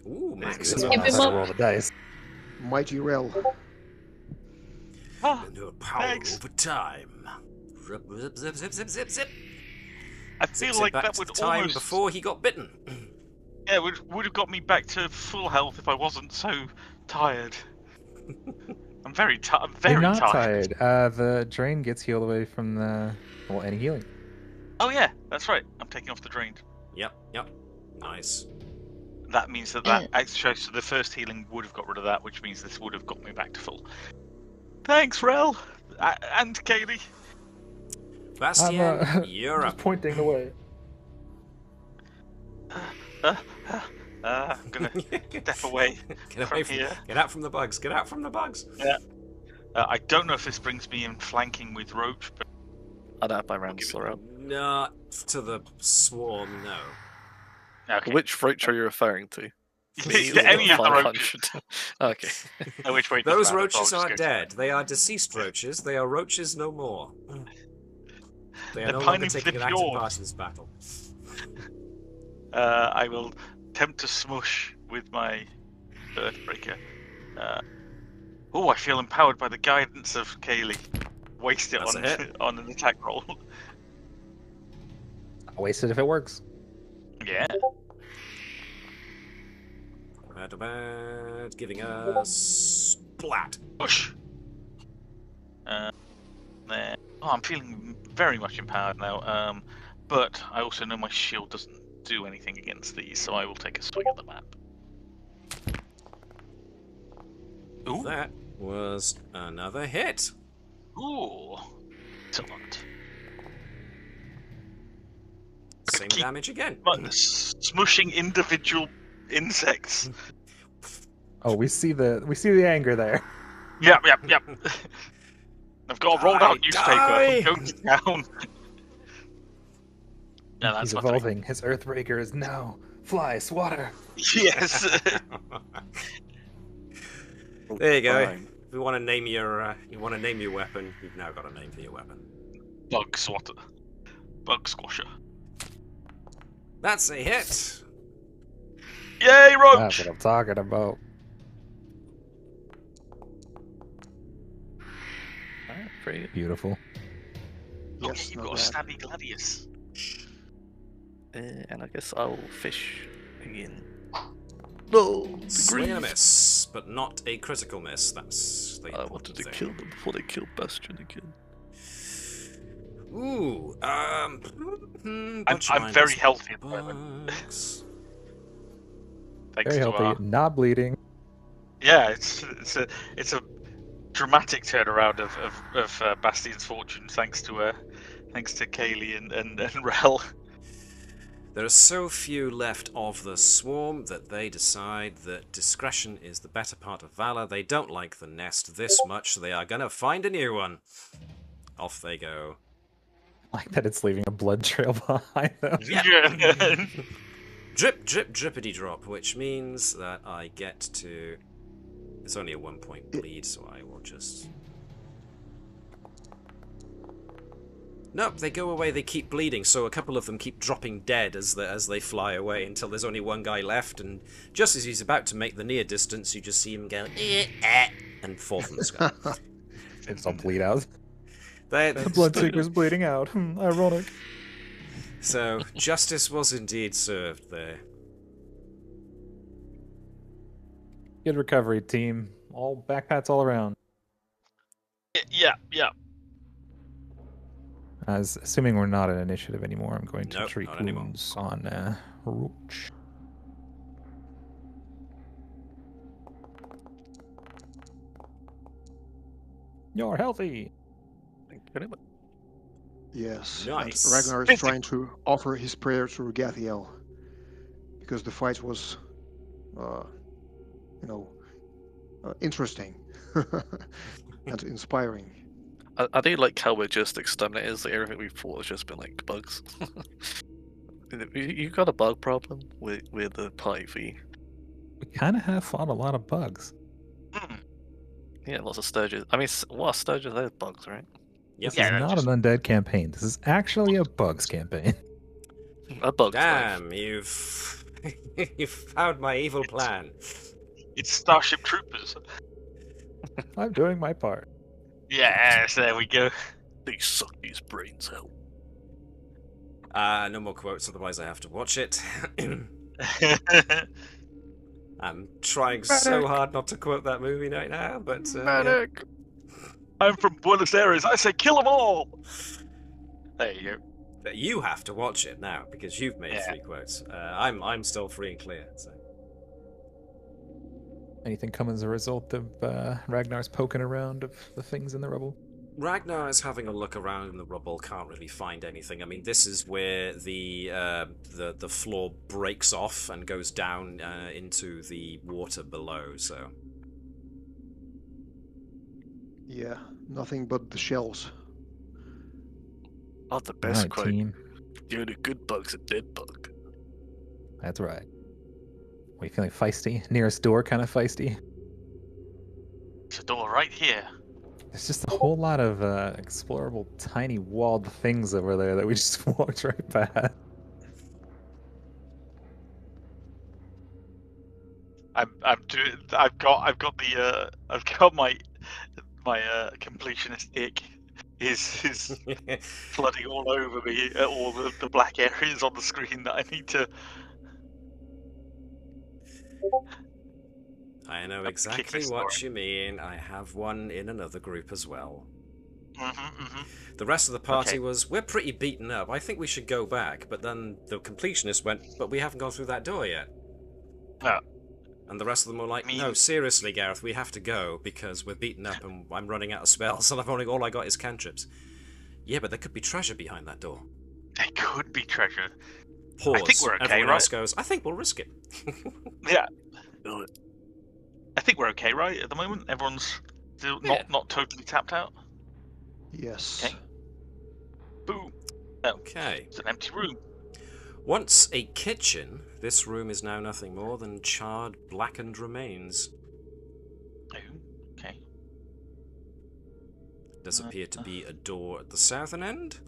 Ooh, max. This Keep one him has to up. roll the dice. Mighty Rell. Ah, And her power thanks. over time. Zip, zip, zip, zip, zip, zip. I Zip, feel zip like back that to would the time almost before he got bitten. yeah would have got me back to full health if I wasn't so tired. I'm very tired. I'm very You're not tired. The drain gets healed away from the any healing. Oh yeah, that's right. I'm taking off the drain. Yep. Nice. That means that extra, so the first healing would have got rid of that, which means this would have got me back to full. Thanks, Rell, and Caelee. Bastien, you're just up. pointing the way. I'm gonna step away Get away from here. Get out from the bugs. Get out from the bugs. Yeah. I don't know if this brings me in flanking with Roach, but I don't have my round still around. Not to the swarm, no. okay. Which roach are you referring to? Any of the 500. roaches. Okay. Which way? Those doesn't matter, roaches I'll just are go to dead. They are deceased roaches. They are roaches no more. They are They're no longer pining for taking the an active fjord. part in this battle. I will attempt to smush with my Earthbreaker. Oh, I feel empowered by the guidance of Caelee. Waste it That's a hit. on an attack roll. I'll waste it if it works. Yeah. Bad, giving us splat. Push. There. Oh, I'm feeling very much empowered now. But I also know my shield doesn't do anything against these, so I will take a swing at the map. Ooh. That was another hit. Ooh. Excellent. Same Keep- damage again. Smushing individual insects. Oh, we see the anger there. Yep. I've got a rolled out Die, newspaper. die. I'm going to town. No, that's He's not evolving. His Earthbreaker is now fly swatter. Yes. There you go. Fine. If you want to name your weapon, you've now got a name for your weapon. Bug swatter. Bug squasher. That's a hit. Yay, That's Roach! what I'm talking about. Alright, pretty good. Beautiful. Look, Yes, you've not got a bad. stabby gladius. And I guess I'll fish again. No! Swing and a miss, but not a critical miss. That's the I important wanted to thing. kill them before they killed Bastien again. Ooh, I'm very healthy at the moment. bugs. Thanks Very to healthy. our... Not bleeding. Yeah, it's a dramatic turnaround of Bastien's fortune thanks to Caelee and Rell. There are so few left of the swarm that they decide that discretion is the better part of valor. They don't like the nest this much, so they are gonna find a new one. Off they go. Like that it's leaving a blood trail behind them. Yeah. Drip, drip, drippity drop, which means that I get to... It's only a 1 point bleed, so I will just... Nope, they go away, they keep bleeding, so a couple of them keep dropping dead as they fly away until there's only one guy left, and just as he's about to make the near distance, you just see him go, and fall from the sky. It's all bleed out. The Bloodseeker's bleeding out. Ironic. So, justice was indeed served there. Good recovery, team. All backpats all around. Yeah. As assuming we're not an initiative anymore, I'm going to Nope, treat not anymore. wounds on Roach. You're healthy. Thank you very much. Yes. Nice. And Ragnar is trying to offer his prayer to Gathiel because the fight was, interesting and inspiring. I do like how we're just exterminators. Like everything we've fought has just been like bugs. You got a bug problem with the party V? We kind of have fought a lot of bugs. Yeah, lots of sturges. I mean, what are sturges? They're bugs, right? Yep. This is not an undead campaign. This is actually a bugs campaign. A bug. Damn, you've you've found my evil plan. It's Starship Troopers. I'm doing my part. Yes, there we go. They suck these brains out. No more quotes, otherwise I have to watch it. I'm trying so hard not to quote that movie right now, but Medic. I'm from Buenos Aires. I say kill them all. There you go. But you have to watch it now because you've made 3 quotes. I'm still free and clear. So. Anything come as a result of Ragnar's poking around of the things in the rubble? Ragnar is having a look around in the rubble. Can't really find anything. I mean, this is where the floor breaks off and goes down into the water below. So. Yeah, nothing but the shells. Oh, the best Right, quote. team. The only good bug's a dead bug. That's right. Are you feeling feisty? Nearest door kind of feisty? There's a door right here. There's just a whole lot of explorable tiny walled things over there that we just walked right past. I've got my completionist ick is flooding all over me, all the black areas on the screen that I need to. I know exactly what you mean. I have one in another group as well. The rest of the party was, we're pretty beaten up. I think we should go back. But then the completionist went, but we haven't gone through that door yet. And the rest of them were like, no, seriously, Gareth, we have to go because we're beaten up and I'm running out of spells and all I got is cantrips. Yeah, but there could be treasure behind that door. There could be treasure. Pause. I think we're okay, Everyone right? else goes, I think we'll risk it. Yeah. I think we're okay, right? At the moment, everyone's still not totally tapped out. Yes. Okay. Boom. Oh, Okay. it's an empty room. Once a kitchen, this room is now nothing more than charred, blackened remains. Oh, okay. Does appear to be a door at the southern end.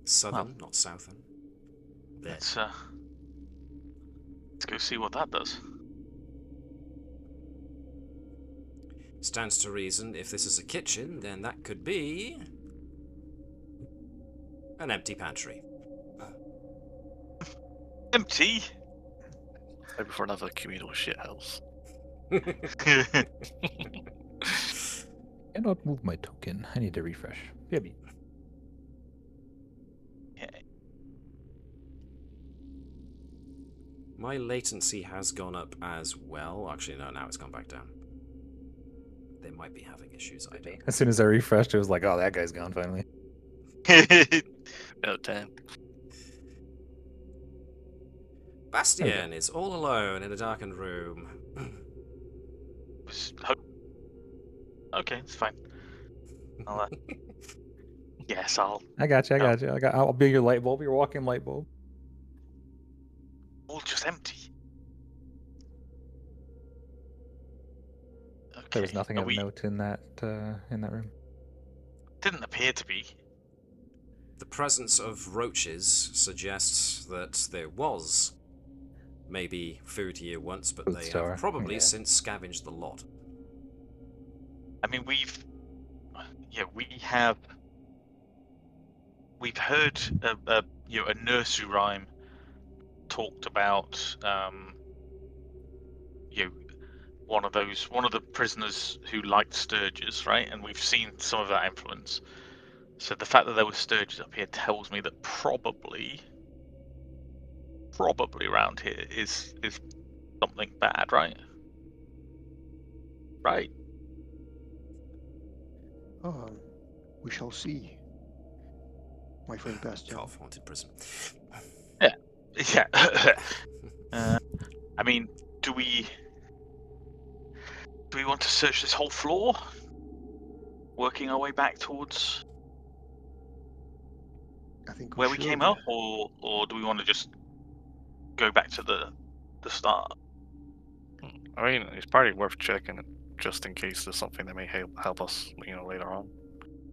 Southern, not southern. There. Let's go see what that does. Stands to reason, if this is a kitchen, then that could be an empty pantry. Empty. Maybe for another communal shithouse. Cannot move my token. I need to refresh. Maybe. Okay. My latency has gone up as well. Actually, no, now it's gone back down. They might be having issues, I don't. As soon as I refreshed, it was like, oh, that guy's gone finally. Oh, damn. Bastien is all alone in a darkened room. Okay, it's fine. I'll, yes, I got you. I'll be your light bulb. Your walking light bulb. all just empty. Okay. There was nothing of note in that room. Didn't appear to be. The presence of roaches suggests that there was maybe food here once, but Food they store, have probably yeah. since scavenged the lot. I mean, we've we've heard a nursery rhyme talked about one of the prisoners who liked sturges, right? And we've seen some of that influence. So the fact that there were sturges up here tells me that probably around here is something bad, right? Right. We shall see, my friend Bastien. Calf haunted prison. Yeah. I mean, do we want to search this whole floor, working our way back towards I think where we came up, or do we want to just go back to the start? I mean, it's probably worth checking it just in case there's something that may help us, later on.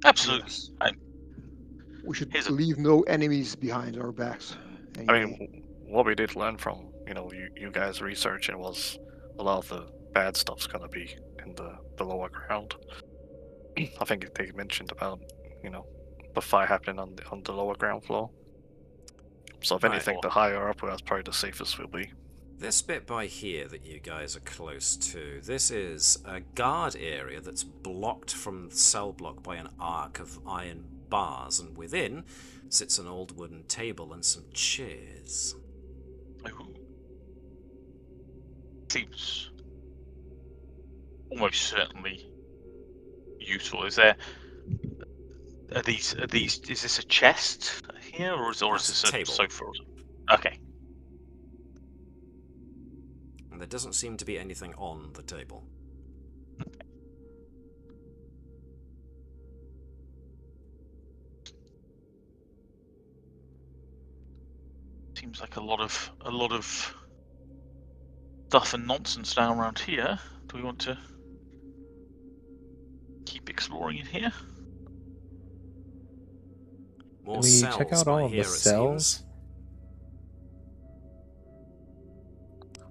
Absolutely. Yes. I, We should Here's a- leave no enemies behind our backs. I Anyway. mean, what we did learn from, you guys researching was a lot of the bad stuff's gonna be in the lower ground. I think they mentioned about, the fire happening on the lower ground floor. So if Right. anything, the higher up, that's probably the safest we'll be. This bit by here that you guys are close to, this is a guard area that's blocked from the cell block by an arc of iron bars, and within sits an old wooden table and some chairs. Ooh. Seems almost certainly useful. Is there? Are these? Is this a chest here, or is this a table. sofa? Okay. And there doesn't seem to be anything on the table. Seems like a lot of stuff and nonsense down around here. Do we want to keep exploring in here? More Can we cells check out by all of here, the it cells? seems.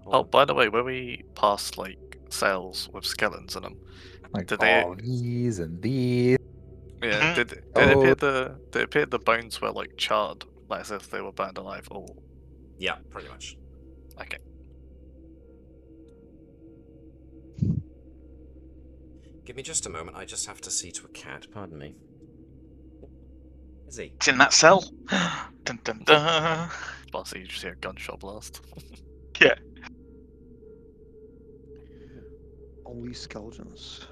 Oh, by the way, when we passed cells with skeletons in them, Like Did they- all these and these. yeah, Mhm. did it Oh. appear the bones were charred, as if they were burned alive? Oh, Yeah, pretty much. okay. Give me just a moment, I just have to see to a cat, pardon me. Is he? It's in that cell. Dun, dun, dun. Plus, you just hear a gunshot blast. Yeah. Only skeletons.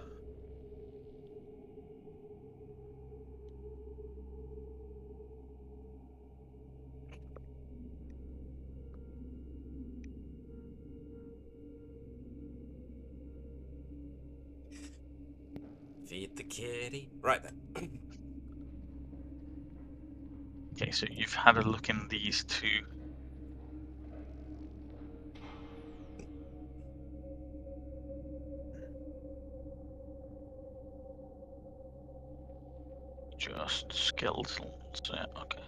Feed the kitty. Right then. Okay, so you've had a look in these two. Just skeletons. Yeah, okay.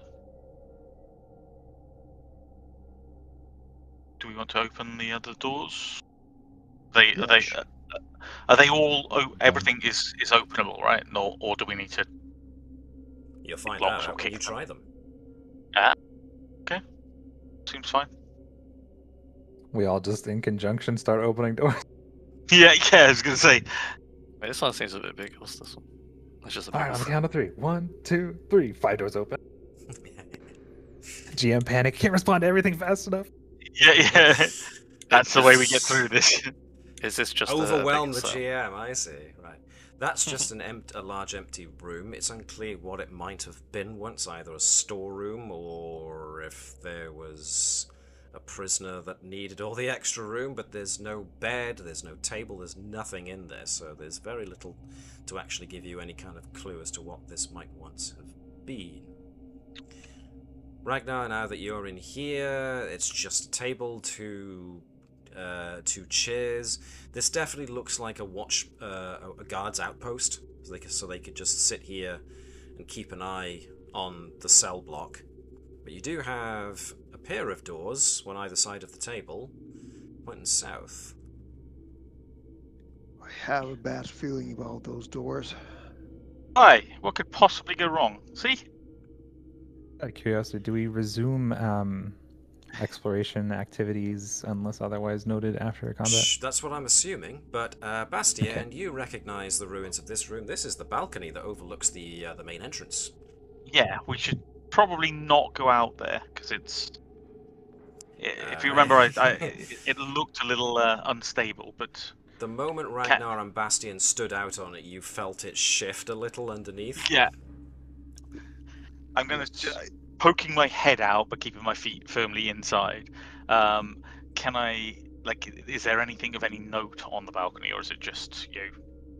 Do we want to open the other doors? Are they all? Everything is openable, right? No, or do we need to? You'll find Locks out will when you kick try them. Okay, seems fine. We all just in conjunction start opening doors. Yeah, I was gonna say. This one seems a bit big. What's this one? It's just a big All right, on the one. count of 3. 1, 2, 3. 5 doors open. GM panic. Can't respond to everything fast enough. Yeah. That's the way we get through this. Is this just Overwhelm a the big cell? GM, I see. Right. That's just a large empty room. It's unclear what it might have been once, either a storeroom or if there was a prisoner that needed all the extra room, but there's no bed, there's no table, there's nothing in there, so there's very little to actually give you any kind of clue as to what this might once have been. Ragnar, now that you're in here, it's just a table, two chairs. This definitely looks like a guard's outpost, so they could just sit here and keep an eye on the cell block. But you do have a pair of doors, one either side of the table, pointing south. I have a bad feeling about those doors. Why? What could possibly go wrong? See? Out of curiosity, do we resume exploration activities unless otherwise noted after combat? That's what I'm assuming. But Bastien, you recognise the ruins of this room. This is the balcony that overlooks the main entrance. Yeah, we should probably not go out there because it's. If you remember, it looked a little unstable, but. The moment Ragnar and Bastien stood out on it, you felt it shift a little underneath. Yeah. I'm gonna poking my head out, but keeping my feet firmly inside. Can I Is there anything of any note on the balcony, or is it just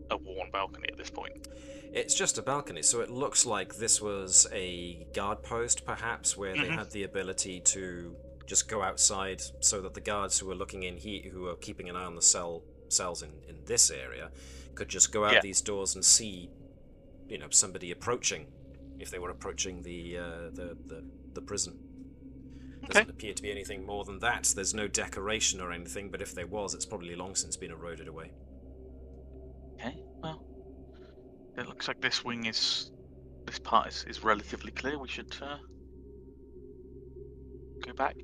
a worn balcony at this point? It's just a balcony, so it looks like this was a guard post, perhaps, where they had the ability to just go outside, so that the guards who were looking in here, who were keeping an eye on the cells in this area, could just go out these doors and see, somebody approaching, if they were approaching the prison. Doesn't appear to be anything more than that. There's no decoration or anything, but if there was, it's probably long since been eroded away. Okay, well, it looks like this part is relatively clear. We should go back.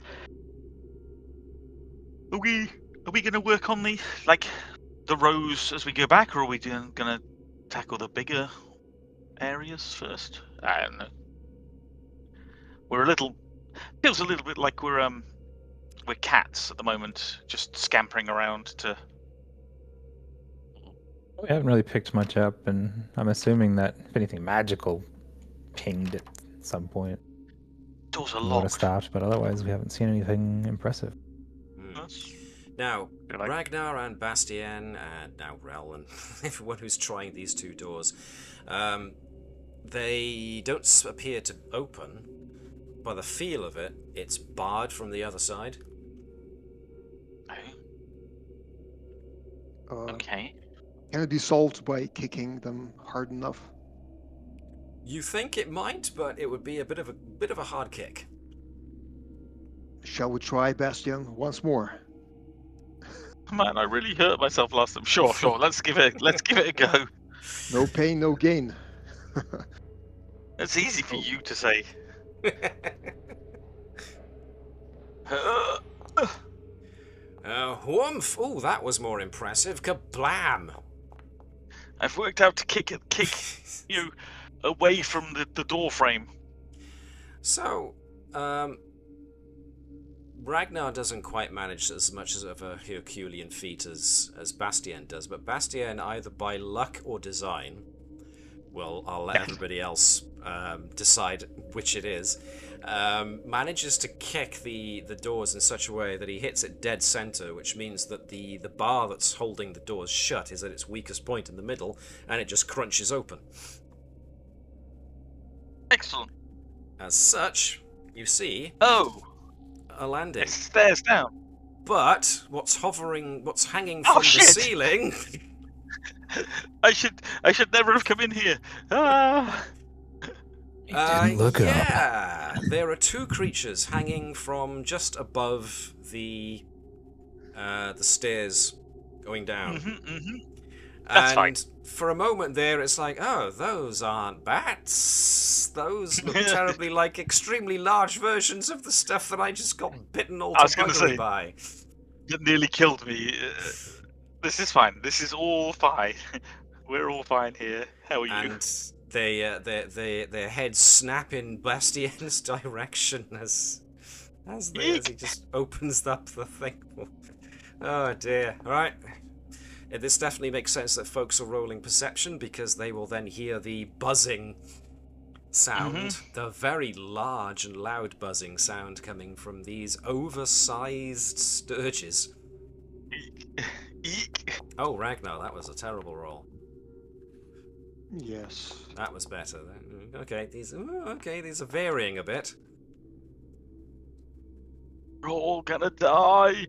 Are we going to work on the rows as we go back, or are we going to tackle the bigger areas first? I don't know. Feels a little bit like we're cats at the moment, just scampering around to. We haven't really picked much up, and I'm assuming that if anything magical pinged at some point. Doors are Would have locked. stopped, but otherwise we haven't seen anything impressive. Now, Ragnar and Bastien, and now Rell and everyone who's trying these two doors, they don't appear to open. By the feel of it, it's barred from the other side. Okay. Can it be solved by kicking them hard enough? You think it might, but it would be a bit of a hard kick. Shall we try, Bastien, once more? Man, I really hurt myself last time. Sure. Let's give it a go. No pain, no gain. It's easy for you to say. Whumph! Oh, that was more impressive. Kablam! I've worked out to kick you away from the door frame. So, Ragnar doesn't quite manage as much of a Herculean feat as Bastien does, but Bastien, either by luck or design, well, I'll let everybody else decide which it is, manages to kick the doors in such a way that he hits it dead center, which means that the bar that's holding the doors shut is at its weakest point in the middle, and it just crunches open. Excellent. As such, you see a landing. It's stairs down. But what's hanging from the ceiling? I should never have come in here. Didn't look up. There are two creatures hanging from just above the stairs going down. That's fine. For a moment there, it's like, oh, those aren't bats. Those look terribly like extremely large versions of the stuff that I just got bitten all to buggery by. It nearly killed me. This is fine. This is all fine. We're all fine here. How are you? And their heads snap in Bastien's direction as he just opens up the thing. Oh dear. Right. This definitely makes sense that folks are rolling perception, because they will then hear the buzzing sound, the very large and loud buzzing sound coming from these oversized sturges. Eek. Oh, Ragnar, that was a terrible roll. Yes. That was better. Okay, these are varying a bit. We're all gonna die.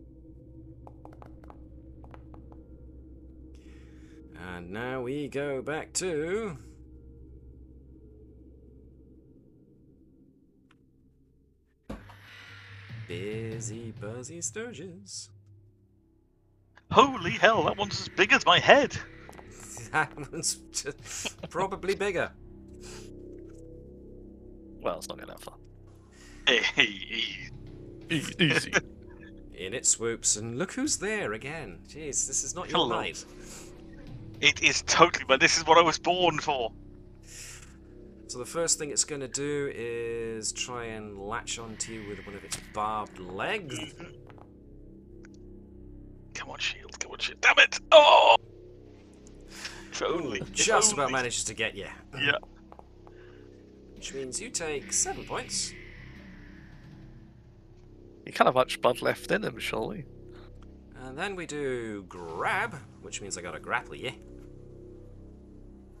And now we go back to... Busy Buzzy Sturges. Holy hell, that one's as big as my head. that was just probably bigger. Well, it's not going that far. Hey. Easy. In it swoops, and look who's there again. Jeez, this is not your Hello. night. It is totally, but this is what I was born for. So the first thing it's going to do is try and latch onto you with one of its barbed legs. Come on, shield. Come on, shield. Damn it! Oh! If only. Just about manages to get you. Yeah. Which means you take 7 points. You can't have much blood left in him, surely. And then we do grab, which means I got to grapple you.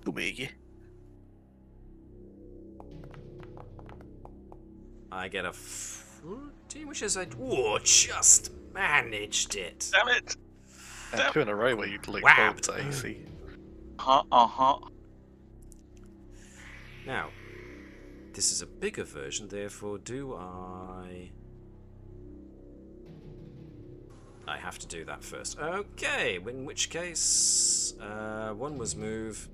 Omega. I get a 14, which is a... Whoa, just managed it. Damn it! And 2 in a row where you like Whapped. to AC. Now, this is a bigger version, therefore do I have to do that first. Okay, in which case, 1 was move,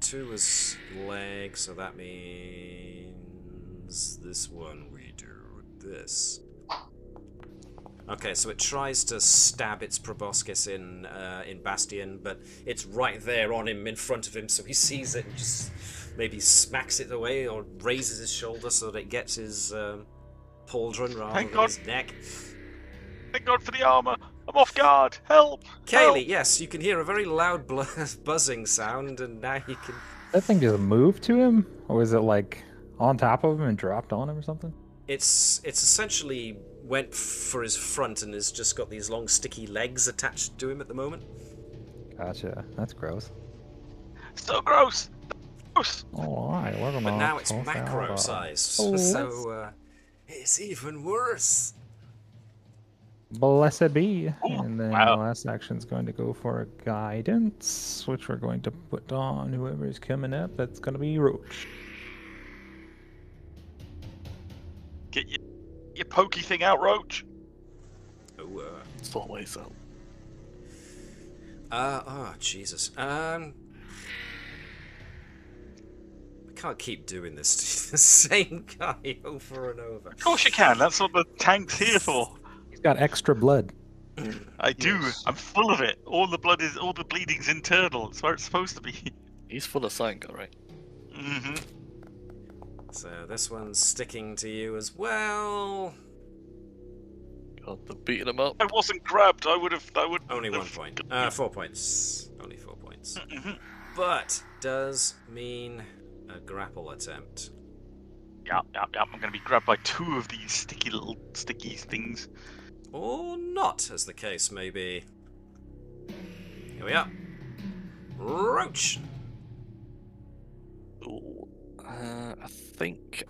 2 was leg, so that means this one we do this. Okay, so it tries to stab its proboscis in Bastien, but it's right there on him, in front of him, so he sees it and just maybe smacks it away or raises his shoulder so that it gets his pauldron rather than his neck. Thank God for the armor. I'm off guard. Help! Caelee, yes, you can hear a very loud buzzing sound, and now you can... That thing just moved to him? Or is it like on top of him and dropped on him or something? It's essentially went for his front and has just got these long sticky legs attached to him at the moment. Gotcha. That's gross. So gross. Gross. Alright, we're gonna... But now it's toss macro out, size, Oh, so it's even worse. Blessed be. Ooh, And then wow. the last action's going to go for a guidance, which we're going to put on whoever's coming up. That's going to be Roach. Get your pokey thing out, Roach. Oh, It's always out. oh, Jesus. I can't keep doing this to the same guy over and over. Of course you can. That's what the tank's here for. He's got extra blood. I do. Yes. I'm full of it. All the bleeding's internal. It's where it's supposed to be. He's full of Sanka, right? Mm-hmm. So this one's sticking to you as well. God, they're beating him up. I wasn't grabbed. I would. Only 1 point. 4 points. Only 4 points. Mm-hmm. But does mean a grapple attempt. Yeah. I'm gonna be grabbed by 2 of these sticky things. Or not, as the case may be. Here we are. Roach! Ooh, I think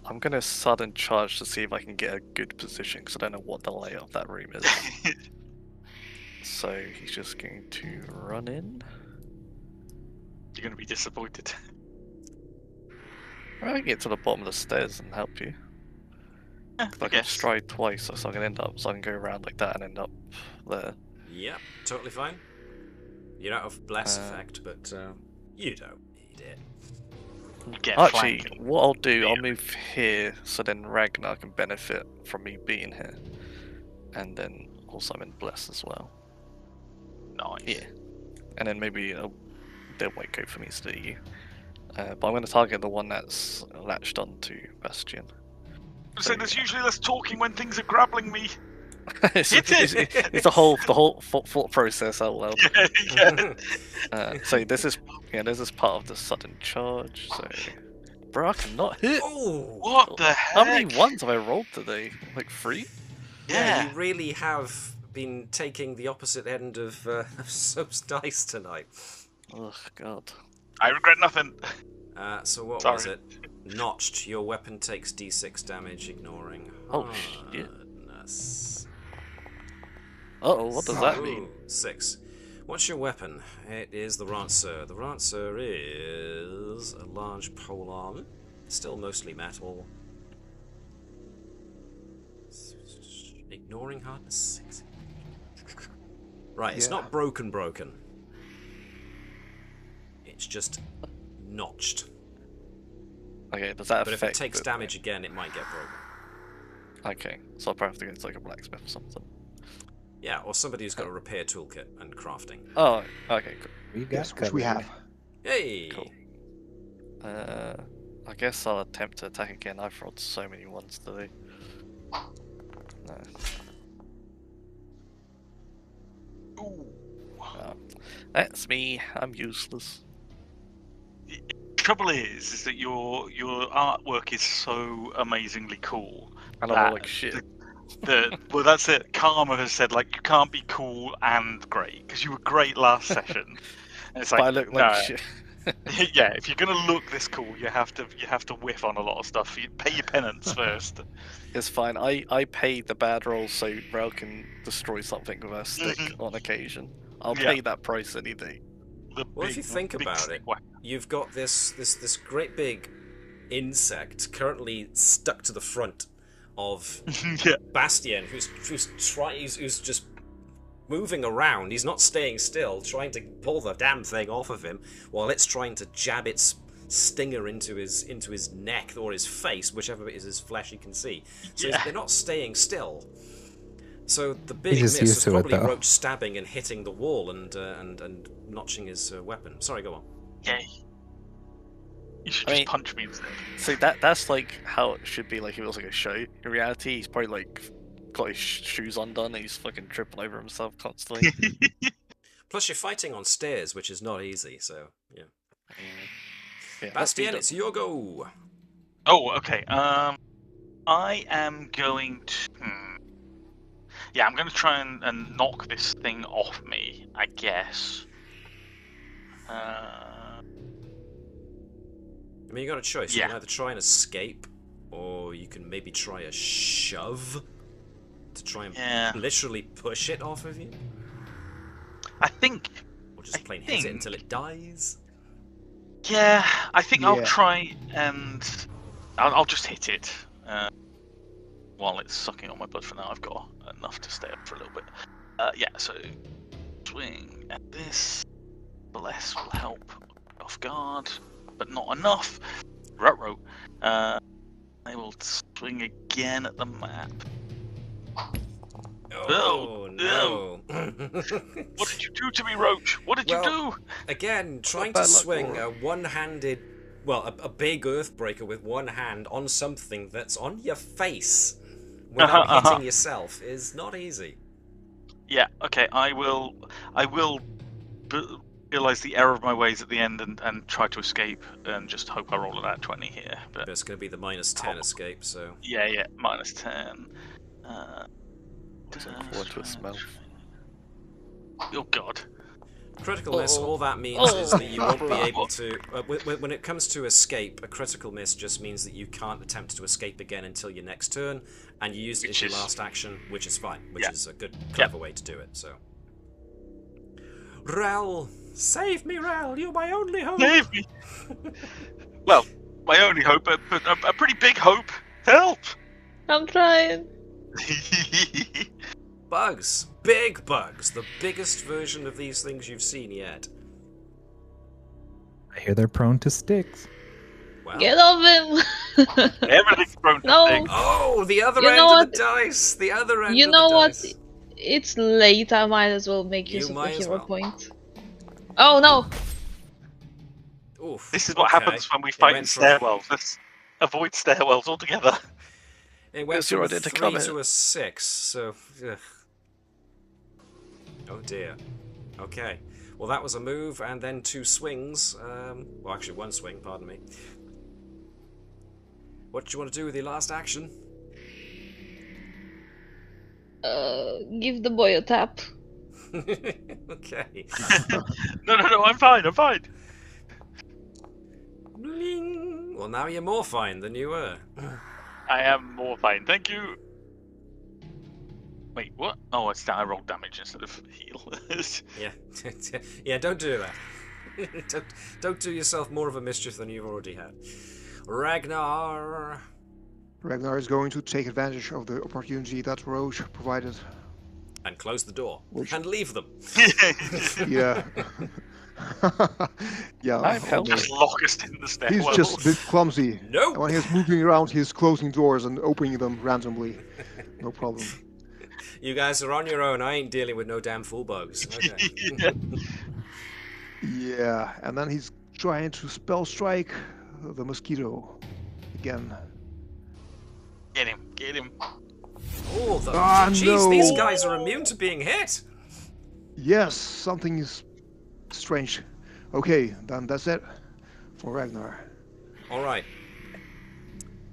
I'm gonna sudden charge to see if I can get a good position because I don't know what the layout of that room is. So he's just going to run in. You're gonna be disappointed. I can get to the bottom of the stairs and help you. I I can stride twice, so I can I can go around like that and end up there. Yep, totally fine. You're out of bless effect, but you don't need it. You get Actually, flanked. what I'll do, I'll move here so then Ragnar can benefit from me being here, and then also I'm in bless as well. Nice. Yeah, and then maybe they won't go for me to do you. But I'm going to target the one that's latched onto Bastien. So there's usually less talking when things are grappling me. it's the whole thought process out loud. Yeah. So this is part of the sudden charge. So, bro, I cannot hit. Oh! What the heck? How many ones have I rolled today? Like 3? Yeah, you really have been taking the opposite end of Soap's dice tonight. Oh god. I regret nothing. So what Sorry. was it? Notched. Your weapon takes d6 damage, ignoring Oh, shit. hardness. Uh-oh, what does that Ooh, mean? 6. What's your weapon? It is the Rancer. The Rancer is a large polearm, still mostly metal. Ignoring hardness 6. Right, it's Yeah. not broken. It's just notched. Okay, does that But if affect it takes the- damage again, it might get broken. Okay, so I'll probably have to go to like a blacksmith or something. Yeah, or somebody who's got a repair toolkit and crafting. Oh, okay, cool. We've got Yes, which we covered. have. Hey! Cool. I guess I'll attempt to attack again. I've rolled so many ones today. No. Ooh. That's me. I'm useless. Trouble is that your artwork is so amazingly cool. And I that roll like shit. Well, that's it. Karma has said like you can't be cool and great because you were great last session. And it's like, But I look like no. shit. Yeah, if you're gonna look this cool, you have to whiff on a lot of stuff. You pay your penance first. It's fine. I pay the bad rolls so Rell can destroy something with a stick Mhm. on occasion. I'll Yeah. pay that price any day. Well, if you think about stick it, whack. you've got this great big insect currently stuck to the front of Yeah. Bastien, who's just moving around. He's not staying still, trying to pull the damn thing off of him, while it's trying to jab its stinger into his neck or his face, whichever bit is his flesh he can see. So Yeah. they're not staying still. So the big He's miss just used is to it, probably though. Roach stabbing and hitting the wall and notching his weapon. Sorry, go on. Yeah. You should I just mean- punch me instead. So that's like how it should be. Like if it was like a show. In reality, he's probably like got his shoes undone and he's fucking tripping over himself constantly. Plus, you're fighting on stairs, which is not easy. So yeah. Yeah, Bastien, it's your go. Oh, okay. I am going to. Yeah, I'm going to try and knock this thing off me, I guess. I mean, you got a choice. You Yeah. can either try and escape, or you can maybe try a shove to try and Yeah. literally push it off of you, I think. or just I plain hit it think- until it dies. Yeah, I think I'll Yeah. try and I'll just hit it while it's sucking on my blood. For now, I've got enough to stay up for a little bit. Yeah, so swing at this. Bless will help off guard, but not enough. Ruh-roh. I will swing again at the map. Oh no! What did you do to me, Roach? What did you Well, do? Again, trying bad to luck, swing Laura. a one-handed, well, a big earthbreaker with one hand on something that's on your face without hitting yourself is not easy. Yeah, okay, I will realize the error of my ways at the end and try to escape and just hope I roll an @20 here. But But it's going to be the -10 escape, so yeah, -10. Fall into a smell. Oh god. critical miss. Oh. All that means is that you won't be able to. When it comes to escape, a critical miss just means that you can't attempt to escape again until your next turn, and you used it as Which your is- last action, which is fine, which Yeah. is a good, clever way to do it. So, Rell, save me, Rell! You're my only hope. Save me! Well, my only hope, but a pretty big hope. Help! I'm trying. Bugs, big bugs, the biggest version of these things you've seen yet. I hear they're prone to sticks. Wow. Get off him. Everything's thrown to No. things. Oh, the other You end know of the dice. The other end. You of know the what? dice. It's late. I might as well make You use of the might as hero well. point. Oh no! This is what okay. happens when we It fight in went from- stairwells. Let's avoid stairwells altogether. It went It's your from a idea to 3 come to in. a 6, so... Ugh. Oh dear. Okay. Well, that was a move, and then 2 swings. Well, actually 1 swing, pardon me. What do you want to do with your last action? Give the boy a tap. Okay. No, I'm fine. Bling. Well, now you're more fine than you were. I am more fine, thank you. Wait, what? Oh, it's I rolled damage instead of heal. Yeah. Yeah, don't do that. don't do yourself more of a mischief than you've already had. Ragnar. Ragnar is going to take advantage of the opportunity that Roach provided. and close the door Which- and leave them. Yeah. Yeah. I'm helping. Just lock us in the He's stairwell. just a bit clumsy. Nope. And when he's moving around, he's closing doors and opening them randomly. No problem. You guys are on your own. I ain't dealing with no damn fool bugs. Okay. Yeah. Yeah, and then he's trying to spell strike the mosquito again. Get him. Get him. Oh, Ah, jeez, no. these guys are immune to being hit. Yes, something is strange. Okay, then that's it for Ragnar. All right.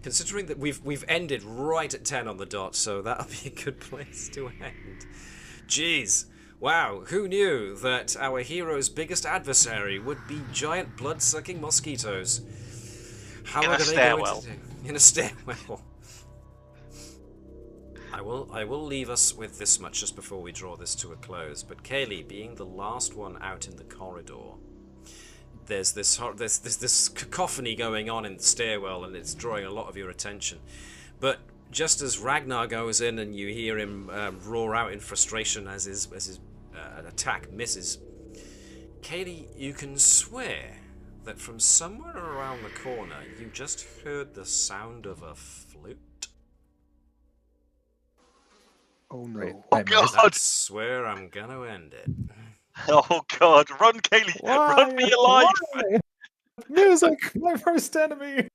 Considering that we've ended right at 10 on the dot, so that'll be a good place to end. Jeez. Wow, who knew that our hero's biggest adversary would be giant blood-sucking mosquitoes? How In are a they stairwell. going to do? In a stairwell. I will leave us with this much just before we draw this to a close. But Caelee, being the last one out in the corridor, there's this cacophony going on in the stairwell, and it's drawing a lot of your attention. But just as Ragnar goes in, and you hear him roar out in frustration as his attack misses, Caelee, you can swear that from somewhere around the corner you just heard the sound of a flute. Oh no. Great. Oh, Nightmares. God. That's where I'm gonna end it. Oh God! Run, Caelee! Run for your life! Why? Music, my first enemy.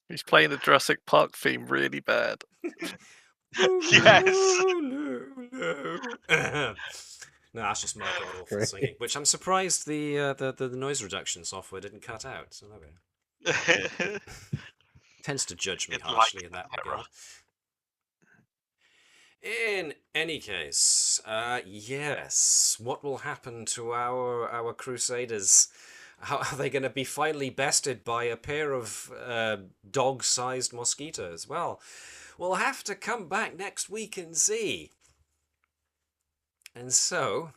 He's playing the Jurassic Park theme really bad. Yes. No. No, that's just my god awful Great. singing, which I'm surprised the noise reduction software didn't cut out. So there we go. Tends to judge me It harshly liked in that the regard. In any case, yes, what will happen to our crusaders? How are they going to be finally bested by a pair of dog-sized mosquitoes? Well, we'll have to come back next week and see. And so,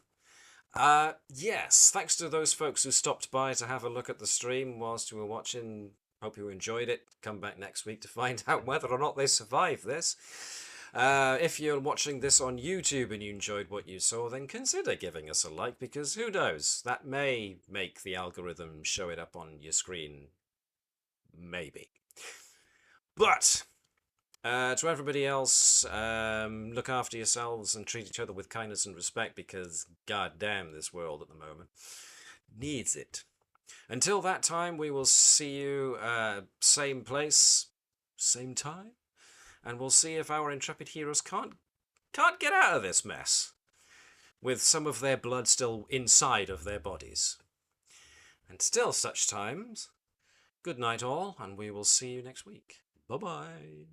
yes, thanks to those folks who stopped by to have a look at the stream whilst you were watching. Hope you enjoyed it. Come back next week to find out whether or not they survive this. If you're watching this on YouTube and you enjoyed what you saw, then consider giving us a like, because who knows, that may make the algorithm show it up on your screen. Maybe. But to everybody else, look after yourselves and treat each other with kindness and respect, because goddamn, this world at the moment needs it. Until that time, we will see you same place, same time. And we'll see if our intrepid heroes can't get out of this mess, with some of their blood still inside of their bodies. And still such times, good night all, and we will see you next week. Bye-bye.